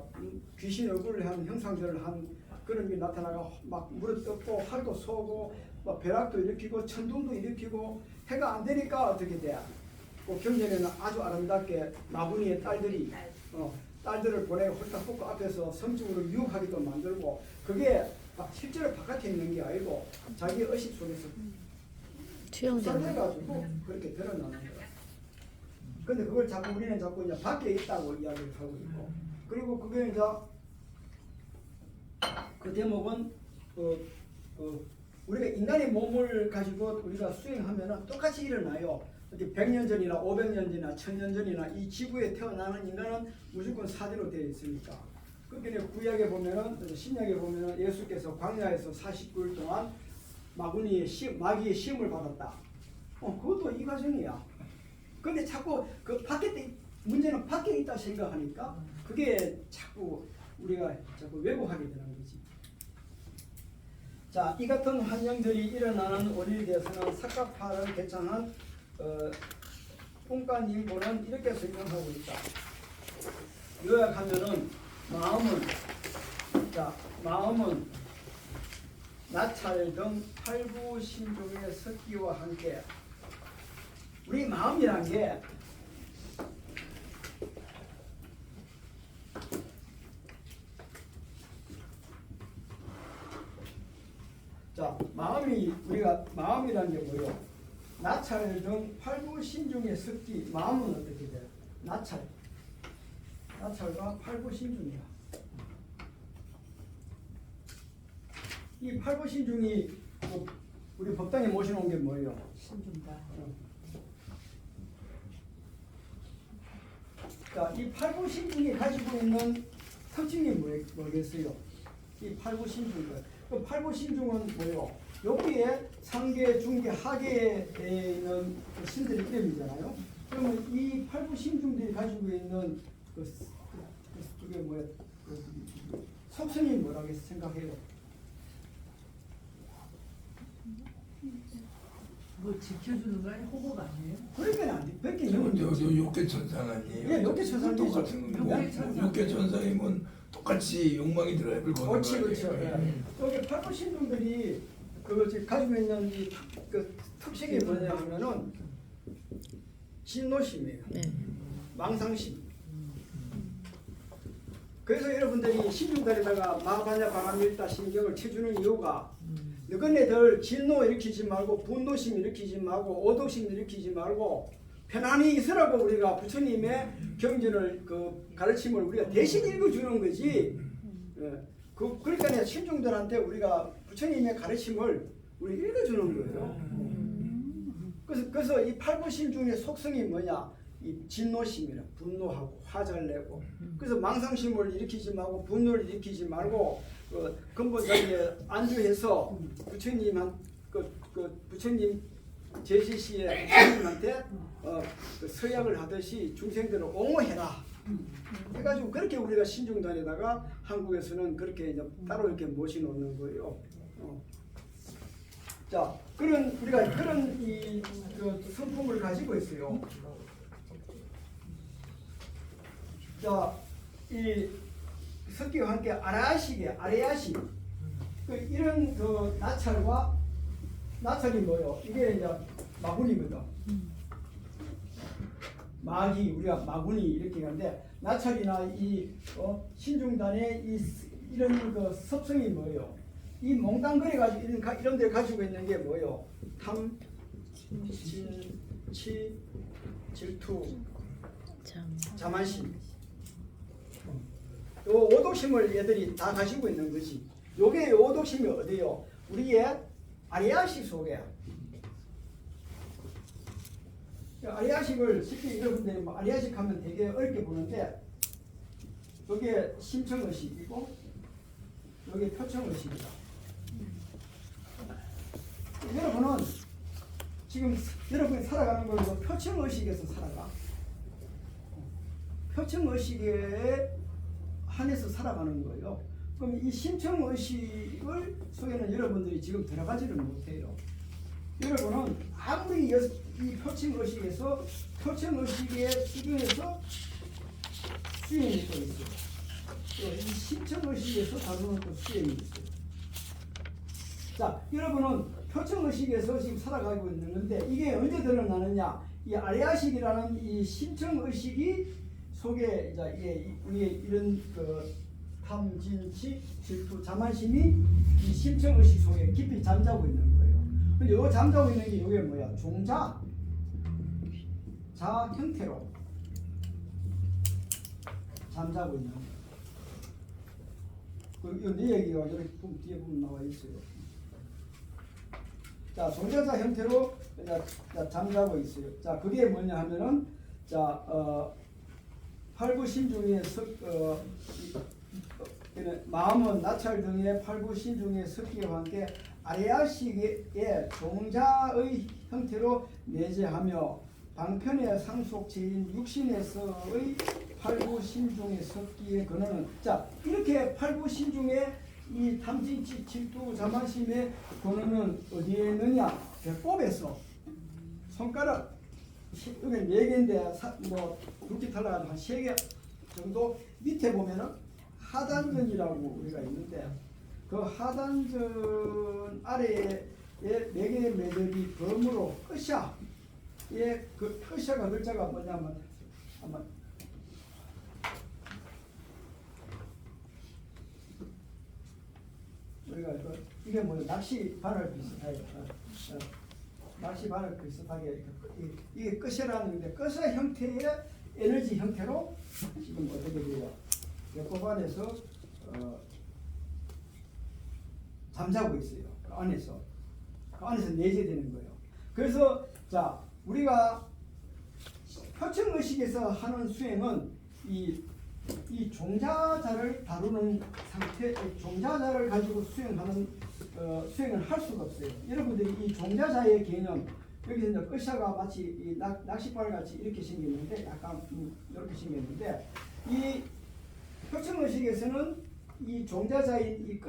귀신 얼굴을 한 형상들을 한 그런 게 나타나가 막 물을 뜯고 활도 쏘고 막 벼락도 일으키고 천둥도 일으키고 해가 안 되니까 어떻게 돼? 그 경전에는 아주 아름답게 마구니의 딸들을 보내고 홀딱 뽑고 앞에서 성적으로 유혹하기도 만들고 그게 막 실제로 바깥에 있는 게 아니고 자기 의식 속에서 투영되는 살려가지고 그렇게 드러나는 거야. 근데 그걸 자꾸 우리는 자꾸 이제 밖에 있다고 이야기를 하고 있고 그리고 그게 이제 그 대목은 우리가 인간의 몸을 가지고 우리가 수행하면은 똑같이 일어나요. 100년 전이나 500년 전이나 1000년 전이나 이 지구에 태어나는 인간은 무조건 사대로 되어 있으니까. 그러니까 구약에 보면은 신약에 보면은 예수께서 광야에서 49일 동안 마귀의 시험을 받았다. 그것도 이 과정이야. 근데 자꾸 그 밖에 문제는 밖에 있다 생각하니까 그게 자꾸 우리가 자꾸 왜곡하게 되는 거지. 자, 이 같은 환경들이 일어나는 원인에 대해서는 삭각파를 개창한 풍가님보는 이렇게 설명하고 있다. 요약하면은 마음은 나찰 등 팔부신종의 섞기와 함께 우리 마음이란 게 우리가 마음이란 게 뭐예요? 나찰 등 팔부신종의 섞기. 마음은 어떻게 돼요? 나찰과 팔부신종이야. 이 팔부신종이 우리 법당에 모셔놓은 게 뭐예요? 신중다. 자, 이 팔부신중이 가지고 있는 특징이 뭐겠어요? 이 팔부신중. 그 팔부신중은 뭐예요? 여기에 상계, 중계, 하계에 있는 그 신들의 이름이잖아요. 그러면 이 팔부신중들이 가지고 있는 그게 뭐야? 속성이 뭐라고 생각해요? 뭐 지켜주는 거 아니에요? 호흡 아니에요? 그러니까 안 돼. 그렇게 저 욕계천상 아니에요? 예, 욕계천상이죠. 똑같은 건데 욕계천상이면 똑같이 욕망이 들어야 걸 거는 그렇죠. 예. 여기 팔부신중들이 그 가지고 있는 그 특징이 뭐냐 하면은 진노심이에요. 네. 망상심. 그래서 여러분들이 신중달에다가 마하반야 바람일다 신경을 쳐주는 이유가 너희들 진노 일으키지 말고 분노심 일으키지 말고 오독심 일으키지 말고 편안히 있으라고 우리가 부처님의 경전을 그 가르침을 우리가 대신 읽어주는 거지. 예. 그러니까 신중들한테 우리가 부처님의 가르침을 우리 읽어주는 거예요. 그래서 이 팔부신중의 속성이 뭐냐? 이 진노심이라 분노하고 화잘 내고 그래서 망상심을 일으키지 말고 분노를 일으키지 말고 근본적인 안주해서 부처님 제시시에 부처님한테 서약을 하듯이 중생들을 옹호해라 해가지고 그렇게 우리가 신중단에다가 한국에서는 그렇게 이제 따로 이렇게 모셔놓는 거예요. 자, 우리가 그런 그 성품을 가지고 있어요. 자, 이 석기와 함께 아레야시 이런 그 나찰이 뭐요? 이게 이제 마구니거든. 마기 우리가 마군이 이렇게 하는데 나찰이나 이 신중단의 이런 그 습성이 뭐예요? 이 몽땅거리 가지고 이런 데 가지고 있는 게 뭐예요? 탐, 진, 치, 질투, 자만심. 요 오독심을 얘들이 다 가지고 있는 거지. 요게 요 오독심이 어디요? 우리의 아리아식 속에. 아리아식을 쉽게 여러분들이 아리아식 하면 되게 어렵게 보는데 여기에 심청의식이고 여기에 표청의식이다. 여러분은 지금 여러분이 살아가는 걸 표청의식에서 살아가. 표청의식에 한해서 살아가는 거예요. 그럼 이 심청의식을 속에는 여러분들이 지금 들어가지를 못해요. 여러분은 아무리 이 표청의식에서 표청의식의 수준에서 수행이 또 있어요. 또 이 심청의식에서 다루는 또 수행이 있어요. 자, 여러분은 표청의식에서 지금 살아가고 있는 건데 이게 언제 드러나느냐? 이 아리아식이라는 이 심청의식이 속에 이제 이게 우리의 이런 그 탐진치 질투 자만심이 이 심청의식 속에 깊이 잠자고 있는 거예요. 근데 요 잠자고 있는 게 이게 뭐야? 종자 자 형태로 잠자고 있는 거예요. 네 얘기가 여기 뒤에 보면 나와 있어요. 자, 종자자 형태로 잠자고 있어요. 자, 그게 뭐냐 하면은 자, 팔부신중의 마음은 나찰 등의 팔부신중의 습기와 함께 아리아식의 종자의 형태로 내재하며 방편의 상속체인 육신에서의 팔부신중의 습기의 근원은 자 이렇게 팔부신중의 이 탐진치 질투 자만심의 근원은 어디에 있느냐? 배꼽에서 손가락 여기 4개인데 뭐 굵기 탈락한 한 3개 정도 밑에 보면은 하단전이라고 우리가 있는데 그 하단전 아래에 4개의 매듭이 검으로 끝이야. 그 끝이야가 글자가 뭐냐면 한번 우리가 이게 뭐야? 낚시 바늘 비슷하게 낚시 바늘 비슷하게 이게 끝이라는 건데 끝의 형태의 에너지 형태로 지금 어떻게 돼요? 배꼽 안에서 잠자고 있어요. 그 안에서 내재되는 거예요. 그래서 자 우리가 표청의식에서 하는 수행은 이 종자자를 다루는 상태, 종자자를 가지고 수행을 할 수가 없어요. 여러분들이 이 종자자의 개념, 여기서 이제 끝샤가 마치 이 낚싯발 같이 이렇게 생겼는데, 약간 이렇게 생겼는데, 이 표청의식에서는 이 종자자인 이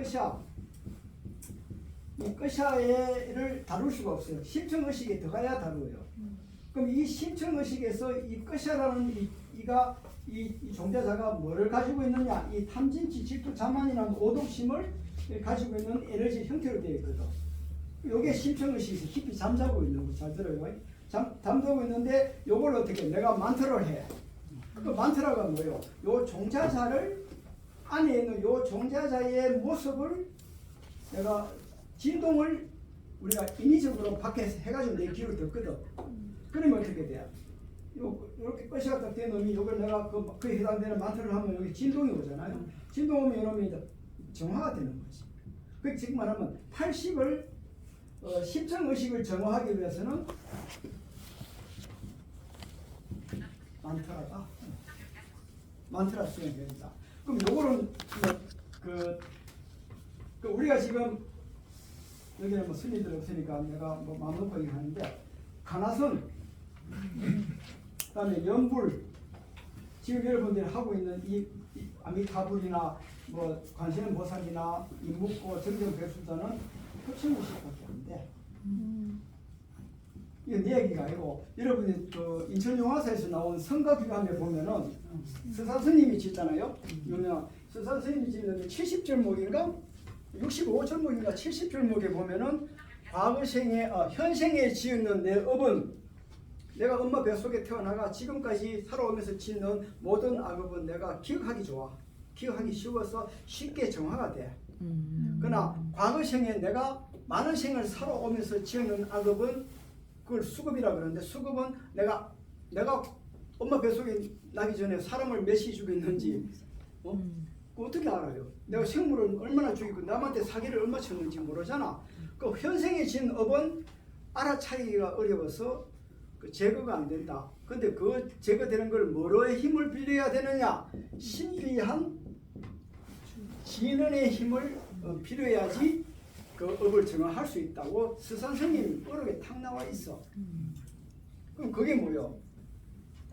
끝샤를 다룰 수가 없어요. 심청의식에 들어가야 다루어요. 그럼 이 심청의식에서 이 끝샤라는 이 종자자가 뭐를 가지고 있느냐? 이 탐진치 질투 자만이라는 오독심을 가지고 있는 에너지 형태로 되어 있거든. 이게 심청의식에서 깊이 잠자고 있는 거 잘 들어요. 잠자고 있는데 이걸 어떻게 내가 만트를 해. 그 만트라가 뭐예요? 요 종자자를 안에 있는 요 종자자의 모습을 내가 진동을 우리가 인위적으로 밖에서 해가지고 내 귀로 듣거든. 그러면 어떻게 돼요? 이렇게 끝이 딱 된 놈이 이걸 내가 그에 해당되는 만트를 하면 여기 진동이 오잖아요. 진동 오면 이놈이 이제 정화가 되는 거지. 그 지금 말하면 80을 심청의식을 정화하기 위해서는 만트라 수행이 됩니다. 그럼 요거는 그 우리가 지금 여기는 뭐 스님들 없으니까 내가 뭐 마음 놓고 얘기하는데 가나선 그다음에 연불 지금 여러분들이 하고 있는 이 아미타불이나 뭐 관세음보살이나 인묵고 정정백수자는 표청의식밖에 안 돼. 이건 내 얘기가 아니고 여러분이 그 인천용화사에서 나온 성가기감에 보면은 서산스님이 짓잖아요. 유명 서산스님이 짓는데 70절목인가 65절목인가 70절목에 보면은 과거 생에 현생에 지었는 내 업은 내가 엄마 뱃속에 태어나가 지금까지 살아오면서 짓는 모든 악업은 내가 기억하기 좋아. 기억하기 쉬워서 쉽게 정화가 돼. 그러나 과거 생에 내가 많은 생을 살아오면서 지은 악업은 그걸 수급이라 그러는데 수급은 내가 엄마 뱃속에 나기 전에 사람을 몇이 죽였는지 그거 어떻게 알아요? 내가 생물을 얼마나 죽이고 남한테 사기를 얼마 쳤는지 모르잖아. 그 현생에 지은 업은 알아차리기가 어려워서 그 제거가 안 된다. 근데 그 제거되는 걸 뭐로의 힘을 빌려야 되느냐? 신비한 진언의 힘을 필요해야지 그 업을 정화할 수 있다고 스산스님 어록에 탁 나와 있어. 그럼 그게 뭐요?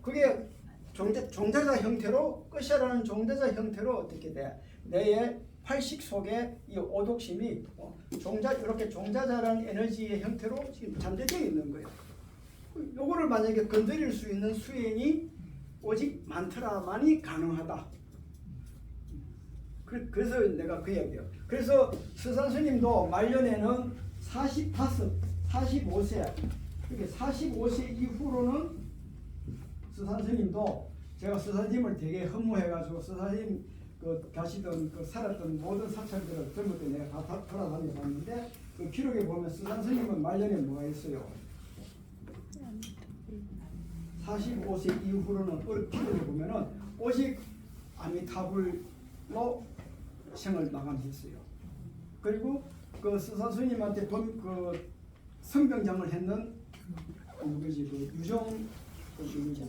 그게 종자자 형태로 끝이라는 종자자 형태로 어떻게 돼? 내의 팔식 속에 이 오독심이 이렇게 종자자라는 에너지의 형태로 지금 잠재되어 있는 거예요. 요거를 만약에 건드릴 수 있는 수행이 오직 만트라만이 가능하다. 그래서 내가 그 얘기예요. 그래서 스산스님도 말년에는 45세, 그게 45세 이후로는 스산스님도 제가 스산스님을 되게 허무해가지고 스산스님 그 가시던 그 살았던 모든 사찰들을 전부 다 내가 다 돌아다녀 봤는데 그 기록에 보면 스산스님은 말년에 뭐가 있어요? 45세 이후로는 기록에 보면은 오직 아미타불로 생을 마감했어요. 그리고 그 스산스님한테 그 성병장을 했는 누구지 그 유정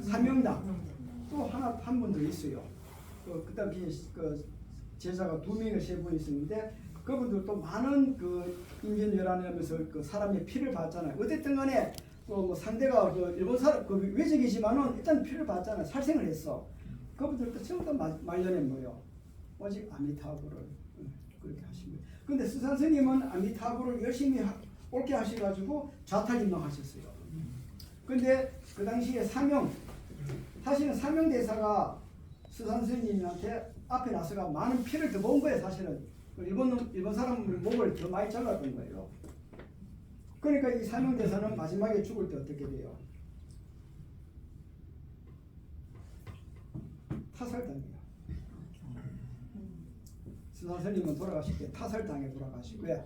사명당 또 한 분 더 있어요. 그 당시에 그 제자가 2명이 3분 있었는데 그분들도 많은 그 인견열안하면서 그 사람의 피를 받잖아요. 어쨌든 간에 뭐 상대가 그 일본 사람 그 외적이지만은 일단 피를 받잖아요. 살생을 했어. 그분들도 전부 다 말년에 뭐요? 오직 아미타불을 그렇게 하신 거예요. 근데 스산스님은 아미타불을 열심히 옳게 하셔가지고 좌탈임망하셨어요. 근데 그 당시에 사실은 사명대사가 스산스님한테 앞에 나서가 많은 피를 더 본 거예요. 사실은 일본 사람 목을 더 많이 잘랐던 거예요. 그러니까 이 사명대사는 마지막에 죽을 때 어떻게 돼요? 타살당해요. 스산스님은 돌아가실 때 타살당해 돌아가시고요.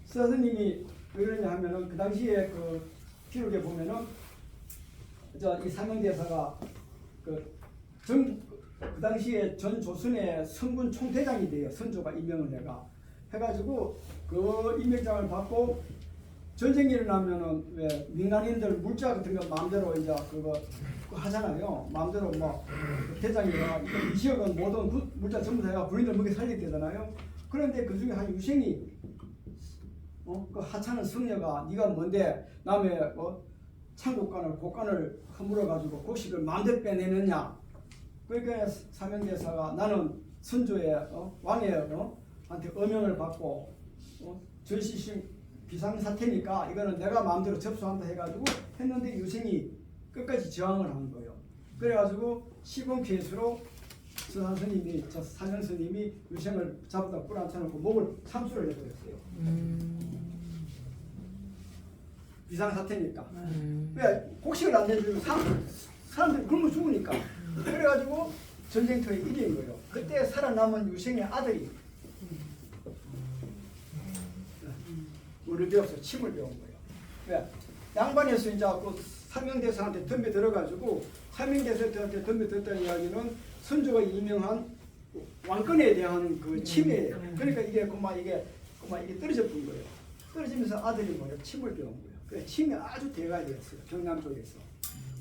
스산스님이 왜 그러냐 하면은 그 당시에 그 기록에 보면은 이 사명대사가 그 당시에 전 조선의 성군 총대장이 돼요. 선조가 임명을 해가지고 그 임명장을 받고 전쟁이 일어나면은 왜 민간인들 물자 같은 거 마음대로 이제 그거 하잖아요. 마음대로 뭐 대장이나 이 지역은 모든 그 물자 전부 다 군인들 먹여 살리게 되잖아요. 그런데 그 중에 한 유생이 그 하찮은 성녀가 네가 뭔데 남의 창국간을 곡간을 허물어 가지고 곡식을 마음대로 빼내느냐. 그러니까 사명대사가 나는 선조의 왕의 한테 어명을 받고 절시심 비상사태니까 이거는 내가 마음대로 접수한다 해가지고 했는데 유생이 끝까지 저항을 한 거예요. 그래가지고 시범쾌수로 스산스님이 사명스님이 유생을 잡아다 뿔 앉혀놓고 목을 참수를 해버렸어요. 비상사태니까. 왜 곡식을 안 내주면 사람들이 굶어 죽으니까. 그래가지고 전쟁터에 이긴 거예요. 그때 살아남은 유생의 아들이 물을 배워서 침을 배운 거예요. 왜? 양반에서 이제 그 사명대사한테 덤벼 들어가지고 사명대사한테 덤벼 들었다는 이야기는 선조가 임명한 왕권에 대한 그 침이에요. 그러니까 이게 그만 이게 떨어져 본 거예요. 떨어지면서 아들이 뭐예요? 침을 배운 거예요. 그래서 침이 아주 대가가 되었어요. 경남 쪽에서.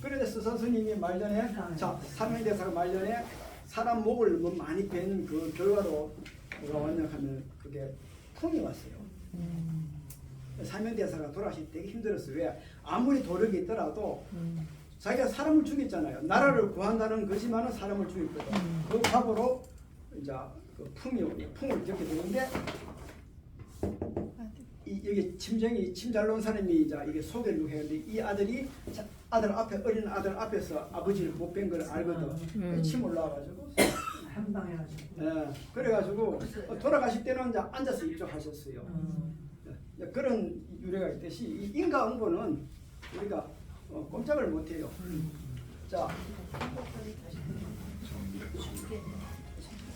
그래서 스산스님이 말년에 사명대사가 말년에 사람 목을 뭐 많이 뺀 그 결과로 뭐가 왔냐 하면 그게 풍이 왔어요. 사명대사가 돌아가실 때 되게 힘들었어요. 왜? 아무리 도력이 있더라도 자기가 사람을 죽였잖아요. 나라를 구한다는 거지만은 사람을 죽였거든. 그 답으로 이제 그 풍을 겪게 되는데 여기 침 잘 놓은 사람이 이제 이게 소개를 했는데 이 아들이 어린 아들 앞에서 아버지를 못 뺀 걸 알거든. 침 올라와가지고 한방해가지고. 예, 그래가지고 돌아가실 때는 이제 앉아서 입적하셨어요. 그런 유래가 있듯이 이 인과응보는 우리가 꼼짝을 못해요. 자,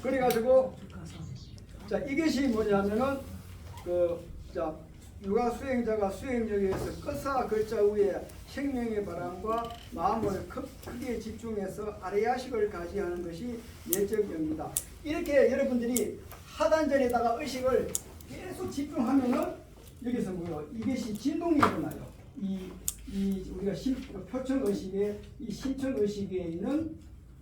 그래가지고 자 이것이 뭐냐면은 자 육아 수행자가 수행력에서 끝사 글자 위에 생명의 바람과 마음을 크게 집중해서 아래야식을 가지하는 것이 내적입니다. 이렇게 여러분들이 하단전에다가 의식을 계속 집중하면은 여기서 뭐요? 이것이 진동이 일어나요. 이 우리가 표청 의식에 이 심청 의식에 있는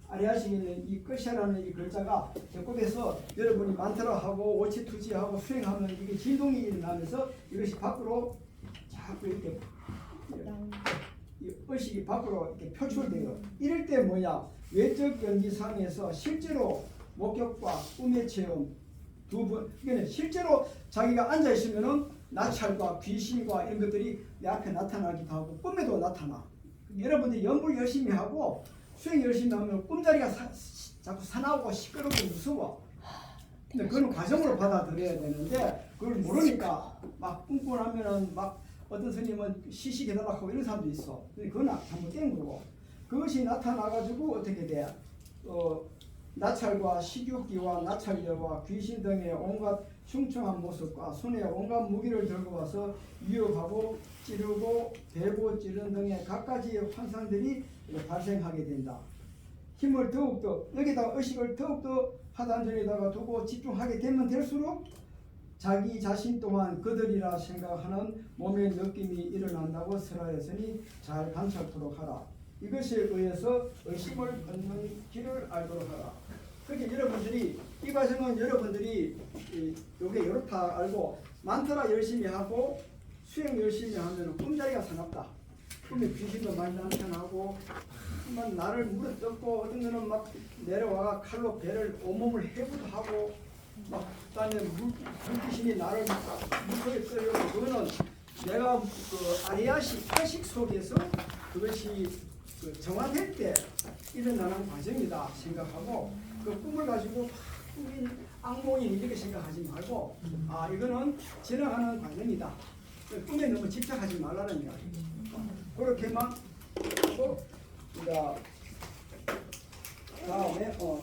아래야식에 있는 이 끝이라는 이 글자가 적곡에서 여러분이 만타라 하고 오치투지하고 수행하면 이게 진동이 일어나면서 이것이 밖으로 자꾸 이렇게 이 의식이 밖으로 이렇게 표출돼요. 이럴 때 뭐냐? 외적 경지상에서 실제로 목격과 꿈의 체험 두 번. 그러니까 실제로 자기가 앉아 있으면은 나찰과 귀신과 이런 것들이 내 앞에 나타나기도 하고 꿈에도 나타나. 여러분들이 연불 열심히 하고 수행 열심히 하면 꿈자리가 자꾸 사나우고 시끄럽고 무서워. 근데 그건 과정으로 받아들여야 되는데 그걸 모르니까 막 꿈꾸고 나면은 막 어떤 스님은 시식해달라고 하고 이런 사람도 있어. 근데 그건 잘못된 거고. 그것이 나타나가지고 어떻게 돼? 나찰과 식욕기와 나찰녀와 귀신 등의 온갖 흉청한 모습과 손에 온갖 무기를 들고 와서 위협하고 찌르고 베고 찌르는 등의 각가지의 환상들이 발생하게 된다. 힘을 더욱더 여기다가 의식을 더욱더 하단전에다가 두고 집중하게 되면 될수록 자기 자신 또한 그들이라 생각하는 몸의 느낌이 일어난다고 설하였으니 잘 관찰토록 하라. 이것에 의해서 의심을 얻는 길을 알도록 하라. 그렇게 여러분들이 이 과정은 여러분들이 요게 이렇다 알고 만타라 열심히 하고 수행 열심히 하면 꿈자리가 사납다. 꿈에 귀신도 많이 나타나고 막 나를 물어뜯고 어떤 거는 막 내려와 칼로 배를 온몸을 해부도 하고 막 그다음에 물귀신이 나를 물속에 끌려고 그거는 내가 그 아리아식 의식 속에서 그것이 정화될 때 일어나는 과정이다 생각하고 그 꿈을 가지고 꿈인 악몽인 이렇게 생각하지 말고 아 이거는 지나가는 과정이다. 꿈에 너무 집착하지 말라는 이야기. 그렇게만 하고 우리가 다음에 좀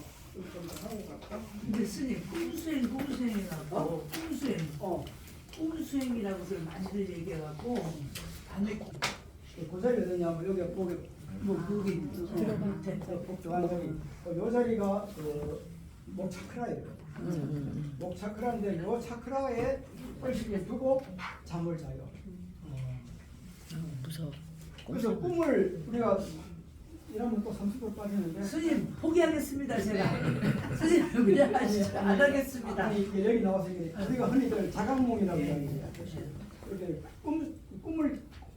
하고 갈까? 근데 스님 꿈수행이라고 꿈수행이라고 그걸 많이들 얘기해갖고 밤에 그 자리 어디냐면 여기 보기 여기 밑에 요 자리가 그 목차크라예요. 목차크라인데 요 차크라에 의식을 두고 잠을 자요. 무서워. 그래서 꿈을 우리가 이러면 또 30분 빠지는데 스님 포기하겠습니다 제가. 스님 그냥 안 하겠습니다. 아니 이게 여기 나와서 이게 우리가 흔히들 자각몽이라고 이야기해요. 이렇게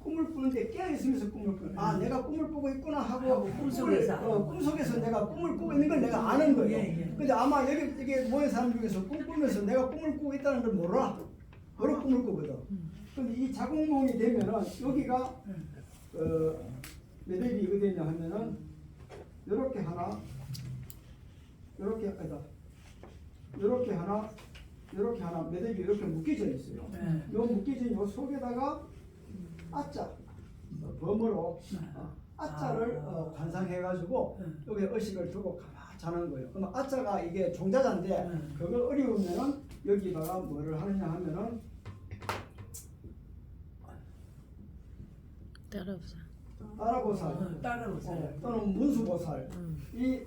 꿈을 꾸는데 깨어 있으면서 꿈을 꾸는. 아 내가 꿈을 꾸고 있구나 하고 꿈속에서 내가 꿈을 꾸고 있는 걸 내가 아는 거예요. 근데 아마 여기 이게 모인 사람 중에서 꿈 꾸면서 내가 꿈을 꾸고 있다는 걸 몰라. 바로 꿈을 꾸거든. 근데 이 자각몽이 되면은 여기가 매듭이 어디 있냐 하면은 요렇게 하나 요렇게 하나 매듭이 이렇게 묶여져 있어요. 요 묶여진 요 속에다가 아자 범으로 아자를 관상해가지고 여기 의식을 두고 가만히 자는 거예요. 그럼 아자가 이게 종자자인데 그걸 어려우면은 여기다가 뭐를 하느냐 하면은 따라보살 또는 문수보살 이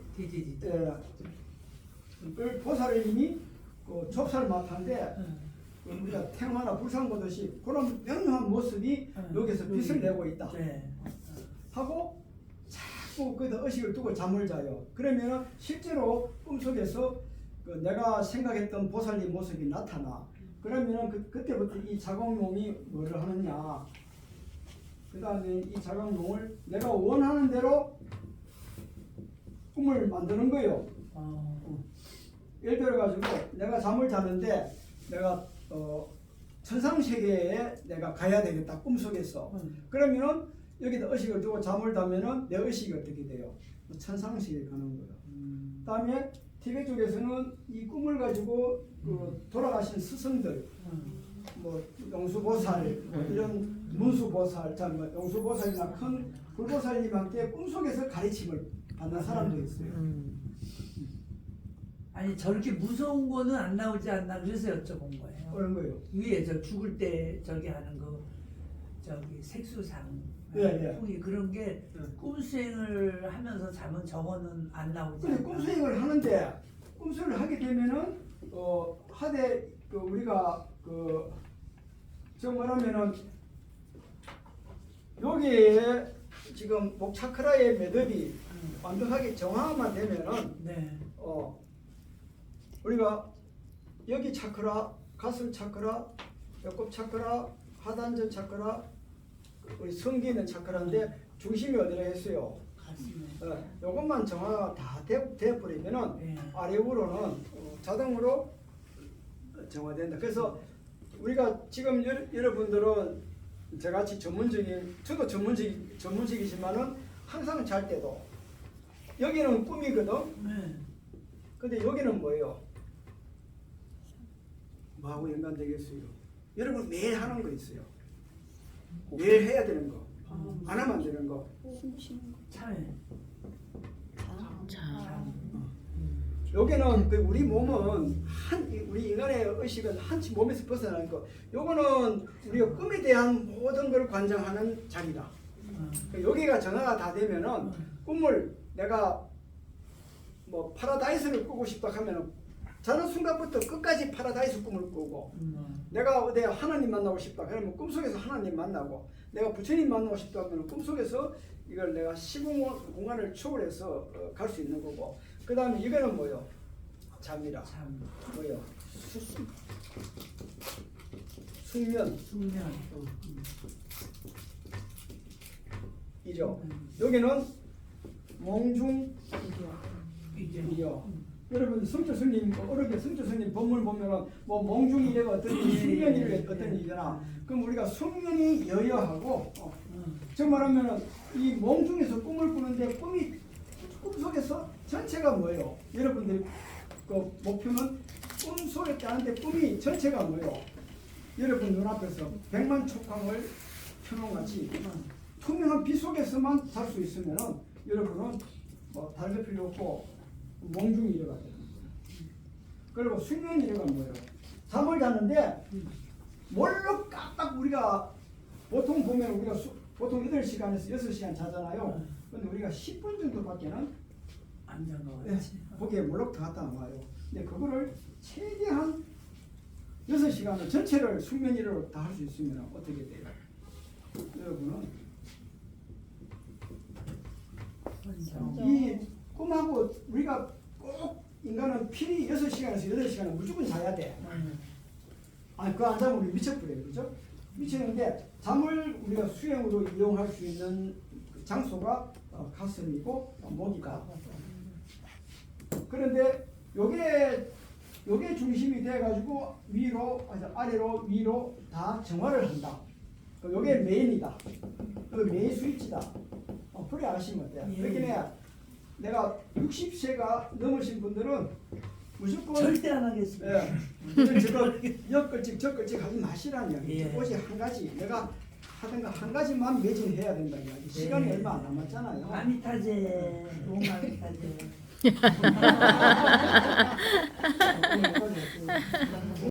보살님이 그 좁쌀마타인데 우리가 태화나 불상 보듯이 그런 명료한 모습이 여기서 빛을 내고 있다 하고 자꾸 거기다 의식을 두고 잠을 자요. 그러면 실제로 꿈속에서 그 내가 생각했던 보살님 모습이 나타나. 그러면 그때부터 이 자각몽이 뭐를 하느냐, 그 다음에 이 자각몽을 내가 원하는 대로 꿈을 만드는 거예요. 예를 들어 가지고 내가 잠을 자는데 내가 천상세계에 내가 가야 되겠다 꿈속에서. 그러면은 여기다 의식을 두고 잠을 자면은 내 의식이 어떻게 돼요? 천상세계에 가는 거예요. 그다음에 티베트 쪽에서는 이 꿈을 가지고 그 돌아가신 스승들 뭐 용수보살 뭐 이런 문수보살, 뭐 용수보살이나 큰 불보살님한테 꿈속에서 가르침을 받는 사람도 있어요. 아니 저렇게 무서운 거는 안 나오지 않나 그래서 여쭤본 거예요. 그런 거예요. 위에 저 죽을 때 저기 하는 거 저기 색수상 예, 예. 풍이 그런 게 꿈수행을 하면서 자면 저거는 안 나오지 근데 않나. 꿈수행을 하는데 꿈수행을 하게 되면은 하되 그 우리가 저 뭐라면은 여기에 지금 목 차크라의 매듭이 완벽하게 정화만 되면은 네. 우리가 여기 차크라, 가슴 차크라, 배꼽 차크라, 하단전 차크라, 우리 성기 있는 차크라인데 중심이 어디라 했어요? 가슴에. 요것만 정화가 다 되어버리면은 네. 아래우로는 자동으로 정화된다. 그래서 우리가 지금 여러분들은 저같이 저도 전문직이지만은 항상 잘 때도 여기는 꿈이거든. 네. 근데 여기는 뭐예요? 뭐하고 연관되겠어요? 여러분 매일 하는 거 있어요. 매일 해야 되는 거. 안 하면 안 되는 거. 참에. 여기는 우리 몸은 우리 인간의 의식은 한치 몸에서 벗어나는 거. 요거는 우리가 꿈에 대한 모든 걸 관장하는 자리다. 여기가 정화가 다 되면은 꿈을 내가 뭐 파라다이스를 꾸고 싶다 하면은 자는 순간부터 끝까지 파라다이스 꿈을 꾸고 내가 어디 하나님 만나고 싶다 그러면 꿈속에서 하나님 만나고 내가 부처님 만나고 싶다 하면 꿈속에서 이걸 내가 시공 공간을 초월해서 갈 수 있는 거고 그 다음에 이거는 뭐요? 잠이라. 참. 뭐요? 숙면. 숙면. 이죠. 여기는 몽중 이게. 이요. 여러분 성조스님 어렵게 성조스님 본문 보면은 뭐 몽중이래가 어떤 숙면이래가 어떤 일이잖아. 그럼 우리가 숙면이 여여하고 저 말하면은 이 몽중에서 꿈을 꾸는데 꿈속에서 전체가 뭐예요? 여러분들이 그 목표는 꿈속에 짜는데 꿈이 전체가 뭐예요? 여러분 눈앞에서 백만 촉광을 켜놓은 같이 투명한 빛 속에서만 잘 수 있으면은 여러분은 뭐 다른 거 필요 없고 몽중이래가 되는 거예요. 그리고 숙면이래가 뭐예요? 잠을 자는데 뭘로 깜빡 우리가 보통 보면 우리가 보통 8시간에서 6시간 자잖아요. 근데 우리가 10분 정도밖에는 안 잡아왔지. 거기에 몰록 더 갔다 나와요. 근데 그거를 최대한 6시간을 전체를 숙면이로 다 할 수 있으면 어떻게 돼요? 여러분은 이 꿈하고 우리가 꼭 인간은 필히 6시간에서 8시간은 무조건 자야 돼. 아니 그거 안 자면 우리 미쳐버려요. 그죠? 미치는데 잠을 우리가 수행으로 이용할 수 있는 장소가 가슴이고 목이다. 그런데 요게 중심이 돼가지고 아래로 위로 다 정화를 한다. 요게 메인이다. 그 메인 스위치다. 그래 아시면 돼요. 그러니까 내가 60세가 넘으신 분들은 무조건 절대 안 하겠습니다. 저거 옆걸찍 저걸찍 하지 마시라는 이야기. 예. 오직 한 가지 내가 하던 거 한 가지만 매진해야 된다는 이야기. 시간이 얼마 안 남았잖아요. 아미타제. 오마미타제.